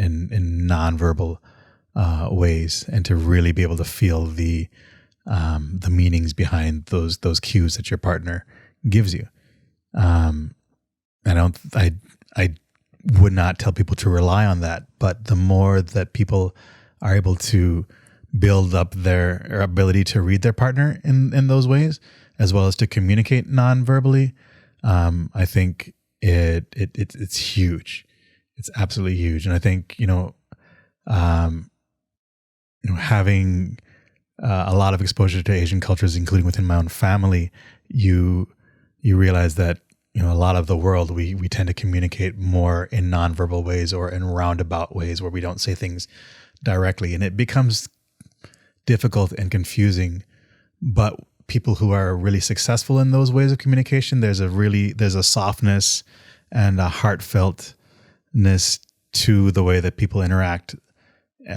nonverbal ways, and to really be able to feel the meanings behind those cues that your partner gives you. I would not tell people to rely on that, but the more that people are able to build up their ability to read their partner in those ways, as well as to communicate non-verbally, I think it's huge. It's absolutely huge. And I think, having a lot of exposure to Asian cultures, including within my own family, you realize that, a lot of the world, we tend to communicate more in nonverbal ways or in roundabout ways where we don't say things directly. And it becomes difficult and confusing. But people who are really successful in those ways of communication, there's a softness and a heartfeltness to the way that people interact,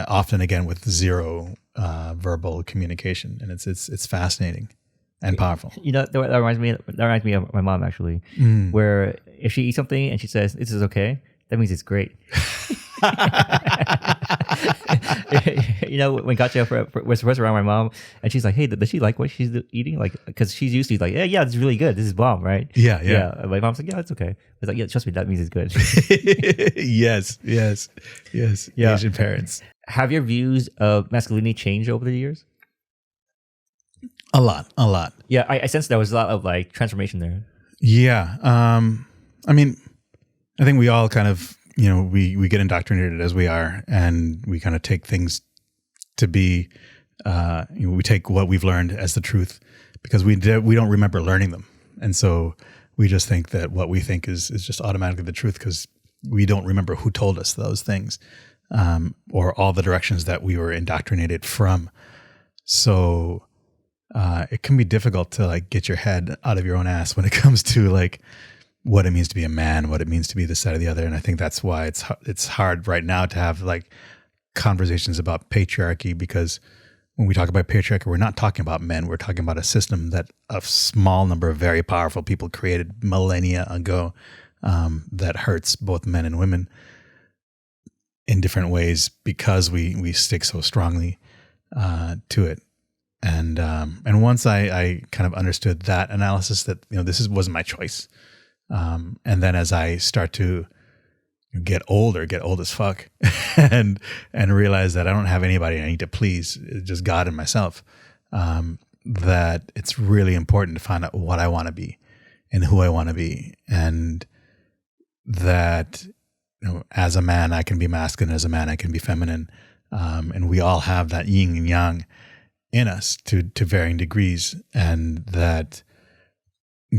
often again with zero verbal communication. And it's fascinating and powerful. That reminds me of my mom, actually, where if she eats something and she says, "This is okay," that means it's great. When Katya was first around my mom, and she's like, "Hey, does she like what she's eating?" Like, because she's usually like, "Yeah, it's really good. This is bomb, right?" Yeah. And my mom's like, "Yeah, it's okay." It's like, "Yeah, trust me, that means it's good." Yes. Yeah. Asian parents. Have your views of masculinity changed over the years? A lot. Yeah, I sense there was a lot of like transformation there. Yeah. I think we all kind of, we get indoctrinated as we are, and we kind of take things to be, we take what we've learned as the truth, because we don't remember learning them. And so we just think that what we think is just automatically the truth, because we don't remember who told us those things, or all the directions that we were indoctrinated from. So it can be difficult to like get your head out of your own ass when it comes to like what it means to be a man, what it means to be this side or the other. And I think that's why it's hard right now to have like conversations about patriarchy, because when we talk about patriarchy, we're not talking about men. We're talking about a system that a small number of very powerful people created millennia ago, that hurts both men and women in different ways, because we stick so strongly to it. And once I kind of understood that analysis, that this wasn't my choice, and then as I start to get old as fuck, and realize that I don't have anybody I need to please, just God and myself, that it's really important to find out what I want to be and who I want to be, and that as a man I can be masculine, as a man I can be feminine, and we all have that yin and yang in us to varying degrees, and that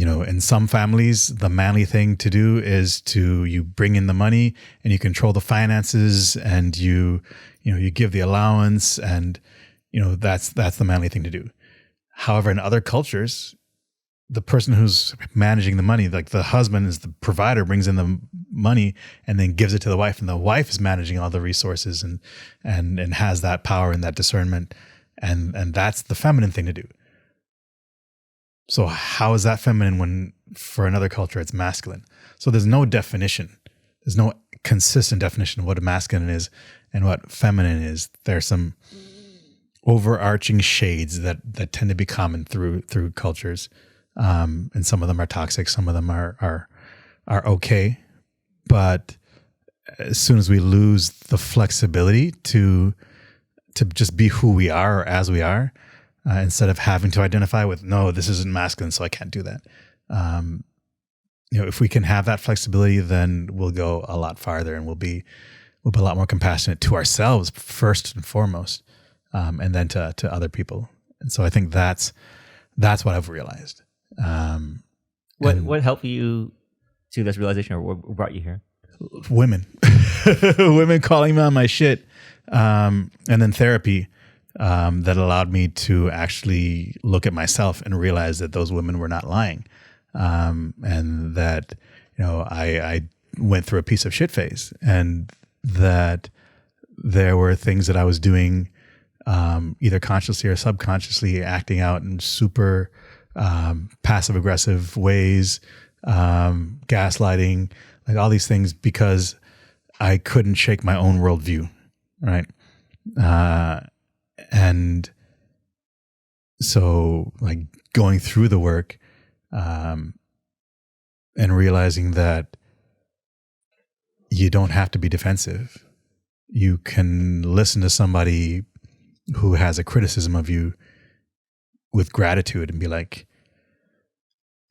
in some families, the manly thing to do is you bring in the money and you control the finances, and you give the allowance, and that's the manly thing to do. However, in other cultures, the person who's managing the money, like the husband is the provider, brings in the money and then gives it to the wife, and the wife is managing all the resources and has that power and that discernment, and that's the feminine thing to do. So how is that feminine when for another culture it's masculine? So there's no definition. There's no consistent definition of what a masculine is and what feminine is. There's some overarching shades that tend to be common through cultures. And some of them are toxic. Some of them are okay. But as soon as we lose the flexibility to just be who we are or as we are, instead of having to identify with, no, this isn't masculine, so I can't do that. If we can have that flexibility, then we'll go a lot farther, and we'll be a lot more compassionate to ourselves first and foremost, and then to other people. And so I think that's what I've realized. What helped you to this realization, or what brought you here? Women calling me on my shit, and then therapy. That allowed me to actually look at myself and realize that those women were not lying, and that I went through a piece of shit phase, and that there were things that I was doing, either consciously or subconsciously, acting out in super passive aggressive ways, gaslighting, like all these things, because I couldn't shake my own worldview, right? And so, like, going through the work, and realizing that you don't have to be defensive. You can listen to somebody who has a criticism of you with gratitude and be like,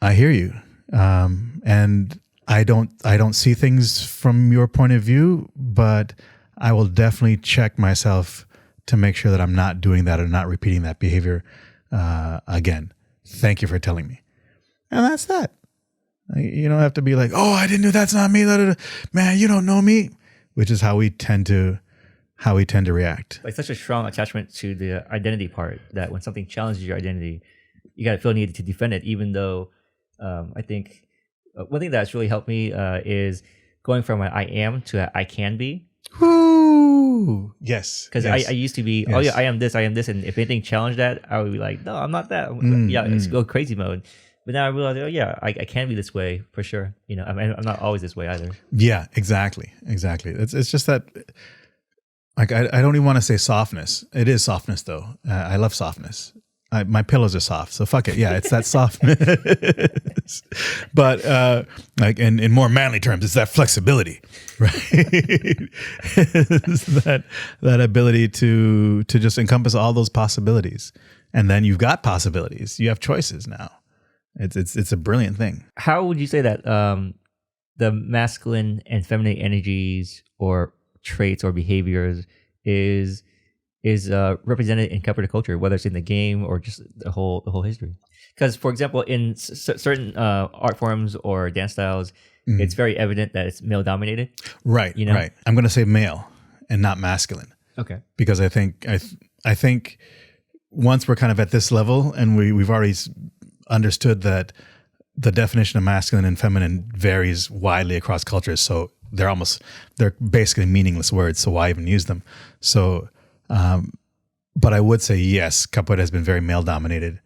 I hear you. And I don't see things from your point of view, but I will definitely check myself to make sure that I'm not doing that or not repeating that behavior again. Thank you for telling me. And that's that. You don't have to be like, oh, I didn't do that's not me. Man, you don't know me. Which is how we tend to react. Like such a strong attachment to the identity part that when something challenges your identity, you got to feel needed to defend it, even though I think one thing that's really helped me is going from an I am to a I can be. Woo! Yes. Because yes. I used to be, yes. oh yeah, I am this, and if anything challenged that, I would be like, no, I'm not that. It's go crazy mode. But now I realize, oh yeah, I can be this way for sure. I'm not always this way either. Yeah, exactly. It's just that, like, I don't even want to say softness. It is softness though. I love softness. My pillows are soft, so fuck it. Yeah, it's that softness. But like in more manly terms, it's that flexibility, right? It's that ability to just encompass all those possibilities, and then you've got possibilities. You have choices now. It's a brilliant thing. How would you say that the masculine and feminine energies or traits or behaviors is represented in Capoeira culture, whether it's in the game or just the whole history? Because, for example, in certain art forms or dance styles, it's very evident that it's male dominated. Right. Right. I'm going to say male and not masculine. Okay. Because I think once we're kind of at this level and we've already understood that the definition of masculine and feminine varies widely across cultures, so they're basically meaningless words. So why even use them? So. But I would say, yes, capoeira has been very male dominated,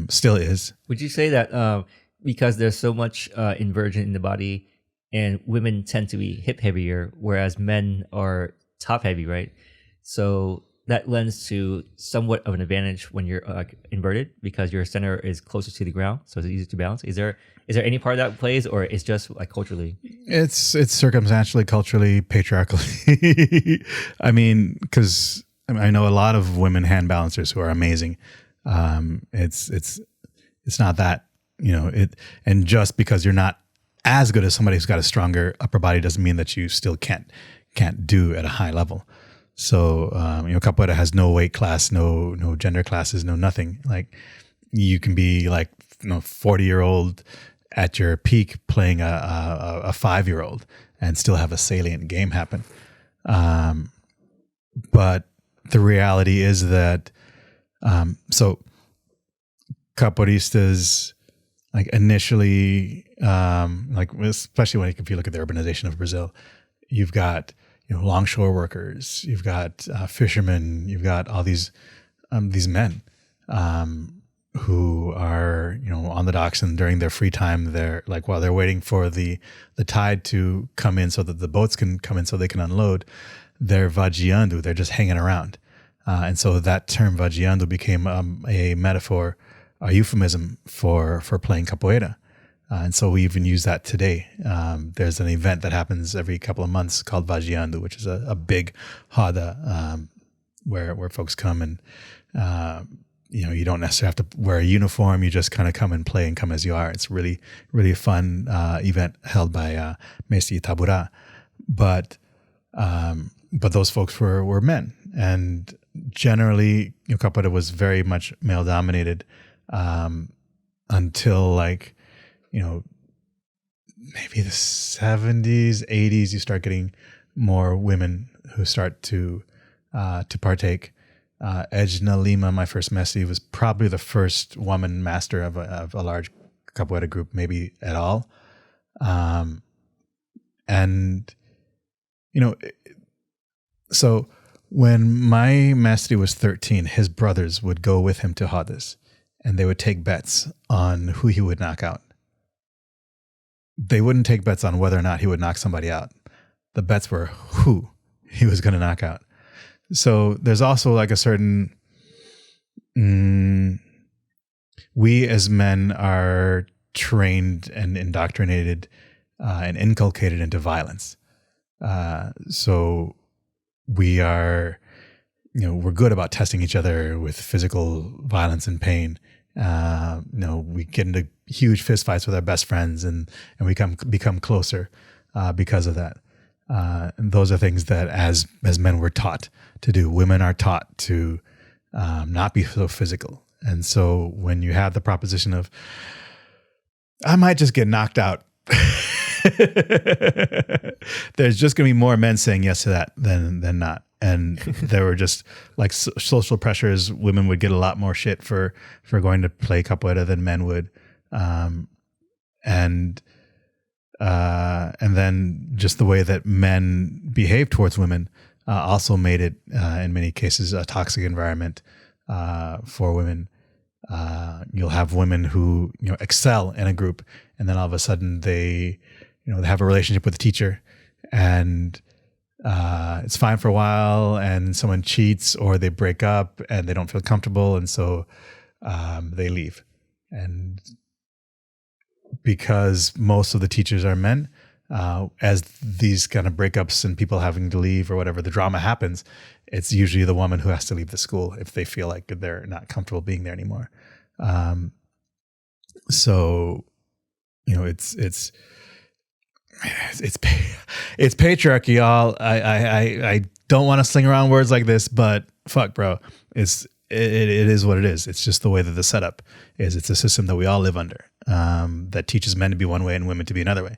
still is. Would you say that because there's so much inversion in the body and women tend to be hip heavier, whereas men are top heavy, right? So that lends to somewhat of an advantage when you're inverted because your center is closer to the ground, so it's easier to balance. Is there any part that plays, or it's just like culturally? It's circumstantially, culturally, patriarchally. I mean, because I know a lot of women hand balancers who are amazing. It's not that, and just because you're not as good as somebody who's got a stronger upper body doesn't mean that you still can't do at a high level. So, capoeira has no weight class, no gender classes, no nothing. Like, you can be like 40-year-old at your peak playing a 5-year-old and still have a salient game happen. But the reality is that so capoeiristas, like initially, like especially if you look at the urbanization of Brazil, you've got longshore workers, you've got fishermen, you've got all these men who are on the docks, and during their free time, they're like while they're waiting for the tide to come in so that the boats can come in so they can unload, they're vagiando, they're just hanging around. And so that term vagiando became a metaphor, a euphemism for playing capoeira. And so we even use that today. There's an event that happens every couple of months called vagiando, which is a big roda where folks come and, you don't necessarily have to wear a uniform. You just kind of come and play and come as you are. It's really, really a fun event held by Mestre Itabura. But those folks were men. And generally, capoeira was very much male dominated until maybe the 70s, 80s. You start getting more women who start to partake. Edna Lima, my first mestre, was probably the first woman master of a large capoeira group, maybe at all. So when my mestre was 13, his brothers would go with him to rodas, and they would take bets on who he would knock out. They wouldn't take bets on whether or not he would knock somebody out. The bets were who he was going to knock out. So there's also like a certain, we as men are trained and indoctrinated and inculcated into violence. So we are, we're good about testing each other with physical violence and pain. We get into huge fistfights with our best friends and we become closer because of that. And those are things that as men we're taught to do. Women are taught to not be so physical. And so when you have the proposition of, I might just get knocked out, there's just going to be more men saying yes to that than not. And there were just like social pressures. Women would get a lot more shit for going to play capoeira than men would. And then just the way that men behave towards women also made it, in many cases, a toxic environment for women. You'll have women who excel in a group, and then all of a sudden they have a relationship with the teacher, and it's fine for a while, and someone cheats or they break up and they don't feel comfortable, and so they leave. And because most of the teachers are men, as these kind of breakups and people having to leave or whatever, the drama happens, it's usually the woman who has to leave the school if they feel like they're not comfortable being there anymore. So it's patriarchy, y'all. I don't want to sling around words like this, but fuck, bro, it is what it is. It's just the way that the setup is. It's a system that we all live under, that teaches men to be one way and women to be another way.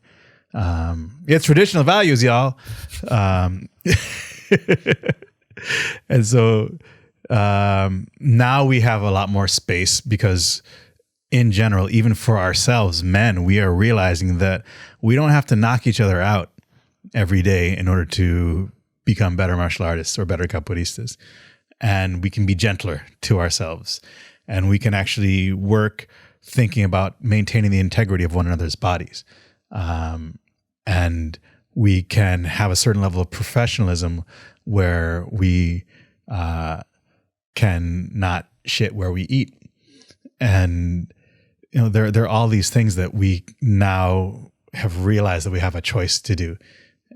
It's traditional values, y'all. And so now we have a lot more space because in general, even for ourselves, men, we are realizing that we don't have to knock each other out every day in order to become better martial artists or better capoeiristas. And we can be gentler to ourselves. And we can actually work thinking about maintaining the integrity of one another's bodies. And we can have a certain level of professionalism where we can not shit where we eat. And there are all these things that we now have realized that we have a choice to do,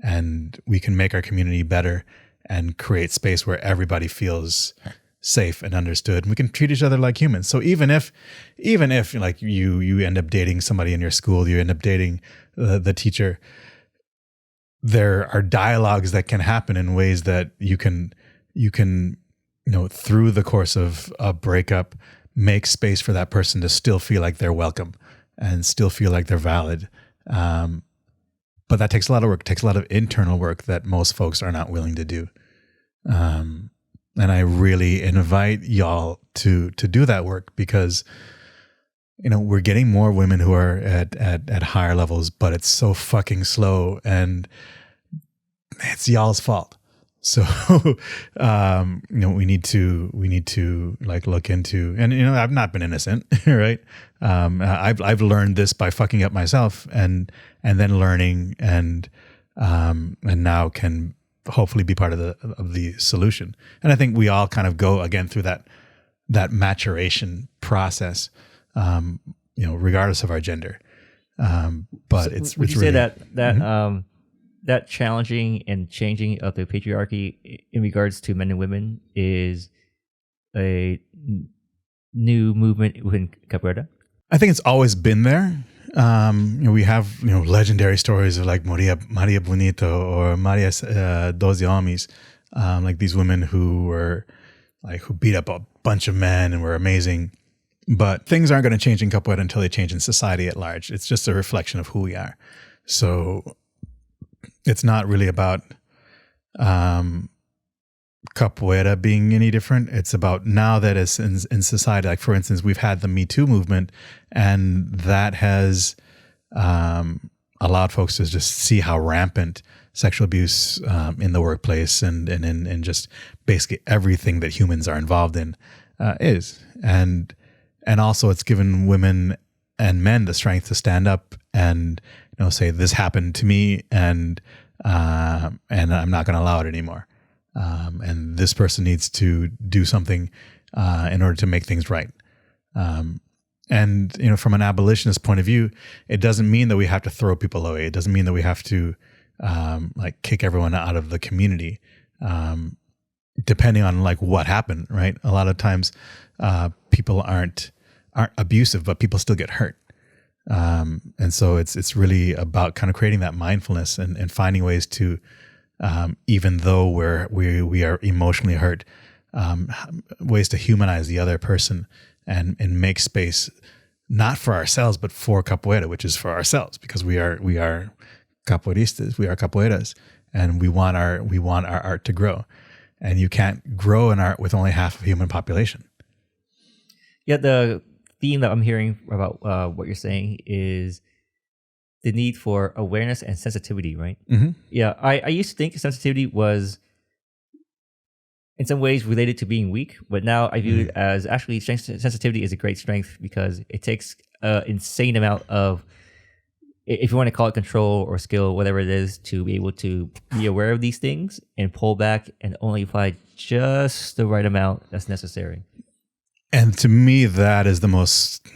and we can make our community better and create space where everybody feels safe and understood. And we can treat each other like humans. So even if like you end up dating somebody in your school, you end up dating the teacher, there are dialogues that can happen in ways that you can through the course of a breakup, make space for that person to still feel like they're welcome and still feel like they're valid. But that takes a lot of work, takes a lot of internal work that most folks are not willing to do. And I really invite y'all to do that work, because we're getting more women who are at higher levels, but it's so fucking slow, and it's y'all's fault. So, we need to like look into, and I've not been innocent, right? I've learned this by fucking up myself, and then learning, and now can hopefully be part of the solution. And I think we all kind of go again through that maturation process, regardless of our gender. But so it's would you really, say that that challenging and changing of the patriarchy in regards to men and women is a new movement within capoeira? I think it's always been there. We have legendary stories of like Maria Bonito or Maria Doze Homens, like these women who beat up a bunch of men and were amazing. But things aren't going to change in capoeira until they change in society at large. It's just a reflection of who we are. So it's not really about capoeira being any different. It's about now that it's in society. Like, for instance, we've had the Me Too movement, and that has allowed folks to just see how rampant sexual abuse in the workplace and just basically everything that humans are involved in is. And also it's given women and men the strength to stand up and say, this happened to me, and I'm not going to allow it anymore. And this person needs to do something in order to make things right. And from an abolitionist point of view, it doesn't mean that we have to throw people away. It doesn't mean that we have to kick everyone out of the community, depending on like what happened. Right? A lot of times, people aren't abusive, but people still get hurt. And so it's really about kind of creating that mindfulness and finding ways to, even though we are emotionally hurt, ways to humanize the other person and make space, not for ourselves, but for capoeira, which is for ourselves, because we are capoeiristas, we are capoeiras, and we want our art to grow. And you can't grow an art with only half of the human population. Yeah, the theme that I'm hearing about what you're saying is the need for awareness and sensitivity, right? Mm-hmm. Yeah, I used to think sensitivity was in some ways related to being weak, but now I view it as actually sensitivity is a great strength, because it takes an insane amount of, if you want to call it control or skill, whatever it is, to be able to be aware of these things and pull back and only apply just the right amount that's necessary. And to me, that is the most,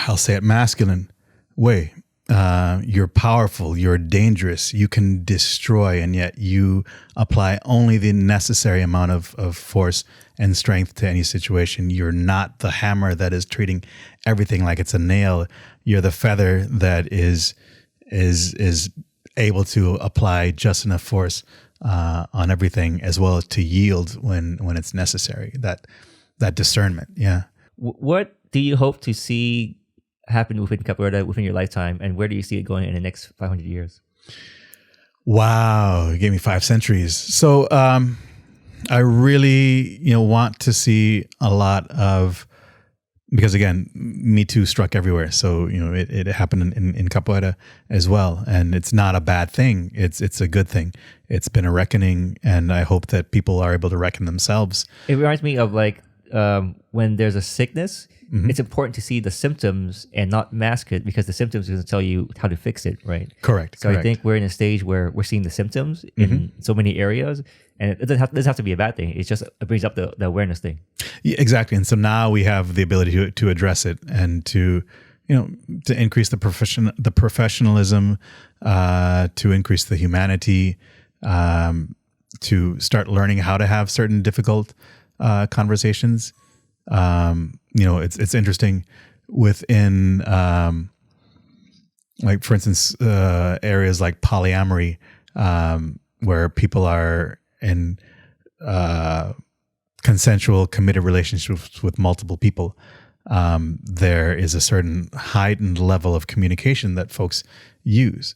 I'll say it, masculine way. You're powerful, you're dangerous, you can destroy, and yet you apply only the necessary amount of force and strength to any situation. You're not the hammer that is treating everything like it's a nail. You're the feather that is able to apply just enough force on everything, as well as to yield when it's necessary. That discernment, yeah. What do you hope to see happen within capoeira within your lifetime, and where do you see it going in the next 500 years? Wow, you gave me 5 centuries. So I really want to see a lot of, because again, Me Too struck everywhere. So it happened in capoeira as well, and it's not a bad thing. It's a good thing. It's been a reckoning, and I hope that people are able to reckon themselves. It reminds me of when there's a sickness, it's important to see the symptoms and not mask it, because the symptoms is going to tell you how to fix it, right? Correct. So I think we're in a stage where we're seeing the symptoms in so many areas, and it doesn't have to be a bad thing. It's just, it brings up the awareness thing. Yeah, exactly. And so now we have the ability to address it and to increase the professionalism, to increase the humanity, to start learning how to have certain difficult conversations. It's interesting within, for instance, areas like polyamory, where people are in consensual, committed relationships with multiple people, there is a certain heightened level of communication that folks use.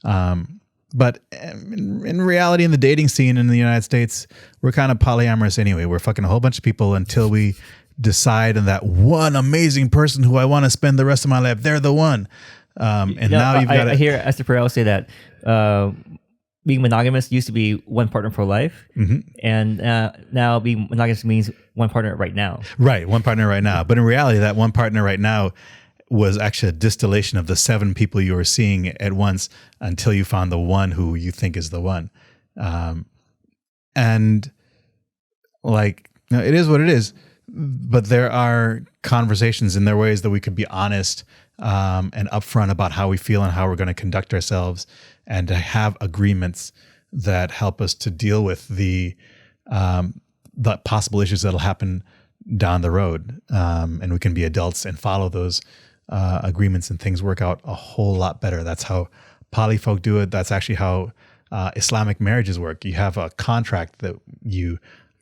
But in reality, in the dating scene in the United States, we're kind of polyamorous anyway. We're fucking a whole bunch of people until we decide on that one amazing person who I want to spend the rest of my life. They're the one. Now you've got to... I hear Esther Perel say that being monogamous used to be one partner for life, and now being monogamous means one partner right now. Right, one partner right now. But in reality, that one partner right now was actually a distillation of the 7 people you were seeing at once until you found the one who you think is the one. And like, it is what it is. But there are conversations and there are ways that we could be honest and upfront about how we feel and how we're going to conduct ourselves, and to have agreements that help us to deal with the possible issues that'll happen down the road. And we can be adults and follow those agreements, and things work out a whole lot better. That's how poly folk do it. That's actually how Islamic marriages work. You have a contract that you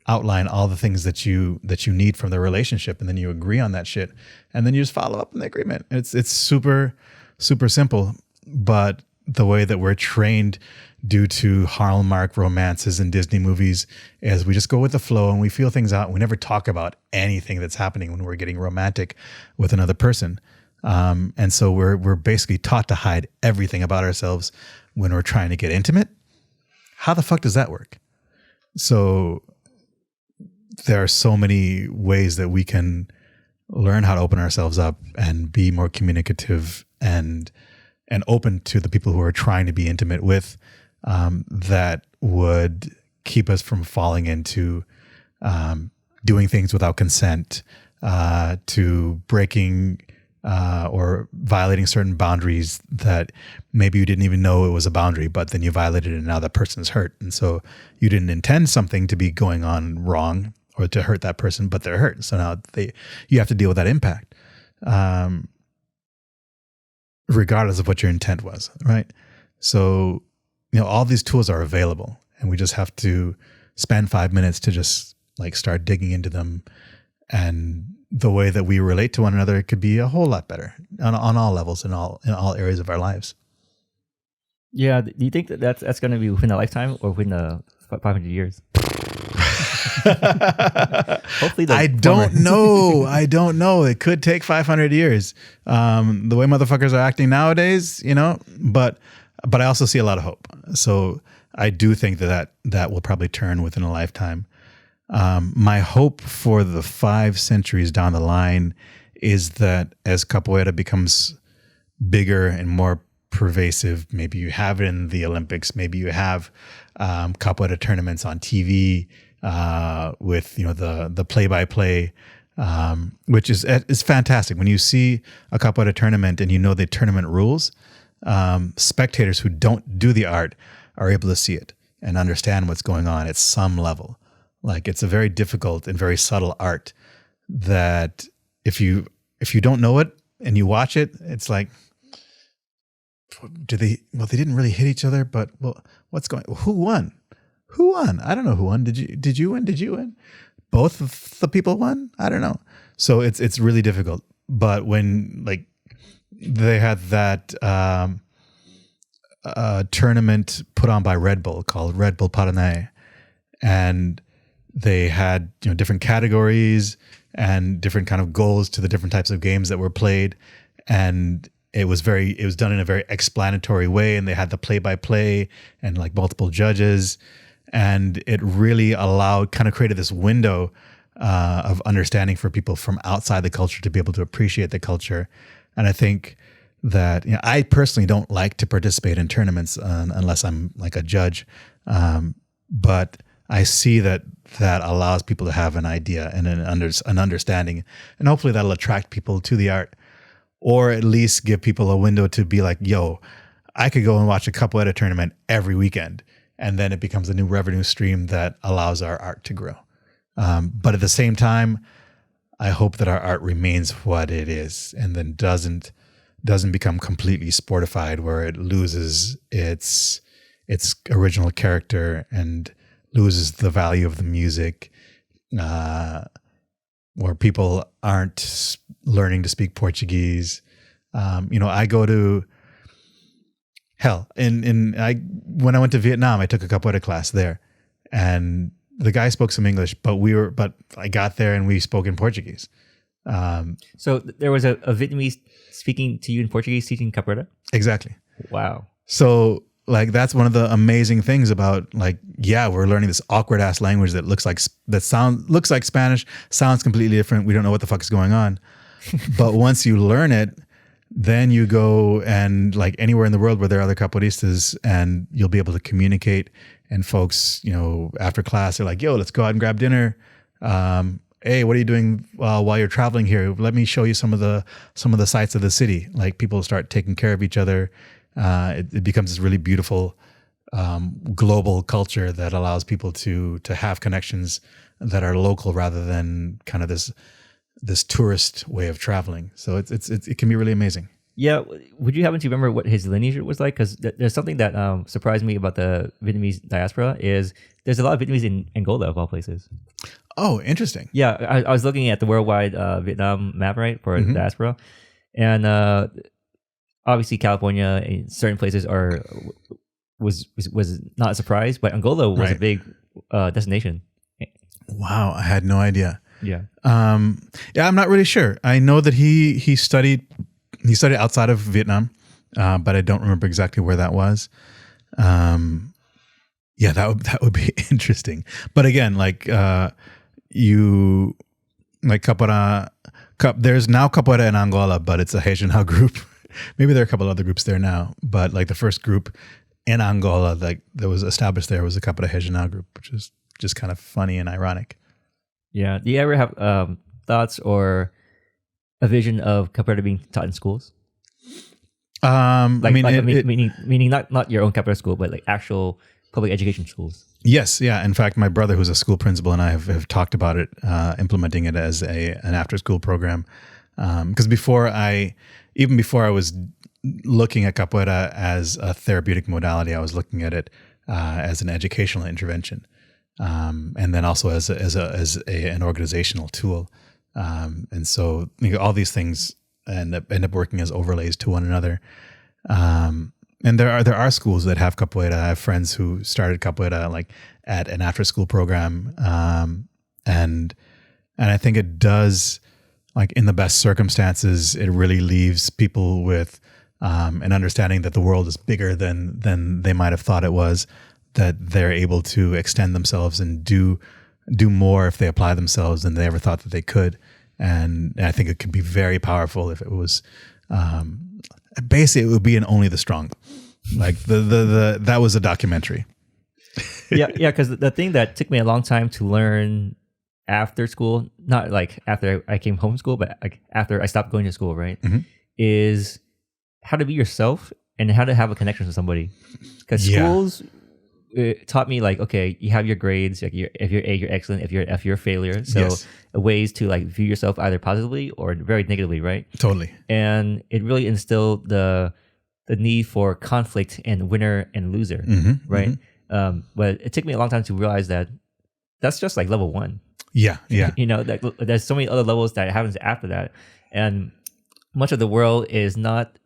outline all the things that you need from the relationship, and then you agree on that shit, and then you just follow up on the agreement. It's super, super simple. But the way that we're trained due to Hallmark romances and Disney movies is we just go with the flow and we feel things out. We never talk about anything that's happening when we're getting romantic with another person. And so we're basically taught to hide everything about ourselves when we're trying to get intimate. How the fuck does that work? So there are so many ways that we can learn how to open ourselves up and be more communicative and open to the people who are trying to be intimate with, that would keep us from falling into doing things without consent, to breaking or violating certain boundaries that maybe you didn't even know it was a boundary, but then you violated it and now that person's hurt. And so you didn't intend something to be going on wrong or to hurt that person, but they're hurt. So now you have to deal with that impact, regardless of what your intent was, right? So, all these tools are available, and we just have to spend 5 minutes to just like start digging into them. And the way that we relate to one another could be a whole lot better on all levels, in all areas of our lives. Yeah. Do you think that's going to be within a lifetime or within 500 years? Hopefully, I don't know. It could take 500 years. The way motherfuckers are acting nowadays, but I also see a lot of hope. So I do think that will probably turn within a lifetime. My hope for the 5 centuries down the line is that as capoeira becomes bigger and more pervasive, maybe you have it in the Olympics, maybe you have capoeira tournaments on TV, with the play-by-play, which is fantastic. When you see a capoeira tournament and the tournament rules, spectators who don't do the art are able to see it and understand what's going on at some level. Like, it's a very difficult and very subtle art that if you don't know it and you watch it, it's like, they didn't really hit each other, but what's going? Who won? Who won? I don't know who won. Did you win? Did you win? Both of the people won? I don't know. So it's really difficult. But when they had that tournament put on by Red Bull called Red Bull Paranaue, and they had different categories and different kind of goals to the different types of games that were played, and it was done in a very explanatory way, and they had the play-by-play and multiple judges. And it really created this window of understanding for people from outside the culture to be able to appreciate the culture. And I think that I personally don't like to participate in tournaments unless I'm like a judge, but I see that allows people to have an idea and an understanding, and hopefully that'll attract people to the art, or at least give people a window to be like, yo, I could go and watch a capoeira tournament every weekend. And then it becomes a new revenue stream that allows our art to grow. But at the same time, I hope that our art remains what it is, and then doesn't become completely sportified, where it loses its original character and loses the value of the music, where people aren't learning to speak Portuguese. I go to hell. When I went to Vietnam, I took a capoeira class there, and the guy spoke some English, but I got there and we spoke in Portuguese. So there was a Vietnamese speaking to you in Portuguese, teaching capoeira? Exactly. Wow. So like that's one of the amazing things about we're learning this awkward ass language that looks like Spanish, sounds completely different. We don't know what the fuck is going on. But once you learn it, then you go and like anywhere in the world where there are other capoeiristas, and you'll be able to communicate. And folks, after class, they're like, "Yo, let's go out and grab dinner. Hey, what are you doing while you're traveling here? Let me show you some of the sights of the city." Like people start taking care of each other. It becomes this really beautiful global culture that allows people to have connections that are local rather than kind of this tourist way of traveling. So it can be really amazing. Yeah. Would you happen to remember what his lineage was like? Because there's something that surprised me about the Vietnamese diaspora is there's a lot of Vietnamese in Angola of all places. Oh, interesting. Yeah. I was looking at the worldwide Vietnam map, right, for the diaspora. And obviously California in certain places was not a surprise, but Angola was a big destination. Wow. I had no idea. Yeah. I'm not really sure. I know that he studied outside of Vietnam, but I don't remember exactly where that was. That would be interesting. But again, capoeira, there's now capoeira in Angola, but it's a Regional group. Maybe there are a couple other groups there now, but like the first group in Angola that was established there was a capoeira Regional group, which is just kind of funny and ironic. Yeah. Do you ever have thoughts or a vision of capoeira being taught in schools? Meaning not your own capoeira school, but like actual public education schools. Yes, yeah. In fact, my brother, who's a school principal, and I have talked about it, implementing it as an after-school program. Because before I was looking at capoeira as a therapeutic modality, I was looking at it as an educational intervention, and then also as an organizational tool. And so all these things end up working as overlays to one another. And there are schools that have capoeira. I have friends who started capoeira like at an after school program. And I think it does, like in the best circumstances, it really leaves people with an understanding that the world is bigger than they might have thought it was, that they're able to extend themselves and do more if they apply themselves than they ever thought that they could. And I think it could be very powerful if it was, basically it would be in Only the Strong. Like that was a documentary. Yeah. Cause the thing that took me a long time to learn after school, not like after I came home from school, but like after I stopped going to school, right, is how to be yourself and how to have a connection with somebody. Cause schools, it taught me like, okay, you have your grades. Like if you're A, you're excellent. If you're F, you're a failure. So ways to like view yourself either positively or very negatively, right? Totally. And it really instilled the need for conflict and winner and loser, right? But it took me a long time to realize that that's just like level one. Yeah. That there's so many other levels that happens after that, and much of the world is not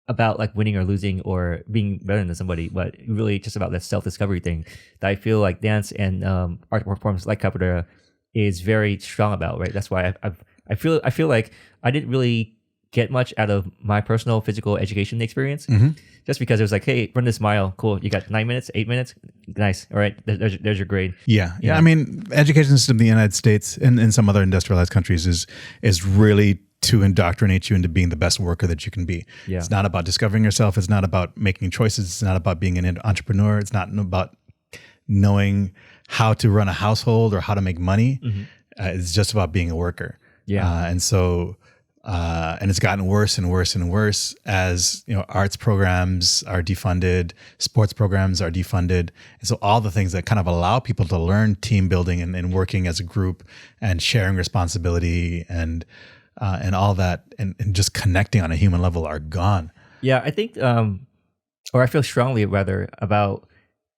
about like winning or losing or being better than somebody, but really just about that self-discovery thing that I feel like dance and art forms like capoeira is very strong about, right? That's why I feel like I didn't really get much out of my personal physical education experience, just because it was like, hey, run this mile, cool, you got 9 minutes, 8 minutes, nice, all right, there's your grade. Yeah. I mean, education system in the United States and in some other industrialized countries is really to indoctrinate you into being the best worker that you can be. Yeah. It's not about discovering yourself. It's not about making choices. It's not about being an entrepreneur. It's not about knowing how to run a household or how to make money. It's just about being a worker. Yeah. And it's gotten worse and worse and worse as, arts programs are defunded, sports programs are defunded. And so all the things that kind of allow people to learn team building and working as a group and sharing responsibility and all that and just connecting on a human level are gone. Yeah, I think, or I feel strongly rather about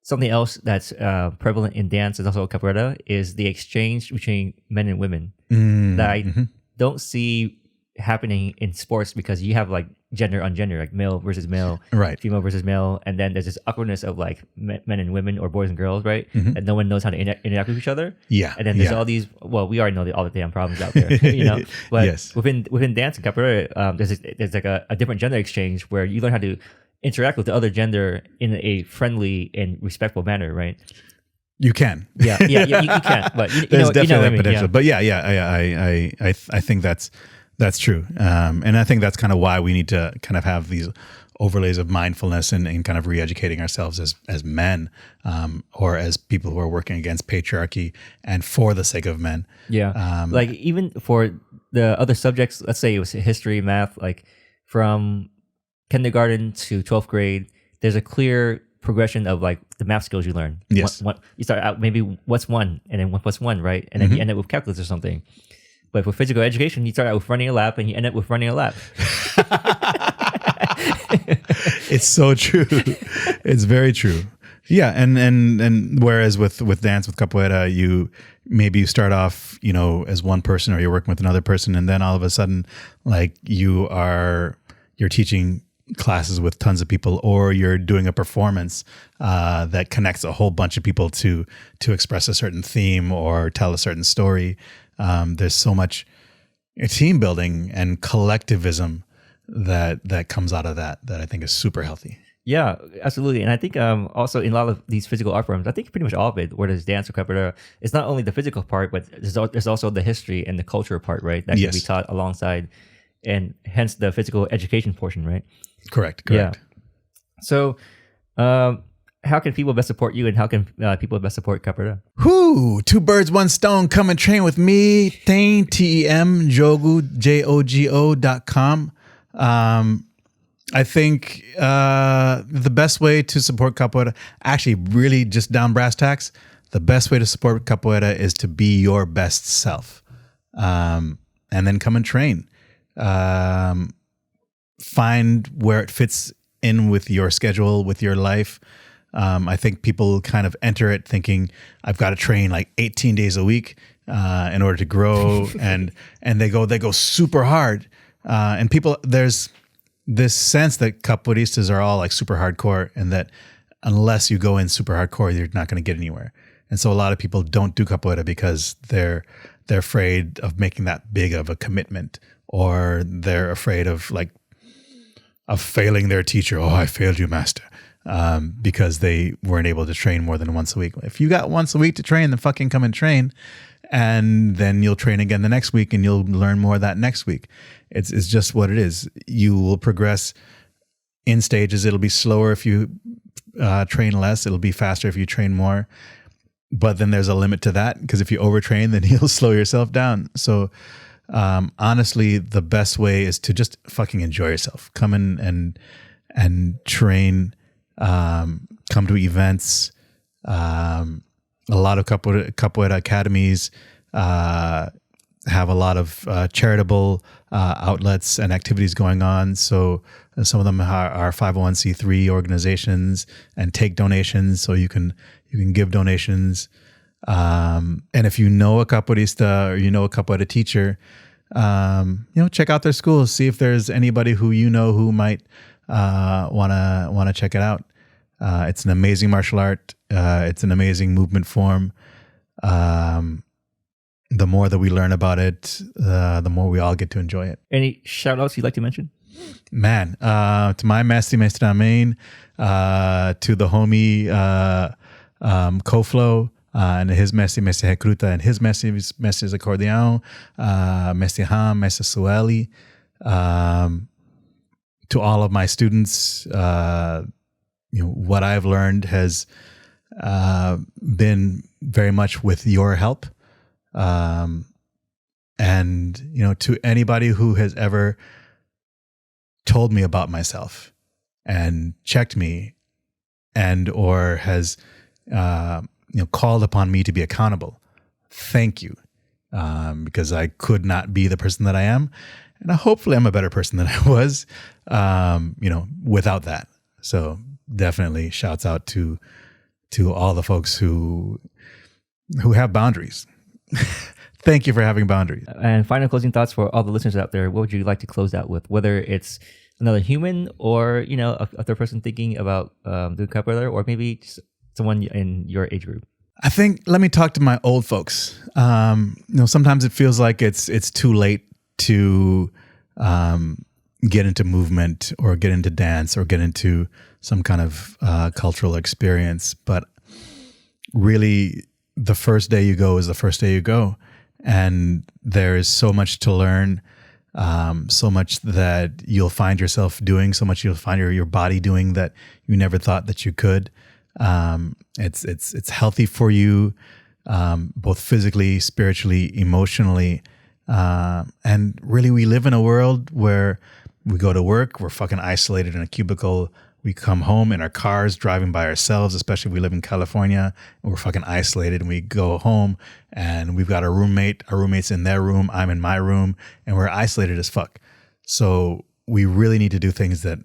something else that's prevalent in dance and also capoeira is the exchange between men and women that I don't see happening in sports, because you have like gender on gender, like male versus male, Right. female versus male, and then there's this awkwardness of like men and women or boys and girls, right? And no one knows how to interact with each other. Yeah. And then there's all these, well, we already know all the damn problems out there, you know. But Yes. within dance and capoeira, there's like a different gender exchange where you learn how to interact with the other gender in a friendly and respectful manner, right? You can. Yeah, you can, but you There's know, definitely you know what I mean, potential. But I think that's true. And I think that's kind of why we need to kind of have these overlays of mindfulness and kind of re-educating ourselves as men, or as people who are working against patriarchy and for the sake of men. Yeah. Like even for the other subjects, let's say it was history, math, like from kindergarten to 12th grade, there's a clear progression of like the math skills you learn. Yes. You start out maybe what's one, and then what's one, right? And then you end up with calculus or something. But for physical education, you start out with running a lap and you end up with running a lap. It's so true. It's very true. Yeah, and whereas with dance, with capoeira, you start off, you know, as one person, or you're working with another person, and then all of a sudden, like you're teaching classes with tons of people, or you're doing a performance that connects a whole bunch of people to express a certain theme or tell a certain story. There's so much team building and collectivism that comes out of that I think is super healthy. Yeah, absolutely. And I think also in a lot of these physical art forms, I think pretty much all of it, whether it's dance or capoeira, it's not only the physical part, but there's also the history and the culture part, right? That can be taught alongside, and hence the physical education portion, right? Correct. Yeah. So how can people best support you, and how can people best support capoeira? Whoo! 2 birds, 1 stone. Come and train with me. TEM Jogo JOGO.com. I think the best way to support capoeira, actually, really just down brass tacks, the best way to support capoeira is to be your best self, and then come and train. Find where it fits in with your schedule, with your life. I think people kind of enter it thinking, I've got to train like 18 days a week in order to grow, and they go super hard. And people, there's this sense that capoeiristas are all like super hardcore, and that unless you go in super hardcore, you're not going to get anywhere. And so a lot of people don't do capoeira because they're afraid of making that big of a commitment, or they're afraid of failing their teacher. Oh, I failed you, master. Because they weren't able to train more than once a week. If you got once a week to train, then fucking come and train, and then you'll train again the next week, and you'll learn more that next week. It's just what it is. You will progress in stages. It'll be slower if you train less. It'll be faster if you train more. But then there's a limit to that, because if you overtrain, then you'll slow yourself down. So honestly, the best way is to just fucking enjoy yourself. Come in and train. Come to events. A lot of capoeira academies have a lot of charitable outlets and activities going on. So some of them are 501c3 organizations and take donations. So you can give donations. And if you know a capoeirista or you know a capoeira teacher, check out their schools. See if there's anybody who you know who might wanna check it out. It's an amazing martial art. It's an amazing movement form. The more that we learn about it, the more we all get to enjoy it. Any shout outs you'd like to mention? Man, to my Mestre Ismail, to the homie Koflo, and his Mestre Recruta, and his Mestre Accordeon, Mestre Ham, Mestre Sueli, to all of my students. What I've learned has been very much with your help. And to anybody who has ever told me about myself and checked me and or has called upon me to be accountable, thank you, because I could not be the person that I am, and hopefully I'm a better person than I was without that. So definitely shouts out to to all the folks who have boundaries. Thank you for having boundaries. And final closing thoughts for all the listeners out there. What would you like to close out with? Whether it's another human or, a third person thinking about doing capoeira, or maybe just someone in your age group. I think, let me talk to my old folks. Sometimes it feels like it's too late to get into movement or get into dance or get into some kind of cultural experience. But really, the first day you go is the first day you go. And there is so much to learn, so much that you'll find yourself doing, so much you'll find your body doing that you never thought that you could. It's healthy for you, both physically, spiritually, emotionally. And really, we live in a world where we go to work, we're fucking isolated in a cubicle. We come home in our cars, driving by ourselves, especially if we live in California, and we're fucking isolated. And we go home and we've got our roommate's in their room, I'm in my room, and we're isolated as fuck. So we really need to do things that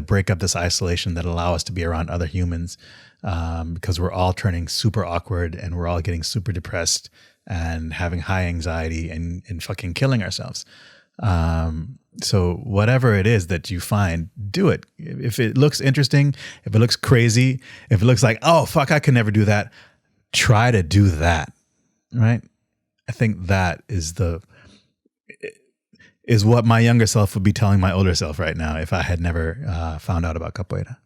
break up this isolation, that allow us to be around other humans, because we're all turning super awkward and we're all getting super depressed and having high anxiety and fucking killing ourselves. So whatever it is that you find, do it. If it looks interesting, if it looks crazy, if it looks like, oh, fuck, I can never do that, try to do that, right? I think that is what my younger self would be telling my older self right now if I had never found out about capoeira.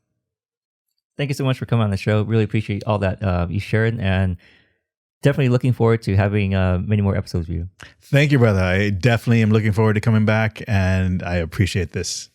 Thank you so much for coming on the show. Really appreciate all that you shared, and definitely looking forward to having many more episodes with you. Thank you, brother. I definitely am looking forward to coming back, and I appreciate this.